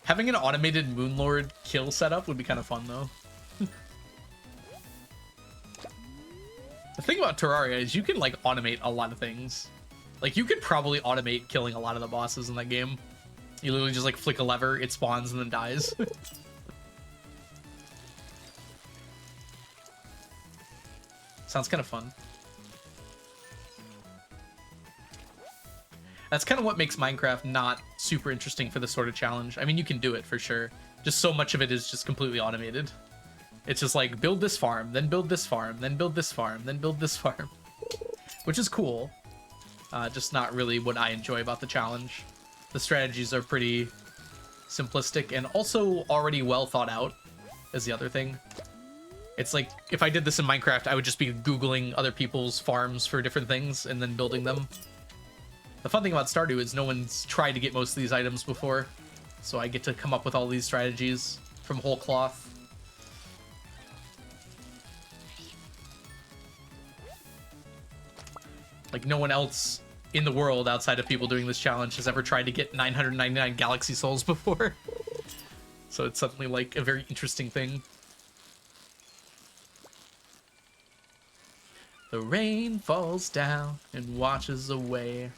Having an automated Moonlord kill setup would be kind of fun, though. The thing about Terraria is you can, like, automate a lot of things. Like, you could probably automate killing a lot of the bosses in that game. You literally just, like, flick a lever, it spawns, and then dies. Sounds kind of fun. That's kind of what makes Minecraft not super interesting for this sort of challenge. I mean, you can do it for sure. Just so much of it is just completely automated. It's just like, build this farm, then build this farm, then build this farm, then build this farm. Which is cool. Just not really what I enjoy about the challenge. The strategies are pretty simplistic and also already well thought out, is the other thing. It's like, if I did this in Minecraft, I would just be Googling other people's farms for different things and then building them. The fun thing about Stardew is no one's tried to get most of these items before, so I get to come up with all these strategies from whole cloth. Like, no one else in the world outside of people doing this challenge has ever tried to get 999 galaxy souls before. So it's suddenly like a very interesting thing. The rain falls down and washes away.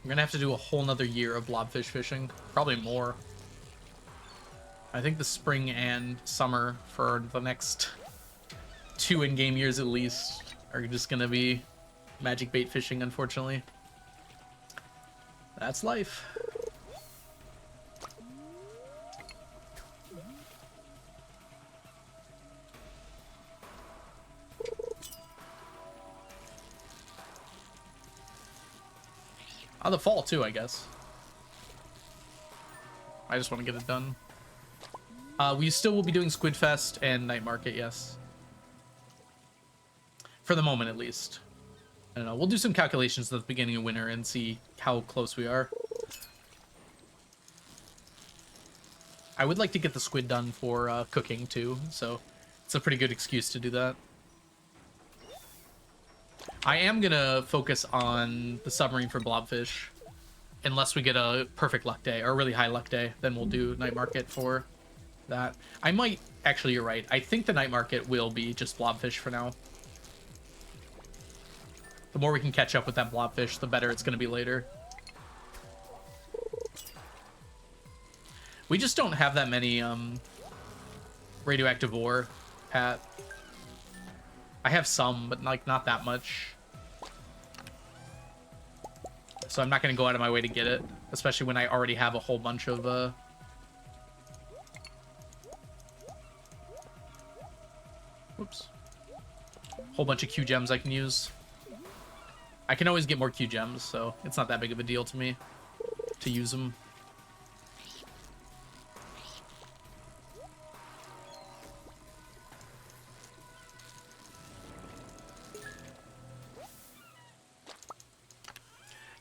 I'm gonna have to do a whole nother year of blobfish fishing. Probably more. I think the spring and summer for the next 2 in-game years at least are just gonna be magic bait fishing, unfortunately. That's life. On the fall too, I guess. I just want to get it done. We still will be doing Squid Fest and Night Market, yes. For the moment, at least. I don't know. We'll do some calculations at the beginning of winter and see how close we are. I would like to get the squid done for cooking, too, so it's a pretty good excuse to do that. I am going to focus on the submarine for blobfish. Unless we get a perfect luck day, or a really high luck day, then we'll do Night Market for that. I might... Actually, you're right. I think the Night Market will be just blobfish for now. The more we can catch up with that blobfish, the better it's going to be later. We just don't have that many radioactive ore at... I have some, but like not that much. So I'm not going to go out of my way to get it, especially when I already have a whole bunch of whoops. Whole bunch of Q gems I can use. I can always get more Q gems, so it's not that big of a deal to me to use them.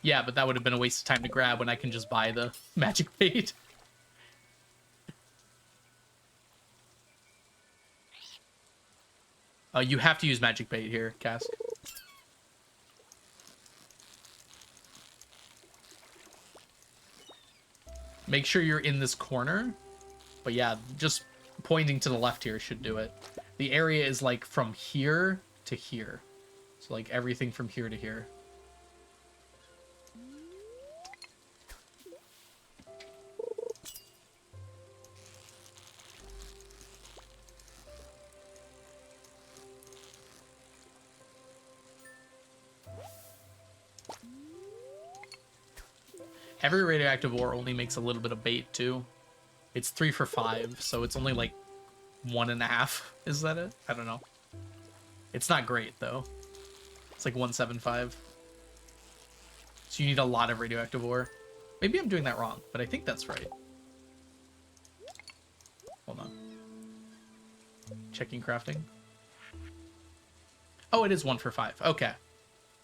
Yeah, but that would have been a waste of time to grab when I can just buy the magic bait. You have to use magic bait here, Cask. Make sure you're in this corner. But yeah, just pointing to the left here should do it. The area is like from here to here. So like everything from here to here. Every radioactive ore only makes a little bit of bait too. It's 3 for 5, so it's only like 1.5. Is that it? I don't know. It's not great though. It's like 175. So you need a lot of radioactive ore. Maybe I'm doing that wrong, but I think that's right. Hold on. Checking crafting. Oh, it is 1 for 5. Okay.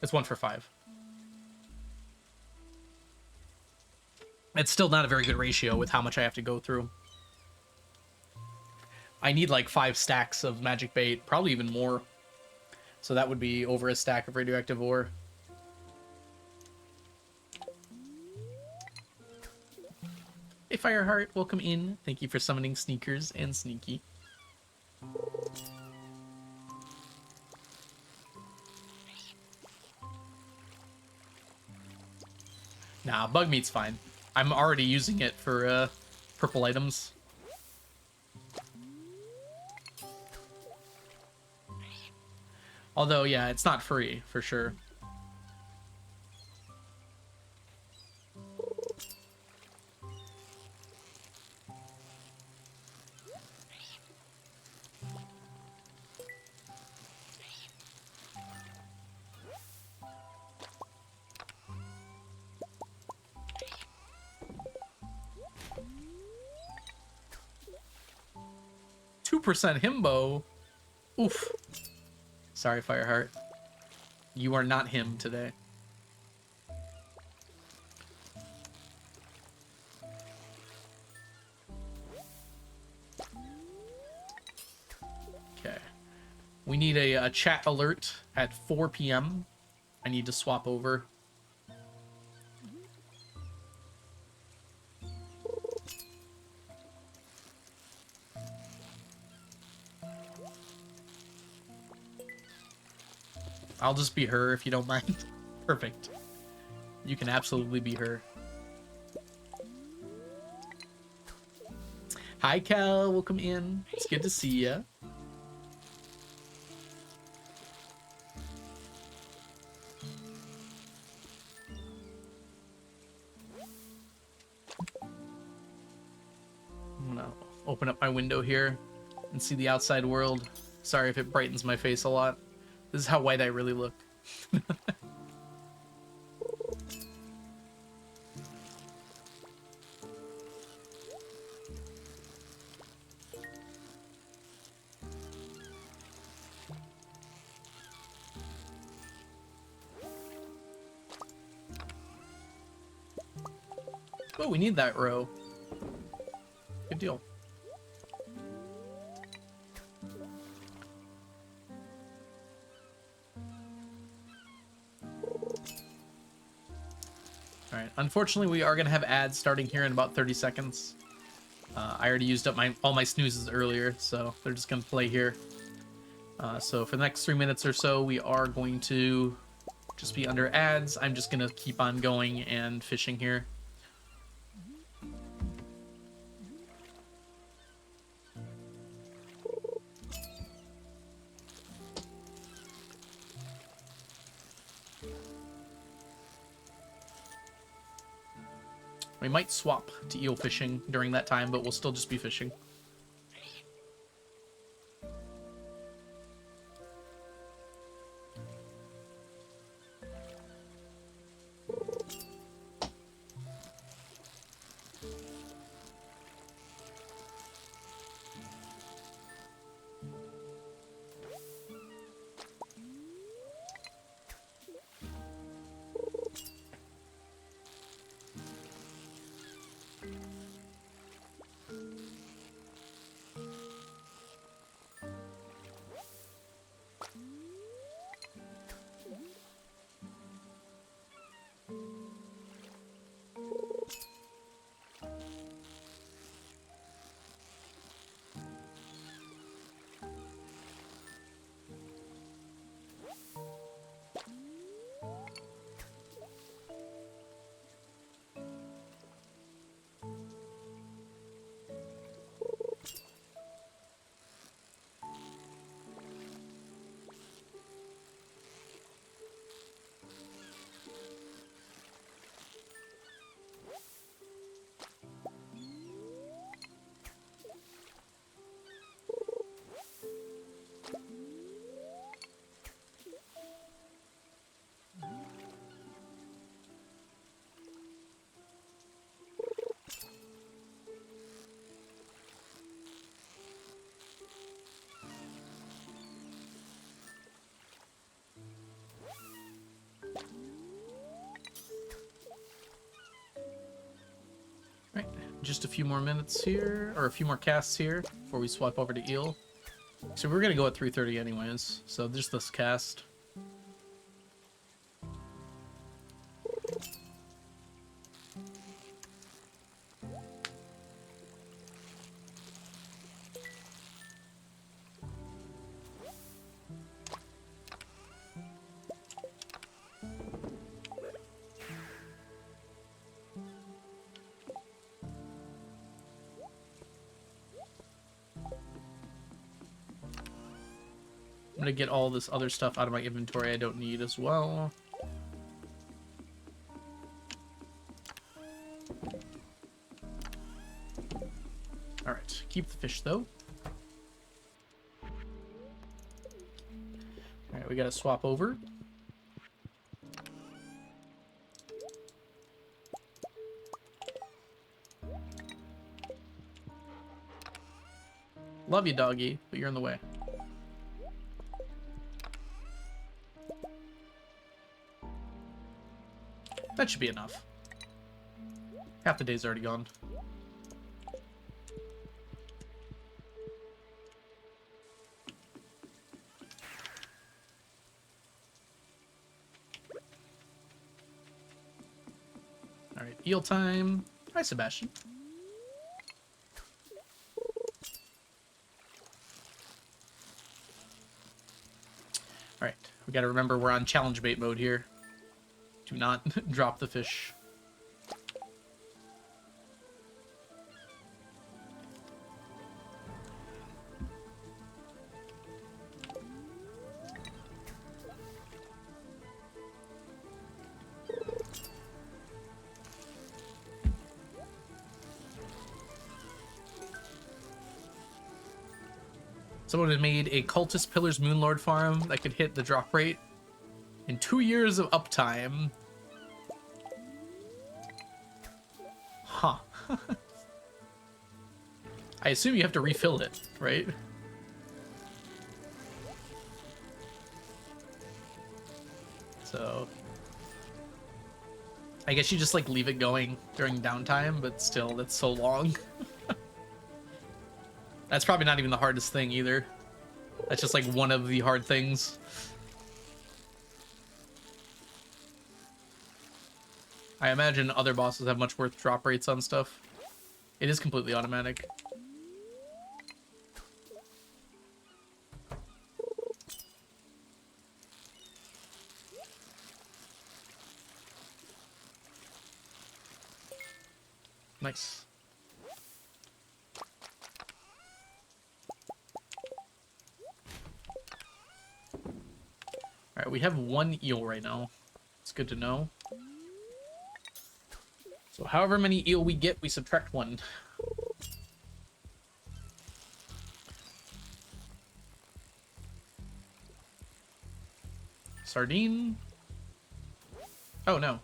It's 1 for 5. It's still not a very good ratio with how much I have to go through. I need like 5 stacks of magic bait, probably even more. So that would be over a stack of radioactive ore. Hey Fireheart, welcome in. Thank you for summoning Sneakers and Sneaky. bug meat's fine. I'm already using it for purple items. Although, yeah, it's not free, for sure. %2 himbo. Oof. Sorry, Fireheart. You are not him today. Okay. We need a chat alert at 4 p.m. I need to swap over. I'll just be her if you don't mind. Perfect. You can absolutely be her. Hi, Cal. Welcome in. It's good to see ya. I'm gonna open up my window here and see the outside world. Sorry if it brightens my face a lot. This is how white I really look. Oh, we need that row. Good deal. Alright, unfortunately we are going to have ads starting here in about 30 seconds. I already used up all my snoozes earlier, so they're just going to play here. So for the next 3 minutes or so, we are going to just be under ads. I'm just going to keep on going and fishing here. We might swap to eel fishing during that time, but we'll still just be fishing. Right, just a few more minutes here, or a few more casts here before we swap over to eel. So we're gonna go at 3:30 anyways, so just this cast. gonna get all this other stuff out of my inventory I don't need as well. Alright, keep the fish though. Alright, we gotta swap over. Love you, doggy, but you're in the way. That should be enough. Half the day's already gone. Alright, eel time. Hi, Sebastian. Alright, we gotta remember we're on challenge bait mode here. Do not drop the fish. Someone had made a Cultist Pillars Moonlord farm that could hit the drop rate in 2 years of uptime. Huh. I assume you have to refill it, right? So I guess you just like leave it going during downtime, but still, that's so long. That's probably not even the hardest thing either. That's just like one of the hard things. I imagine other bosses have much worse drop rates on stuff. It is completely automatic. Nice. Alright, we have one eel right now. It's good to know. So however many eel we get, we subtract one. Sardine. Oh, no.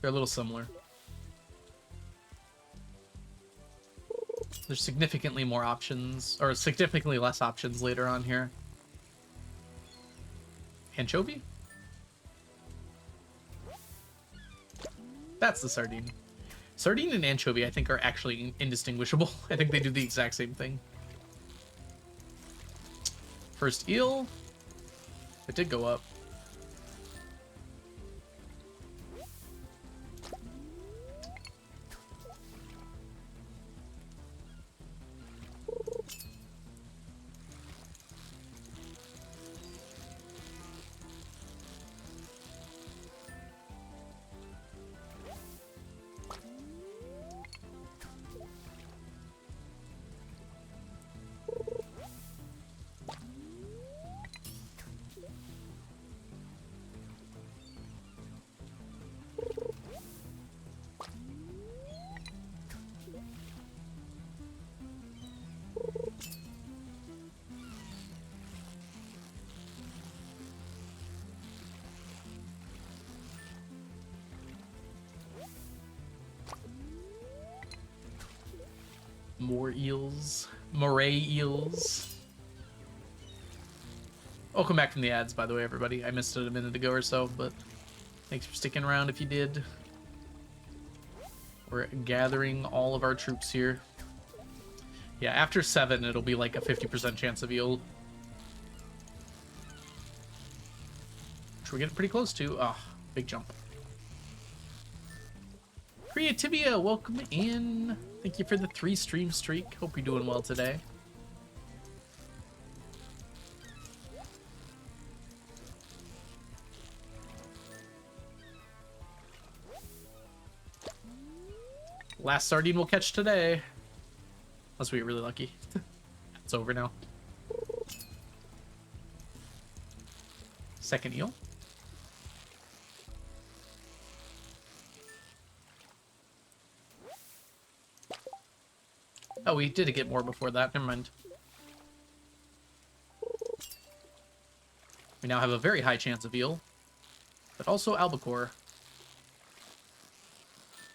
They're a little similar. There's significantly more options, or significantly less options later on here. Anchovy? That's the sardine. Sardine and anchovy, I think, are actually indistinguishable. I think they do the exact same thing. First eel. It did go up. More eels. Moray eels. Welcome back from the ads, by the way, everybody. I missed it a minute ago or so, but thanks for sticking around if you did. We're gathering all of our troops here. Yeah, after 7, it'll be like a 50% chance of eel. Which we're getting pretty close to. Ah, oh, big jump. Creativia, welcome in. Thank you for the 3 stream streak. Hope you're doing well today. Last sardine we'll catch today. Unless we get really lucky. It's over now. Second eel. Oh, we did get more before that. Never mind. We now have a very high chance of eel, but also albacore,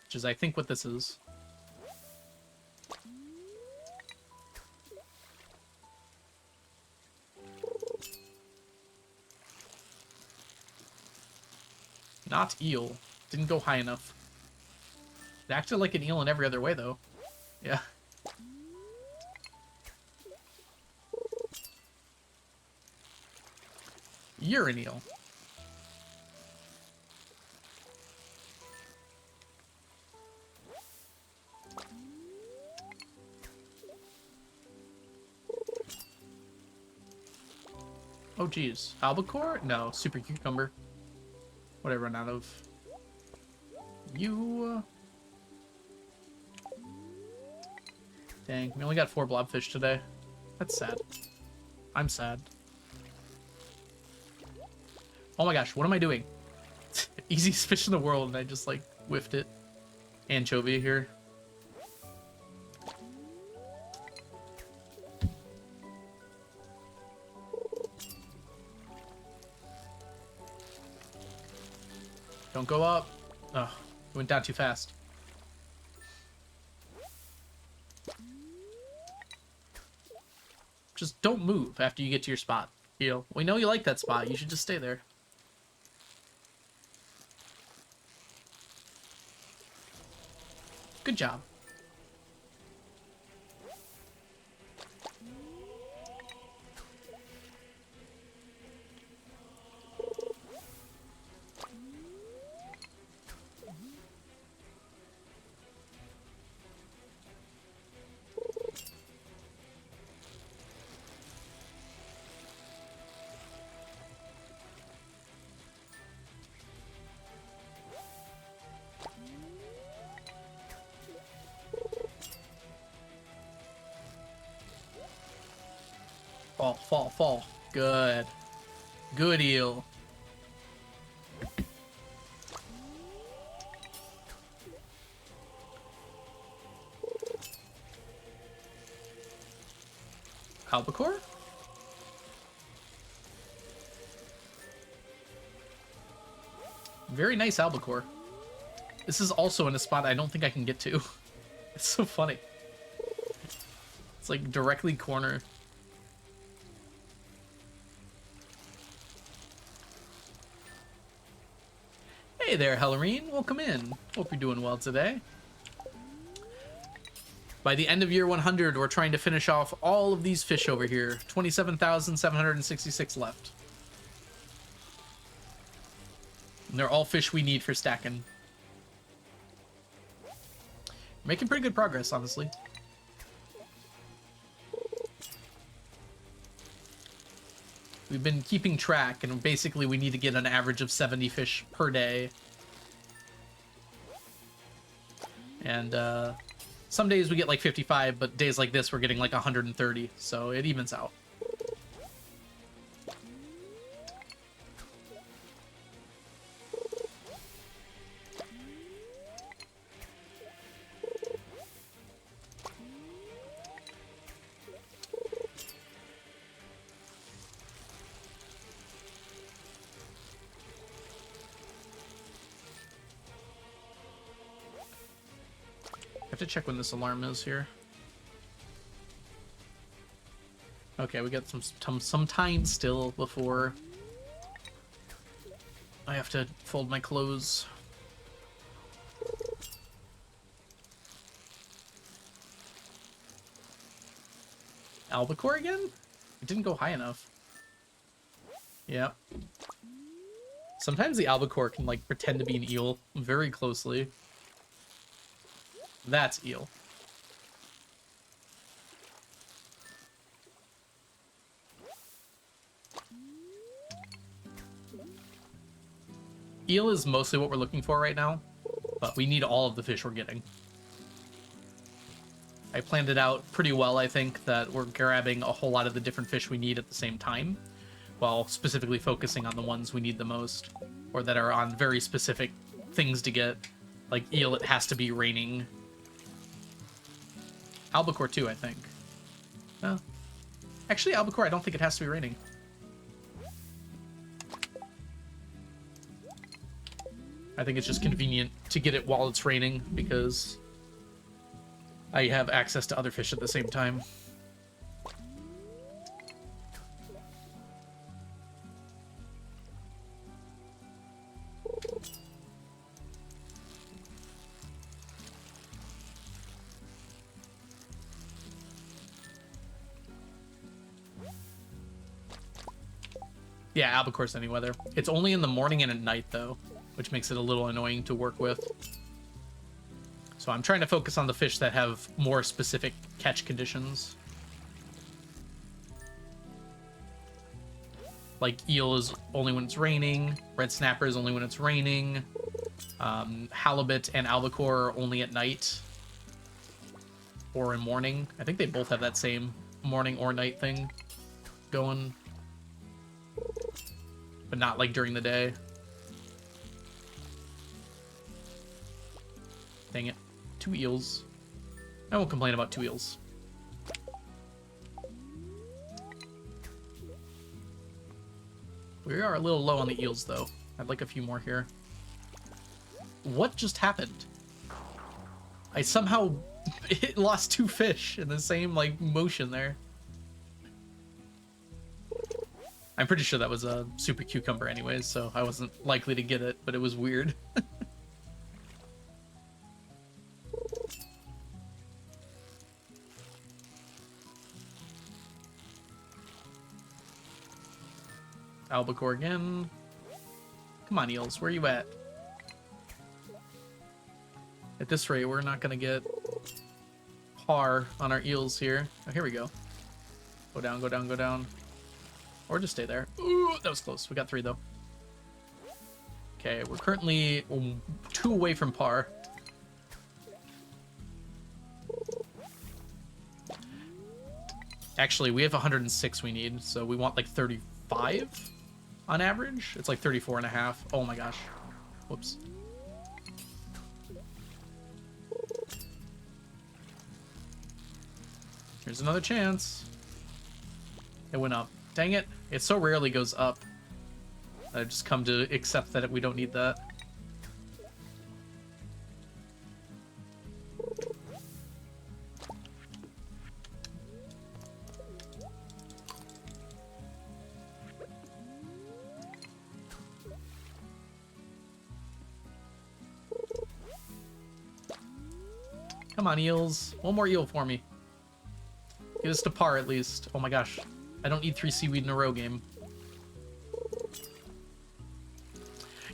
which is, I think, what this is. Not eel. Didn't go high enough. It acted like an eel in every other way, though. Yeah. You're an eel. Oh, geez. Albacore? No, super cucumber. What did I run out of? You... Dang, we only got 4 blobfish today. That's sad. I'm sad. Oh my gosh, what am I doing? Easiest fish in the world, and I just, like, whiffed it. Anchovy here. Don't go up. Oh, it went down too fast. Just don't move after you get to your spot. Eel. We know you like that spot. You should just stay there. Good job. Fall, fall, fall. Good. Good eel. Albacore? Very nice albacore. This is also in a spot I don't think I can get to. It's so funny. It's like directly corner. Hey there, Hellerine. Welcome in. Hope you're doing well today. By the end of year 100, we're trying to finish off all of these fish over here. 27,766 left. And they're all fish we need for stacking. Making pretty good progress, honestly. We've been keeping track, and basically we need to get an average of 70 fish per day. And some days we get like 55, but days like this we're getting like 130, so it evens out. I have to check when this alarm is here. Okay, we got some time still before I have to fold my clothes. Albacore again? It didn't go high enough. Yeah. Sometimes the albacore can like pretend to be an eel very closely. That's eel. Eel is mostly what we're looking for right now, but we need all of the fish we're getting. I planned it out pretty well, I think, that we're grabbing a whole lot of the different fish we need at the same time. Well, specifically focusing on the ones we need the most, or that are on very specific things to get. Like eel, it has to be raining. Albacore too, I think. Oh. Actually, albacore, I don't think it has to be raining. I think it's just convenient to get it while it's raining, because I have access to other fish at the same time. Yeah, albacore's any weather. It's only in the morning and at night, though, which makes it a little annoying to work with. So I'm trying to focus on the fish that have more specific catch conditions. Like eel is only when it's raining, red snapper is only when it's raining, halibut and albacore are only at night or in morning. I think they both have that same morning or night thing going, but not like during the day. Dang it. 2 eels. I won't complain about 2 eels. We are a little low on the eels, though. I'd like a few more here. What just happened? I somehow lost 2 fish in the same, like, motion there. I'm pretty sure that was a super cucumber anyways, so I wasn't likely to get it, but it was weird. Albacore again. Come on, eels, where you at? At this rate, we're not gonna get par on our eels here. Oh, here we go. Go down, go down, go down. Or just stay there. Ooh, that was close. We got 3, though. Okay, we're currently 2 away from par. Actually, we have 106 we need, so we want like 35 on average. It's like 34 and a half. Oh my gosh. Whoops. Here's another chance. It went up. Dang it. It so rarely goes up. I've just come to accept that we don't need that. Come on, eels. One more eel for me. Get us to par at least. Oh my gosh. I don't need 3 seaweed in a row, game.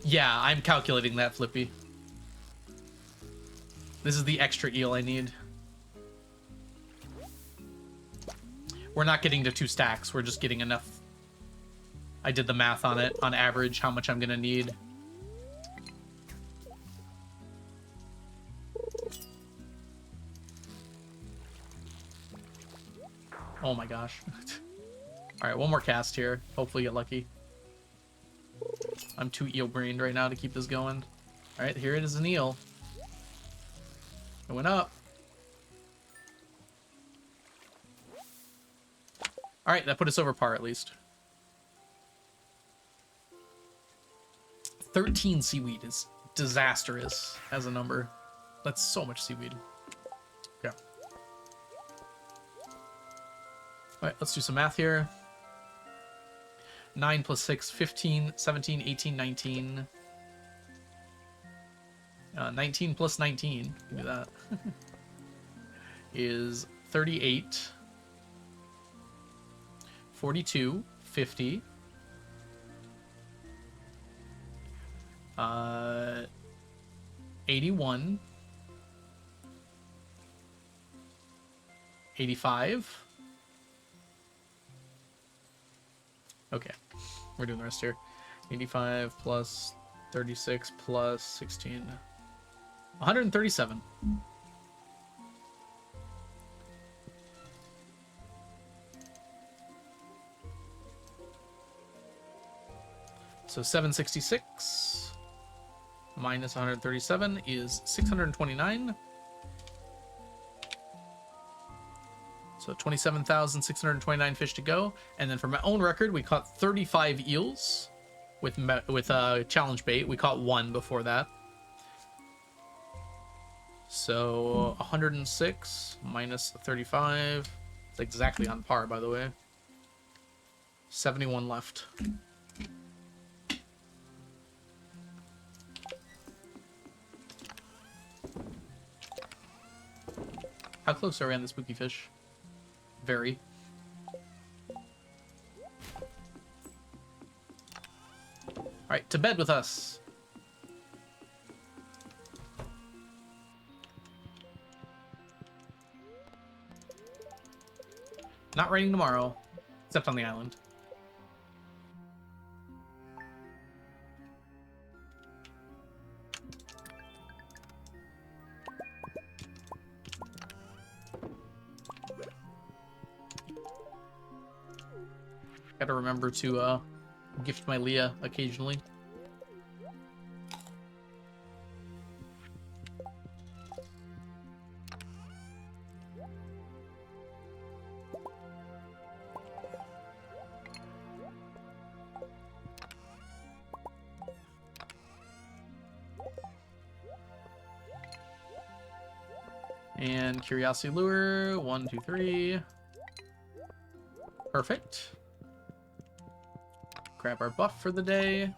Yeah, I'm calculating that, Flippy. This is the extra eel I need. We're not getting to 2 stacks. We're just getting enough. I did the math on it, on average, how much I'm going to need. Oh my gosh. Alright, one more cast here. Hopefully get lucky. I'm too eel-brained right now to keep this going. Alright, here it is, an eel. It went up. Alright, that put us over par at least. 13 seaweed is disastrous as a number. That's so much seaweed. Okay. Alright, let's do some math here. 9 plus 6, 15, 17, 18, 19. 19 plus 19, give me that, is 38, 42, 50, 81, 85. Okay, we're doing the rest here. 85 plus 36 plus 16. 137. So 766 minus 137 is 629. So 27,629 fish to go. And then for my own record, we caught 35 eels with challenge bait. We caught one before that. So 106 minus 35. It's exactly on par, by the way. 71 left. How close are we on the spooky fish? Very. Alright, to bed with us. Not raining tomorrow, except on the island. Gotta remember to gift my Leah occasionally. And curiosity lure, 1, 2, 3. Perfect. Grab our buff for the day.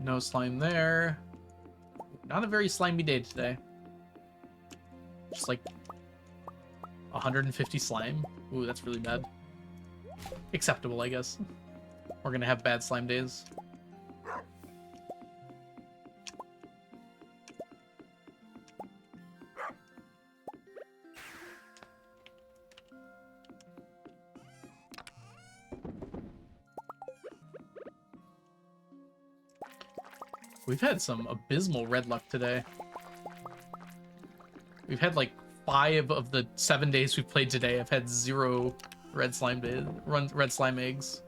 No slime there. Not a very slimy day today. Just like 150 slime. Ooh, that's really bad. Acceptable, I guess. We're gonna have bad slime days. We've had some abysmal red luck today. We've had like 5 of the 7 days we've played today. I've had 0 red slime days, red slime eggs.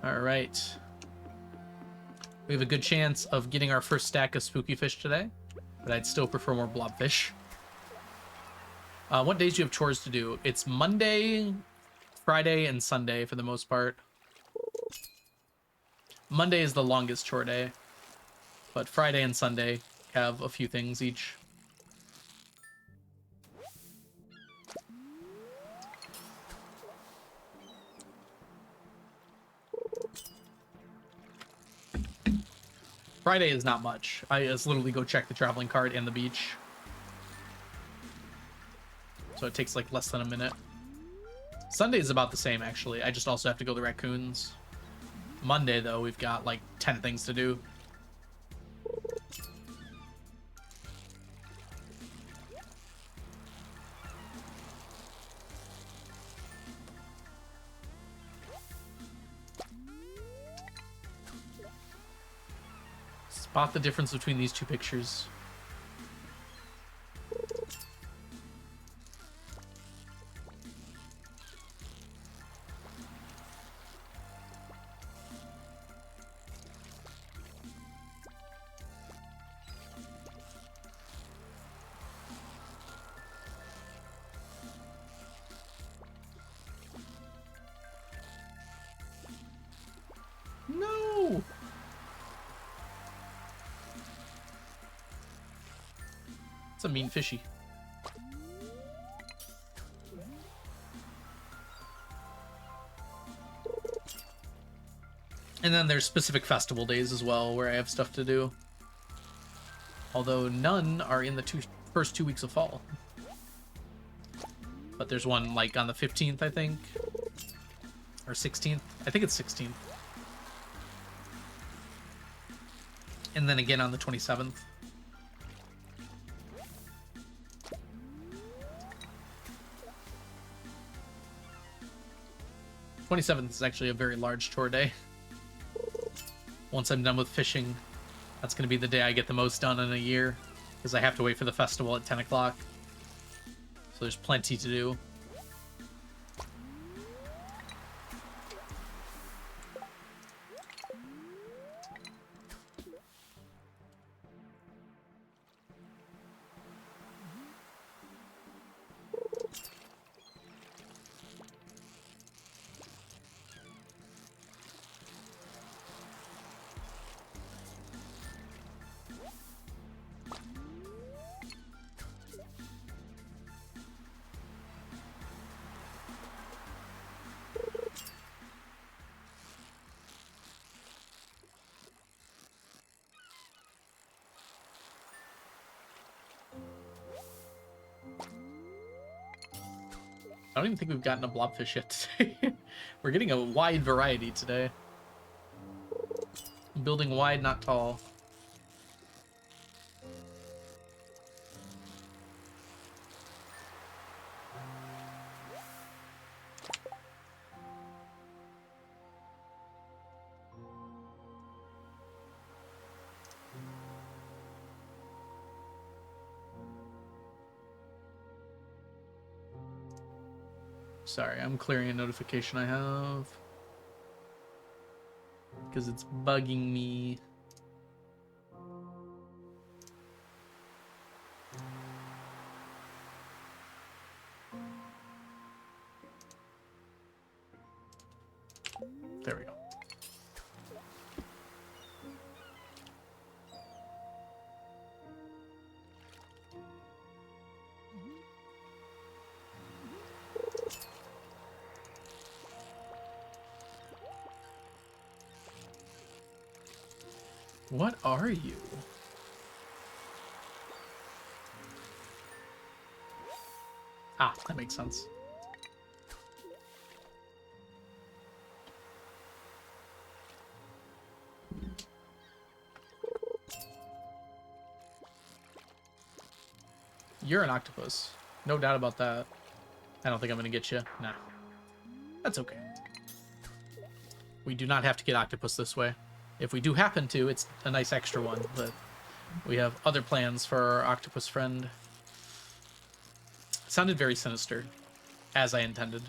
All right. We have a good chance of getting our first stack of spooky fish today, but I'd still prefer more blobfish. What days do you have chores to do? It's Monday, Friday, and Sunday for the most part. Monday is the longest chore day, but Friday and Sunday have a few things each. Friday is not much. I just literally go check the traveling cart and the beach. So it takes like less than a minute. Sunday is about the same, actually. I just also have to go to the raccoons. Monday, though, we've got like 10 things to do. Spot the difference between these two pictures. No! It's a mean fishy. And then there's specific festival days as well where I have stuff to do. Although none are in the first 2 weeks of fall. But there's one like on the 15th, I think. Or 16th. I think it's 16th. And then again on the 27th. 27th is actually a very large chore day. Once I'm done with fishing, that's going to be the day I get the most done in a year, because I have to wait for the festival at 10 o'clock. So there's plenty to do. I don't even think we've gotten a blobfish yet today. We're getting a wide variety today. Building wide, not tall. Sorry, I'm clearing a notification I have. Because it's bugging me. There we go. What are you? Ah, that makes sense. You're an octopus. No doubt about that. I don't think I'm gonna get you. Nah. That's okay. We do not have to get octopus this way. If we do happen to, it's a nice extra one, but we have other plans for our octopus friend. It sounded very sinister, as I intended.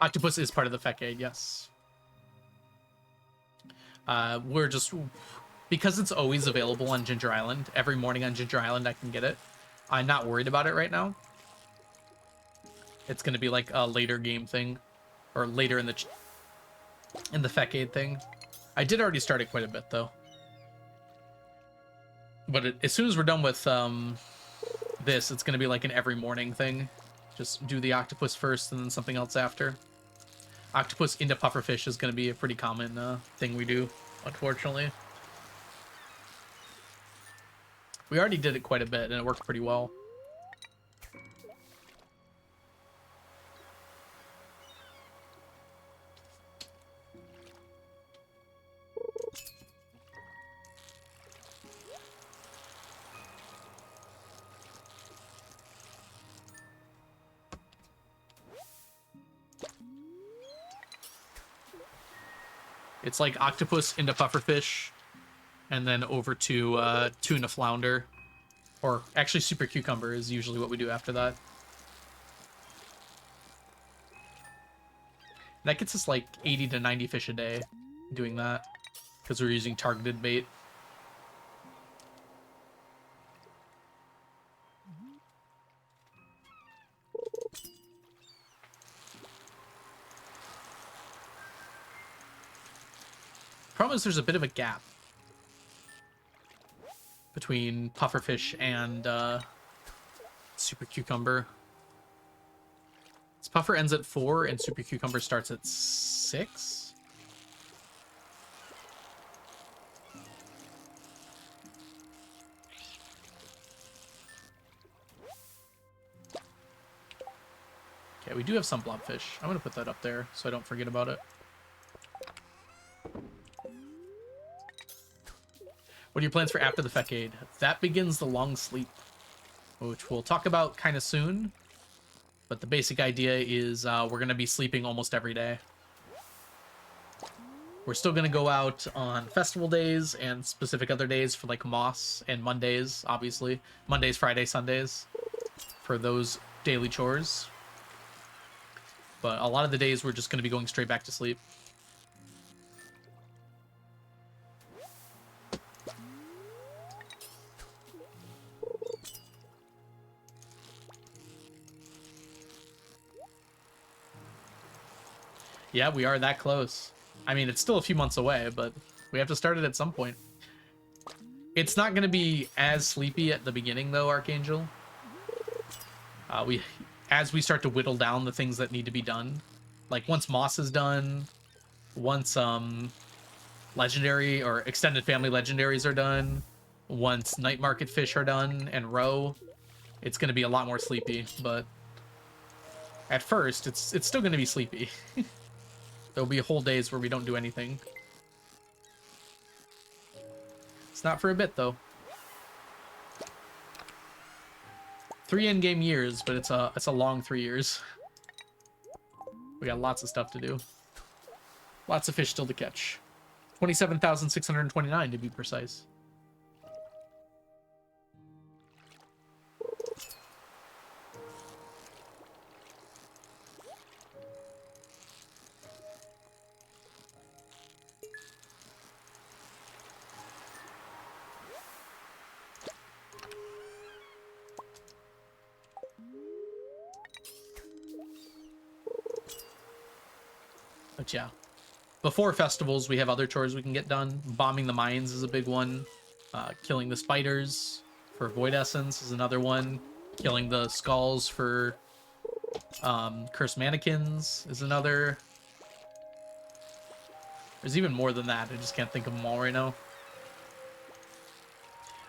Octopus is part of the Fecade, yes. We're just... Because it's always available on Ginger Island, every morning on Ginger Island I can get it. I'm not worried about it right now. It's going to be like a later game thing. Or later in the Fecade thing. I did already start it quite a bit, though. But as soon as we're done with this, it's going to be like an every morning thing. Just do the octopus first and then something else after. Octopus into pufferfish is going to be a pretty common thing we do, unfortunately. We already did it quite a bit, and it worked pretty well. It's like octopus into pufferfish, and then over to tuna flounder. Or actually super cucumber is usually what we do after that. That gets us like 80 to 90 fish a day doing that, because we're using targeted bait. Problem is there's a bit of a gap between pufferfish and super cucumber. This puffer ends at 4 and super cucumber starts at 6. Okay, we do have some blobfish. I'm gonna put that up there so I don't forget about it. What are your plans for after the Fecade? That begins the long sleep, which we'll talk about kind of soon. But the basic idea is we're going to be sleeping almost every day. We're still going to go out on festival days and specific other days for like Moss and Mondays, obviously. Mondays, Fridays, Sundays for those daily chores. But a lot of the days we're just going to be going straight back to sleep. Yeah, we are that close. I mean, it's still a few months away, but we have to start it at some point. It's not going to be as sleepy at the beginning, though, Archangel. As we start to whittle down the things that need to be done, like once Moss is done, once legendary or extended family legendaries are done, once night market fish are done and row, it's going to be a lot more sleepy. But at first, it's still going to be sleepy. There'll be whole days where we don't do anything. It's not for a bit, though. 3 in-game years, but it's a long 3 years. We got lots of stuff to do. Lots of fish still to catch. 27,629 to be precise. But yeah, before festivals, we have other chores we can get done. Bombing the mines is a big one. Killing the spiders for Void Essence is another one. Killing the skulls for Cursed Mannequins is another. There's even more than that. I just can't think of them all right now.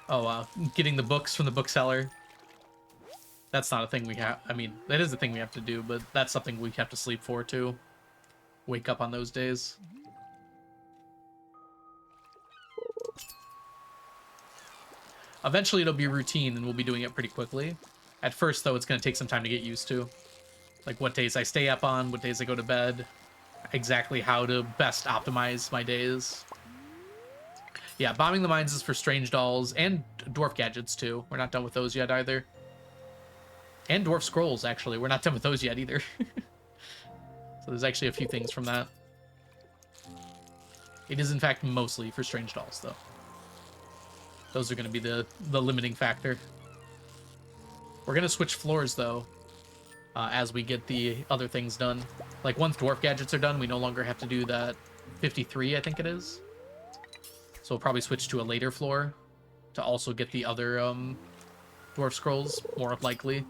Oh, getting the books from the bookseller. That's not a thing we have. I mean, that is a thing we have to do, but that's something we have to sleep for, too. Wake up on those days. Eventually it'll be routine and we'll be doing it pretty quickly. At first, though, it's going to take some time to get used to. Like what days I stay up on, what days I go to bed, exactly how to best optimize my days. Yeah, bombing the mines is for strange dolls and dwarf gadgets, too. We're not done with those yet, either. And dwarf scrolls, actually. We're not done with those yet, either. So there's actually a few things from that. It is, in fact, mostly for strange dolls, though. Those are going to be the limiting factor. We're going to switch floors, though, as we get the other things done. Like, once dwarf gadgets are done, we no longer have to do that 53, I think it is. So we'll probably switch to a later floor to also get the other dwarf scrolls, more likely.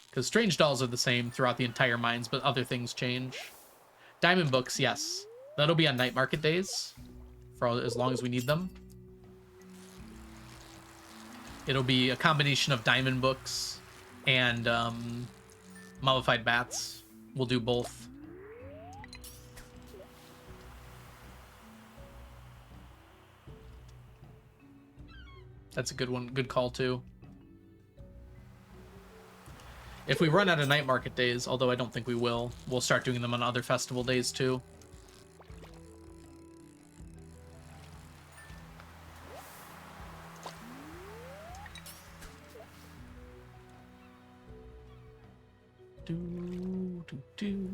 Because strange dolls are the same throughout the entire mines, but other things change. Diamond books, yes. That'll be on night market days, for as long as we need them. It'll be a combination of diamond books and mummified bats. We'll do both. That's a good one. Good call, too. If we run out of night market days, although I don't think we will, we'll start doing them on other festival days, too. Do.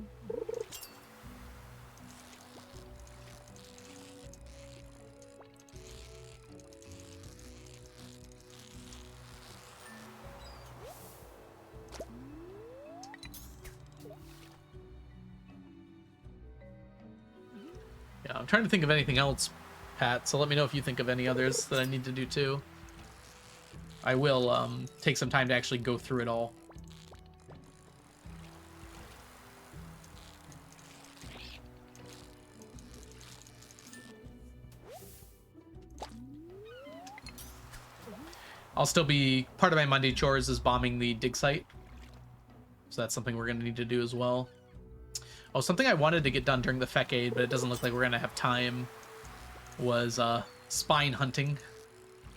Yeah, I'm trying to think of anything else, Pat, so let me know if you think of any others that I need to do too. I will take some time to actually go through it all. I'll still be... Part of my Monday chores is bombing the dig site. So that's something we're going to need to do as well. Oh, something I wanted to get done during the Fecade, but it doesn't look like we're going to have time, was spine hunting.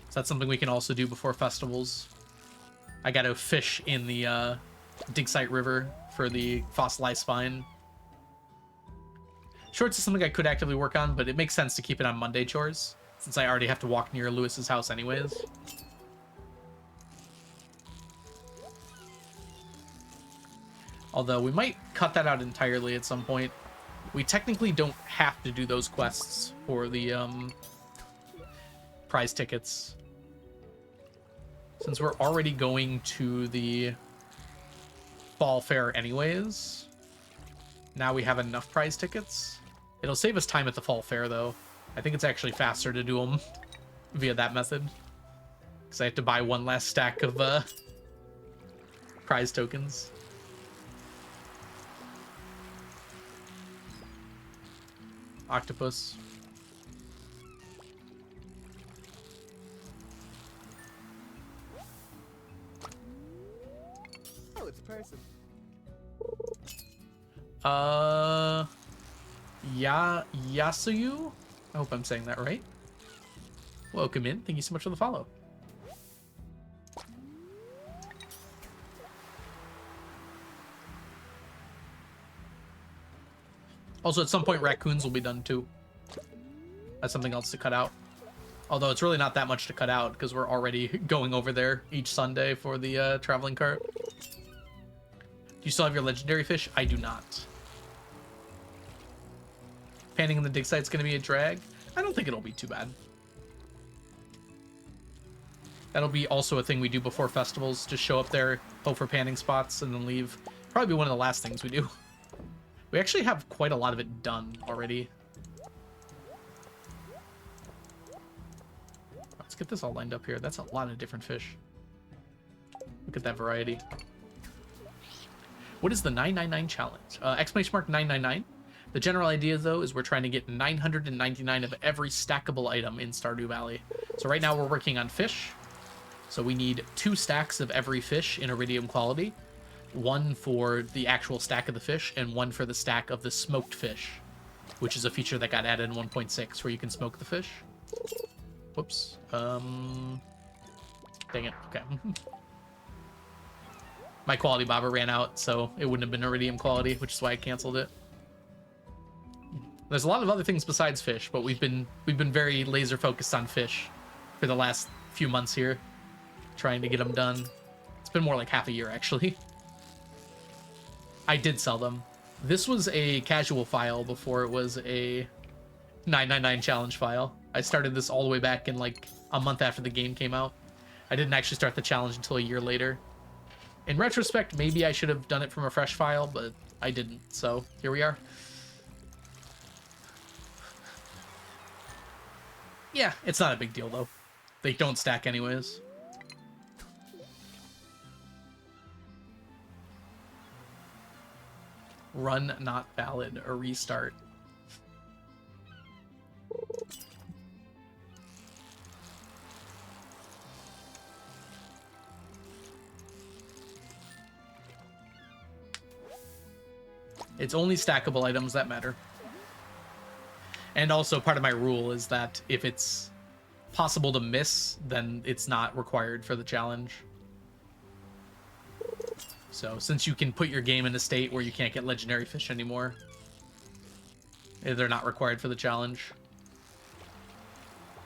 So that's something we can also do before festivals. I got to fish in the dig site river for the fossilized spine. Shorts is something I could actively work on, but it makes sense to keep it on Monday chores, since I already have to walk near Lewis's house anyways. Although we might cut that out entirely at some point. We technically don't have to do those quests for the prize tickets. Since we're already going to the fall fair anyways, now we have enough prize tickets. It'll save us time at the fall fair, though. I think it's actually faster to do them via that method. Because I have to buy one last stack of prize tokens. Octopus. Oh, it's a person. Yasuyu? I hope I'm saying that right. Welcome in. Thank you so much for the follow. Also, at some point, raccoons will be done too. That's something else to cut out. Although it's really not that much to cut out because we're already going over there each Sunday for the traveling cart. Do you still have your legendary fish? I do not. Panning in the dig site's going to be a drag? I don't think it'll be too bad. That'll be also a thing we do before festivals. Just show up there, hope for panning spots, and then leave. Probably be one of the last things we do. We actually have quite a lot of it done already. Let's get this all lined up here. That's a lot of different fish. Look at that variety. What is the 999 challenge? Exclamation mark 999. The general idea, though, is we're trying to get 999 of every stackable item in Stardew Valley. So right now we're working on fish. So we need 2 stacks of every fish in iridium quality. 1 for the actual stack of the fish, and 1 for the stack of the smoked fish, which is a feature that got added in 1.6 where you can smoke the fish. Whoops. Dang it. Okay. My quality bobber ran out, so it wouldn't have been iridium quality, which is why I canceled it. There's a lot of other things besides fish, but we've been very laser focused on fish for the last few months here, trying to get them done. It's been more like half a year, actually. I did sell them. This was a casual file before it was a 999 challenge file. I started this all the way back in like a month after the game came out. I didn't actually start the challenge until a year later. In retrospect, maybe I should have done it from a fresh file, but I didn't. So here we are. Yeah, it's not a big deal though. They don't stack anyways. Run not valid or restart. It's only stackable items that matter. And also part of my rule is that if it's possible to miss, then it's not required for the challenge. So since you can put your game in a state where you can't get legendary fish anymore, they're not required for the challenge,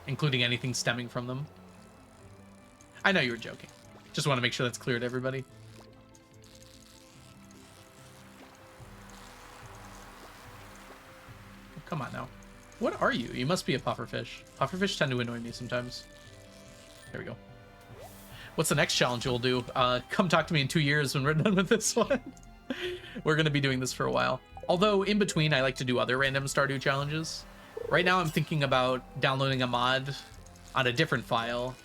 including anything stemming from them. I know you were joking. Just want to make sure that's clear to everybody. Oh, come on now. What are you? You must be a pufferfish. Pufferfish tend to annoy me sometimes. There we go. What's the next challenge we'll do? Come talk to me in 2 years when we're done with this one. We're going to be doing this for a while. Although, in between, I like to do other random Stardew challenges. Right now I'm thinking about downloading a mod on a different file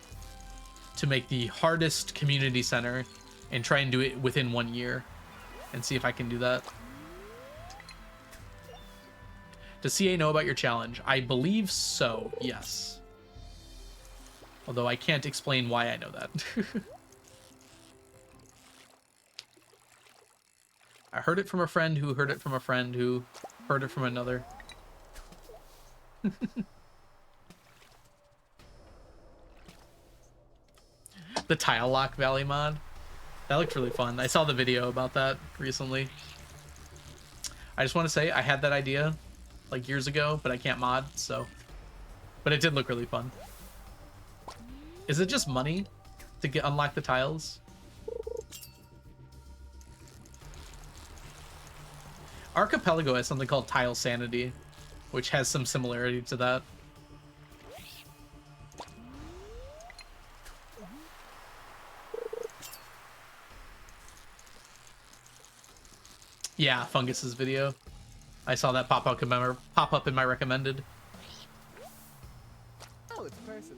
to make the hardest community center and try and do it within 1 year and see if I can do that. Does CA know about your challenge? I believe so, yes. Although I can't explain why I know that. I heard it from a friend who heard it from a friend who heard it from another. The Tile Lock Valley mod. That looked really fun. I saw the video about that recently. I just want to say I had that idea like years ago, but I can't mod, so. But it did look really fun. Is it just money to unlock the tiles? Archipelago has something called Tile Sanity, which has some similarity to that. Yeah, Fungus's video. I saw that pop up in my recommended. Oh, it's a person.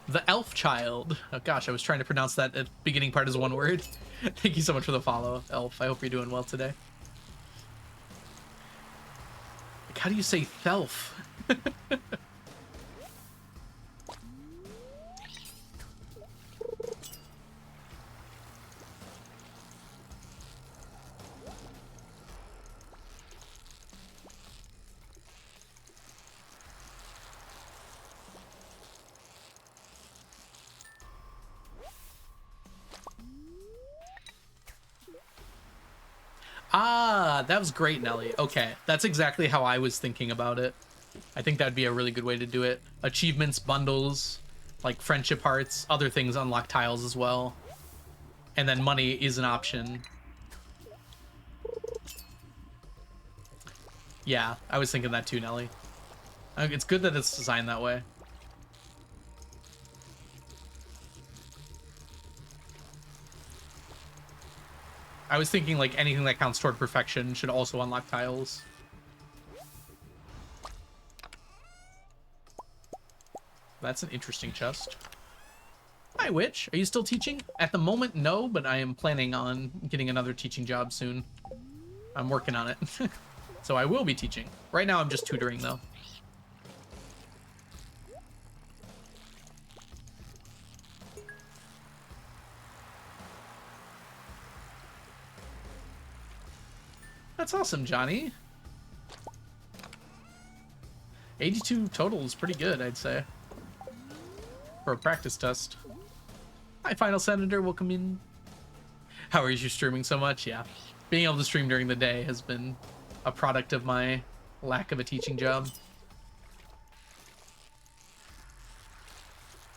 The Elf Child. Oh gosh, I was trying to pronounce that beginning part as one word. Thank you so much for the follow, Elf. I hope you're doing well today. Like, how do you say Thelf? Ah, that was great, Nelly. Okay, that's exactly how I was thinking about it. I think that'd be a really good way to do it. Achievements, bundles, like friendship hearts, other things unlock tiles as well. And then money is an option. Yeah, I was thinking that too, Nelly. It's good that it's designed that way. I was thinking like anything that counts toward perfection should also unlock tiles. That's an interesting chest. Hi, Witch. Are you still teaching? At the moment, no, but I am planning on getting another teaching job soon. I'm working on it. So I will be teaching. Right now, I'm just tutoring, though. That's awesome, Johnny. 82 total is pretty good, I'd say. For a practice test. Hi, Final Senator. Welcome in. How are you streaming so much? Yeah. Being able to stream during the day has been a product of my lack of a teaching job.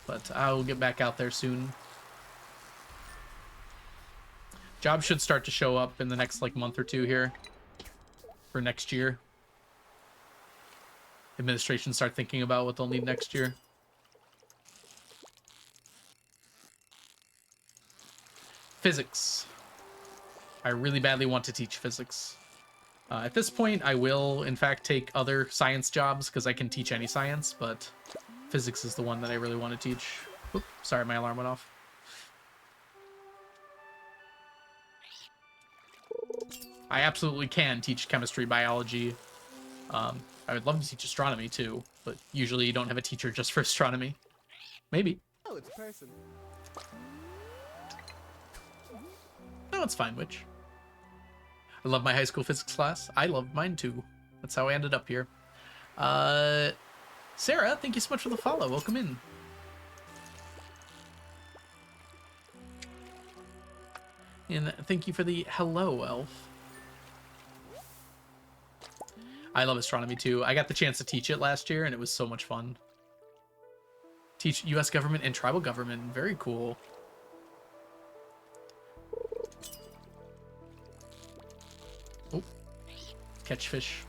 But I will get back out there soon. Jobs should start to show up in the next like month or two here. For next year. Administration start thinking about what they'll need next year. Physics. I really badly want to teach physics. At this point, I will, in fact, take other science jobs because I can teach any science, but physics is the one that I really want to teach. Oop, sorry, my alarm went off. I absolutely can teach chemistry, biology. I would love to teach astronomy too, but usually you don't have a teacher just for astronomy. Maybe. Oh, it's a person. No, it's fine, Witch. I love my high school physics class. I loved mine too. That's how I ended up here. Sarah, thank you so much for the follow. Welcome in. And thank you for the hello, Elf. I love astronomy too. I got the chance to teach it last year, and it was so much fun. Teach U.S. government and tribal government. Very cool. Oh, catch fish.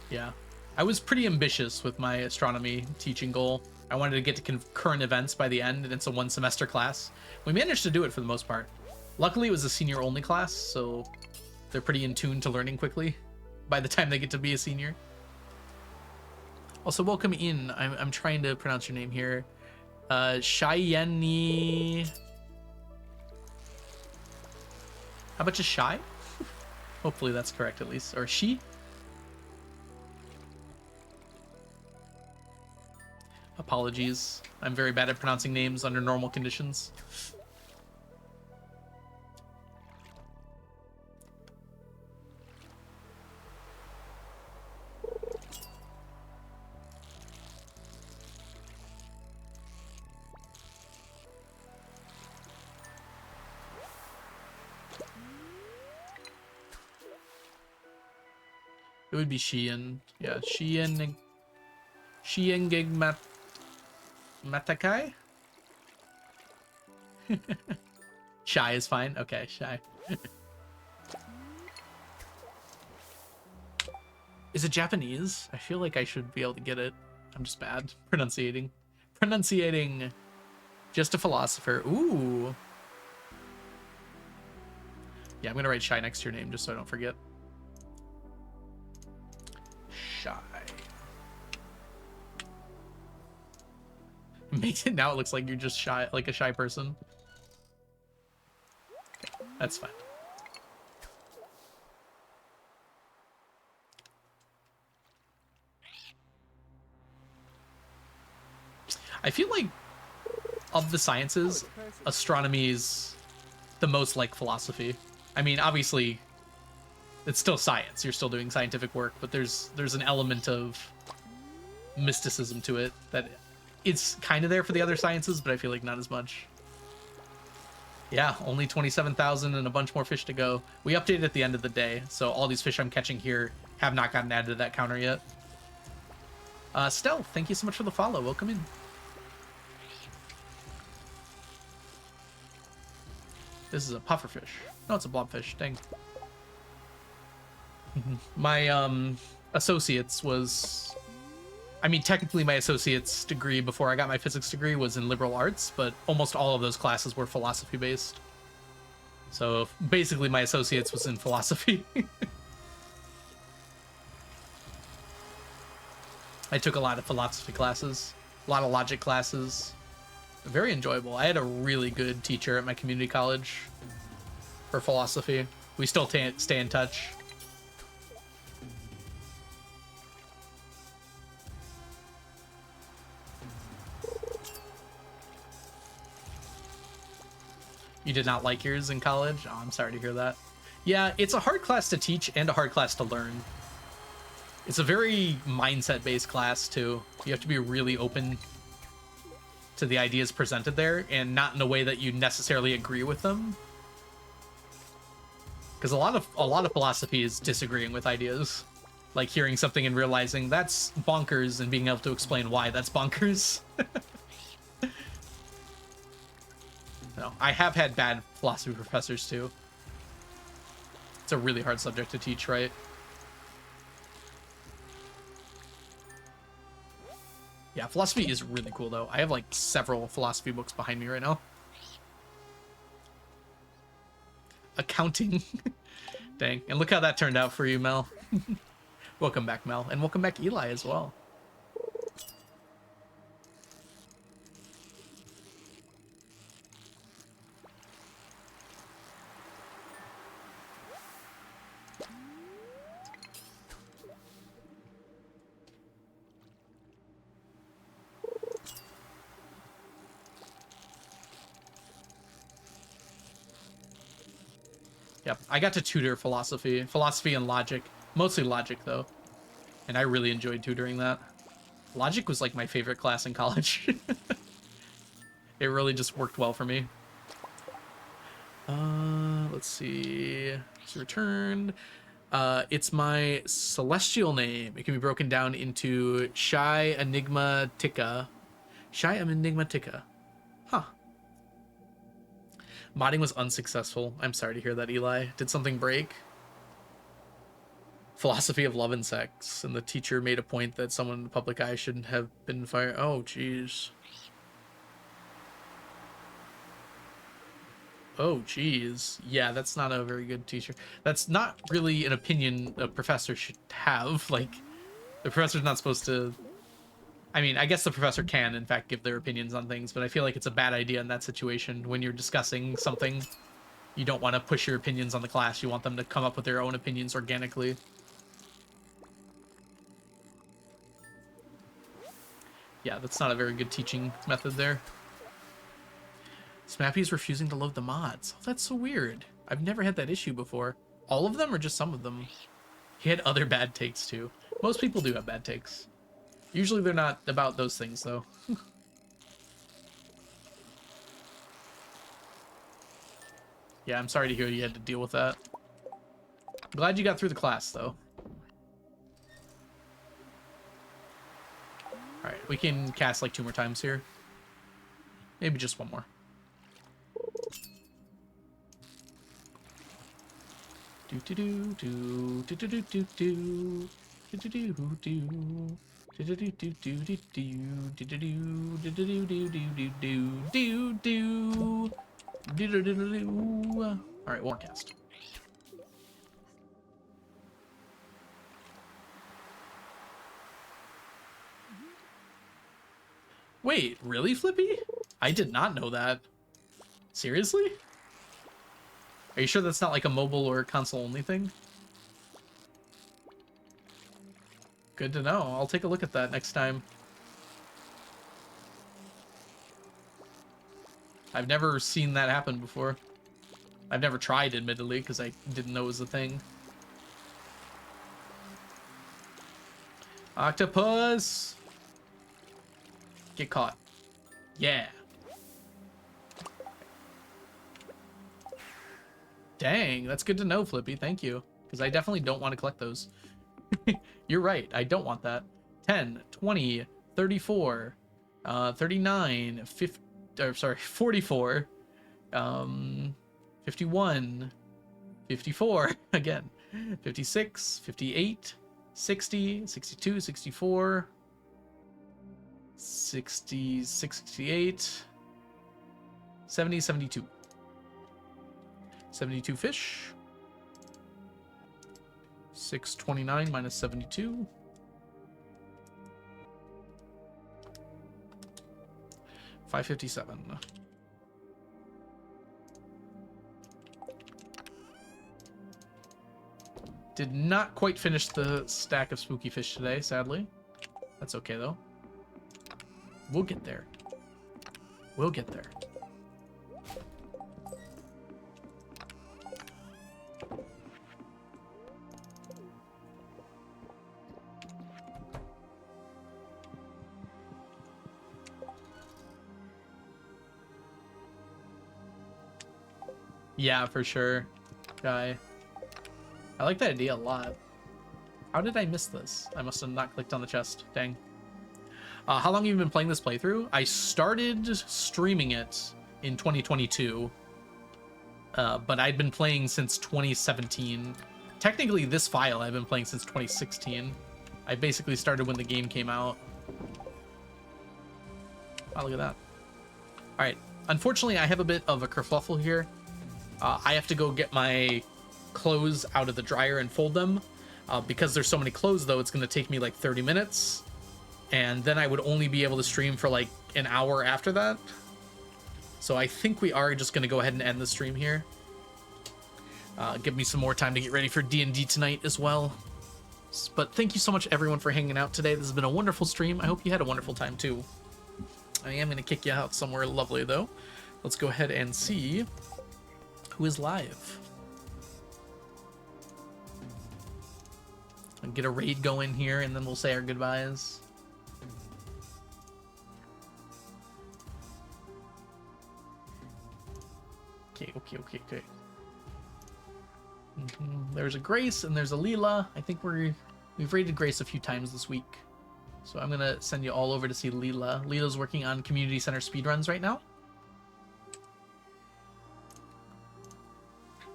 Yeah, I was pretty ambitious with my astronomy teaching goal. I wanted to get to current events by the end, and it's a 1-semester class. We managed to do it for the most part. Luckily, it was a senior-only class, so they're pretty in tune to learning quickly by the time they get to be a senior. Also, welcome in. I'm trying to pronounce your name here. Shyeni. How about just Shy? Hopefully that's correct at least. Or she? Apologies. I'm very bad at pronouncing names under normal conditions. It would be Shein. Yeah, Shein Gig Matakai? Shy is fine. Okay, Shy. Is it Japanese? I feel like I should be able to get it. I'm just bad. Pronunciating. Just a philosopher. Ooh. Yeah, I'm gonna write Shy next to your name just so I don't forget. Shy. Makes it now it looks like you're just shy, like a shy person. Okay, that's fine. I feel like of the sciences, astronomy is the most like philosophy. I mean, obviously, it's still science. You're still doing scientific work, but there's an element of mysticism to it that it's kind of there for the other sciences, but I feel like not as much. Yeah, only 27,000 and a bunch more fish to go. We updated at the end of the day, so all these fish I'm catching here have not gotten added to that counter yet. Stealth, thank you so much for the follow. Welcome in. This is a pufferfish. No, it's a blobfish. Dang. My associates was... I mean, technically my associate's degree before I got my physics degree was in liberal arts, but almost all of those classes were philosophy based. So basically my associate's was in philosophy. I took a lot of philosophy classes, a lot of logic classes. Very enjoyable. I had a really good teacher at my community college for philosophy. We still stay in touch. You did not like yours in college? Oh, I'm sorry to hear that. Yeah, it's a hard class to teach and a hard class to learn. It's a very mindset-based class, too. You have to be really open to the ideas presented there, and not in a way that you necessarily agree with them. Because a lot of philosophy is disagreeing with ideas. Like hearing something and realizing that's bonkers and being able to explain why that's bonkers. No, I have had bad philosophy professors too. It's a really hard subject to teach, right? Yeah, philosophy is really cool though. I have like several philosophy books behind me right now. Accounting. Dang. And look how that turned out for you, Mel. Welcome back, Mel. And welcome back, Eli, as well. Yep, I got to tutor philosophy and logic. Mostly logic, though. And I really enjoyed tutoring that. Logic was like my favorite class in college. It really just worked well for me. Let's see. It's returned. It's my celestial name. It can be broken down into Shy Enigmatica. Shy Enigmatica. Huh. Modding was unsuccessful. I'm sorry to hear that, Eli. Did something break? philosophy of love and sex, and the teacher made a point that someone in the public eye shouldn't have been fired. Oh, jeez. Oh, geez. Yeah, that's not a very good teacher. That's not really an opinion a professor should have. Like, the professor's not supposed to... I mean, I guess the professor can, in fact, give their opinions on things, but I feel like it's a bad idea in that situation. When you're discussing something, you don't want to push your opinions on the class. You want them to come up with their own opinions organically. Yeah, that's not a very good teaching method there. Smappy's refusing to load the mods. Oh, that's so weird. I've never had that issue before. All of them or just some of them? He had other bad takes too. Most people do have bad takes. Usually they're not about those things though. Yeah, I'm sorry to hear you had to deal with that. I'm glad you got through the class though. Alright, we can cast like 2 more times here. Maybe just 1 more. Do do do do do do do do do do do do do. Alright, one more cast. Wait, really, Flippy? I did not know that. Seriously? Are you sure that's not like a mobile or console only thing? Good to know. I'll take a look at that next time. I've never seen that happen before. I've never tried, admittedly, because I didn't know it was a thing. Octopus! Get caught. Yeah. Dang, that's good to know, Flippy. Thank you. Because I definitely don't want to collect those. You're right. I don't want that. 10, 20, 34, 39, 50, or sorry, 44, 51, 54, again, 56, 58, 60, 62, 64, 60, 68, 70, 72. 72 fish. 629 minus 72. 557. Did not quite finish the stack of spooky fish today, sadly. That's okay, though. We'll get there. We'll get there. Yeah, for sure, guy. I like that idea a lot. How did I miss this? I must have not clicked on the chest. Dang. How long have you been playing this playthrough? I started streaming it in 2022, but I'd been playing since 2017. Technically, this file I've been playing since 2016. I basically started when the game came out. Oh, look at that. All right. Unfortunately, I have a bit of a kerfluffle here. I have to go get my clothes out of the dryer and fold them. Because there's so many clothes, though, it's going to take me like 30 minutes. And then I would only be able to stream for like an hour after that. So I think we are just going to go ahead and end the stream here. Give me some more time to get ready for D&D tonight as well. But thank you so much, everyone, for hanging out today. This has been a wonderful stream. I hope you had a wonderful time, too. I am going to kick you out somewhere lovely, though. Let's go ahead and see who is live. I'll get a raid going here, and then we'll say our goodbyes. Okay. There's a Grace and there's a Leela. I think we've raided Grace a few times this week. So I'm gonna send you all over to see Leela. Leela's working on community center speedruns right now.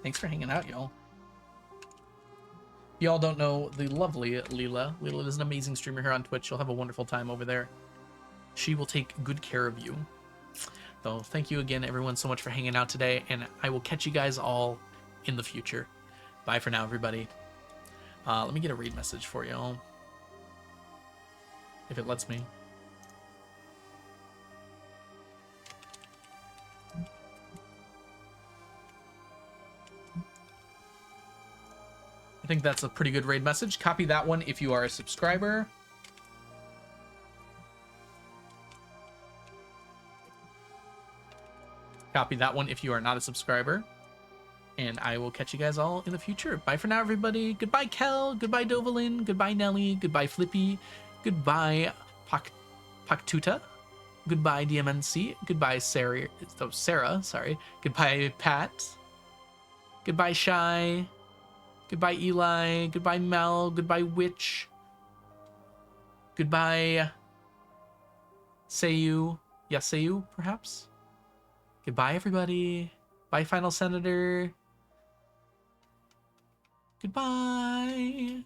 Thanks for hanging out, y'all. Y'all don't know the lovely Leela. Leela is an amazing streamer here on Twitch. You'll have a wonderful time over there. She will take good care of you. So thank you again, everyone, so much for hanging out today, and I will catch you guys all in the future. Bye for now, everybody. Let me get a read message for you, if it lets me. I think that's a pretty good raid message. Copy that one if you are a subscriber. Copy that one if you are not a subscriber. And I will catch you guys all in the future. Bye for now, everybody. Goodbye, Kel. Goodbye, Dovalin. Goodbye, Nelly. Goodbye, Flippy. Goodbye, Paktuta. Goodbye, DMNC. Goodbye, Sarah. Oh, Sarah, sorry. Goodbye, Pat. Goodbye, Shy. Goodbye, Eli. Goodbye, Mel. Goodbye, Witch. Goodbye, Seiyu. Yeah, Seiyu, perhaps? Goodbye, everybody. Bye, Final Senator. Goodbye.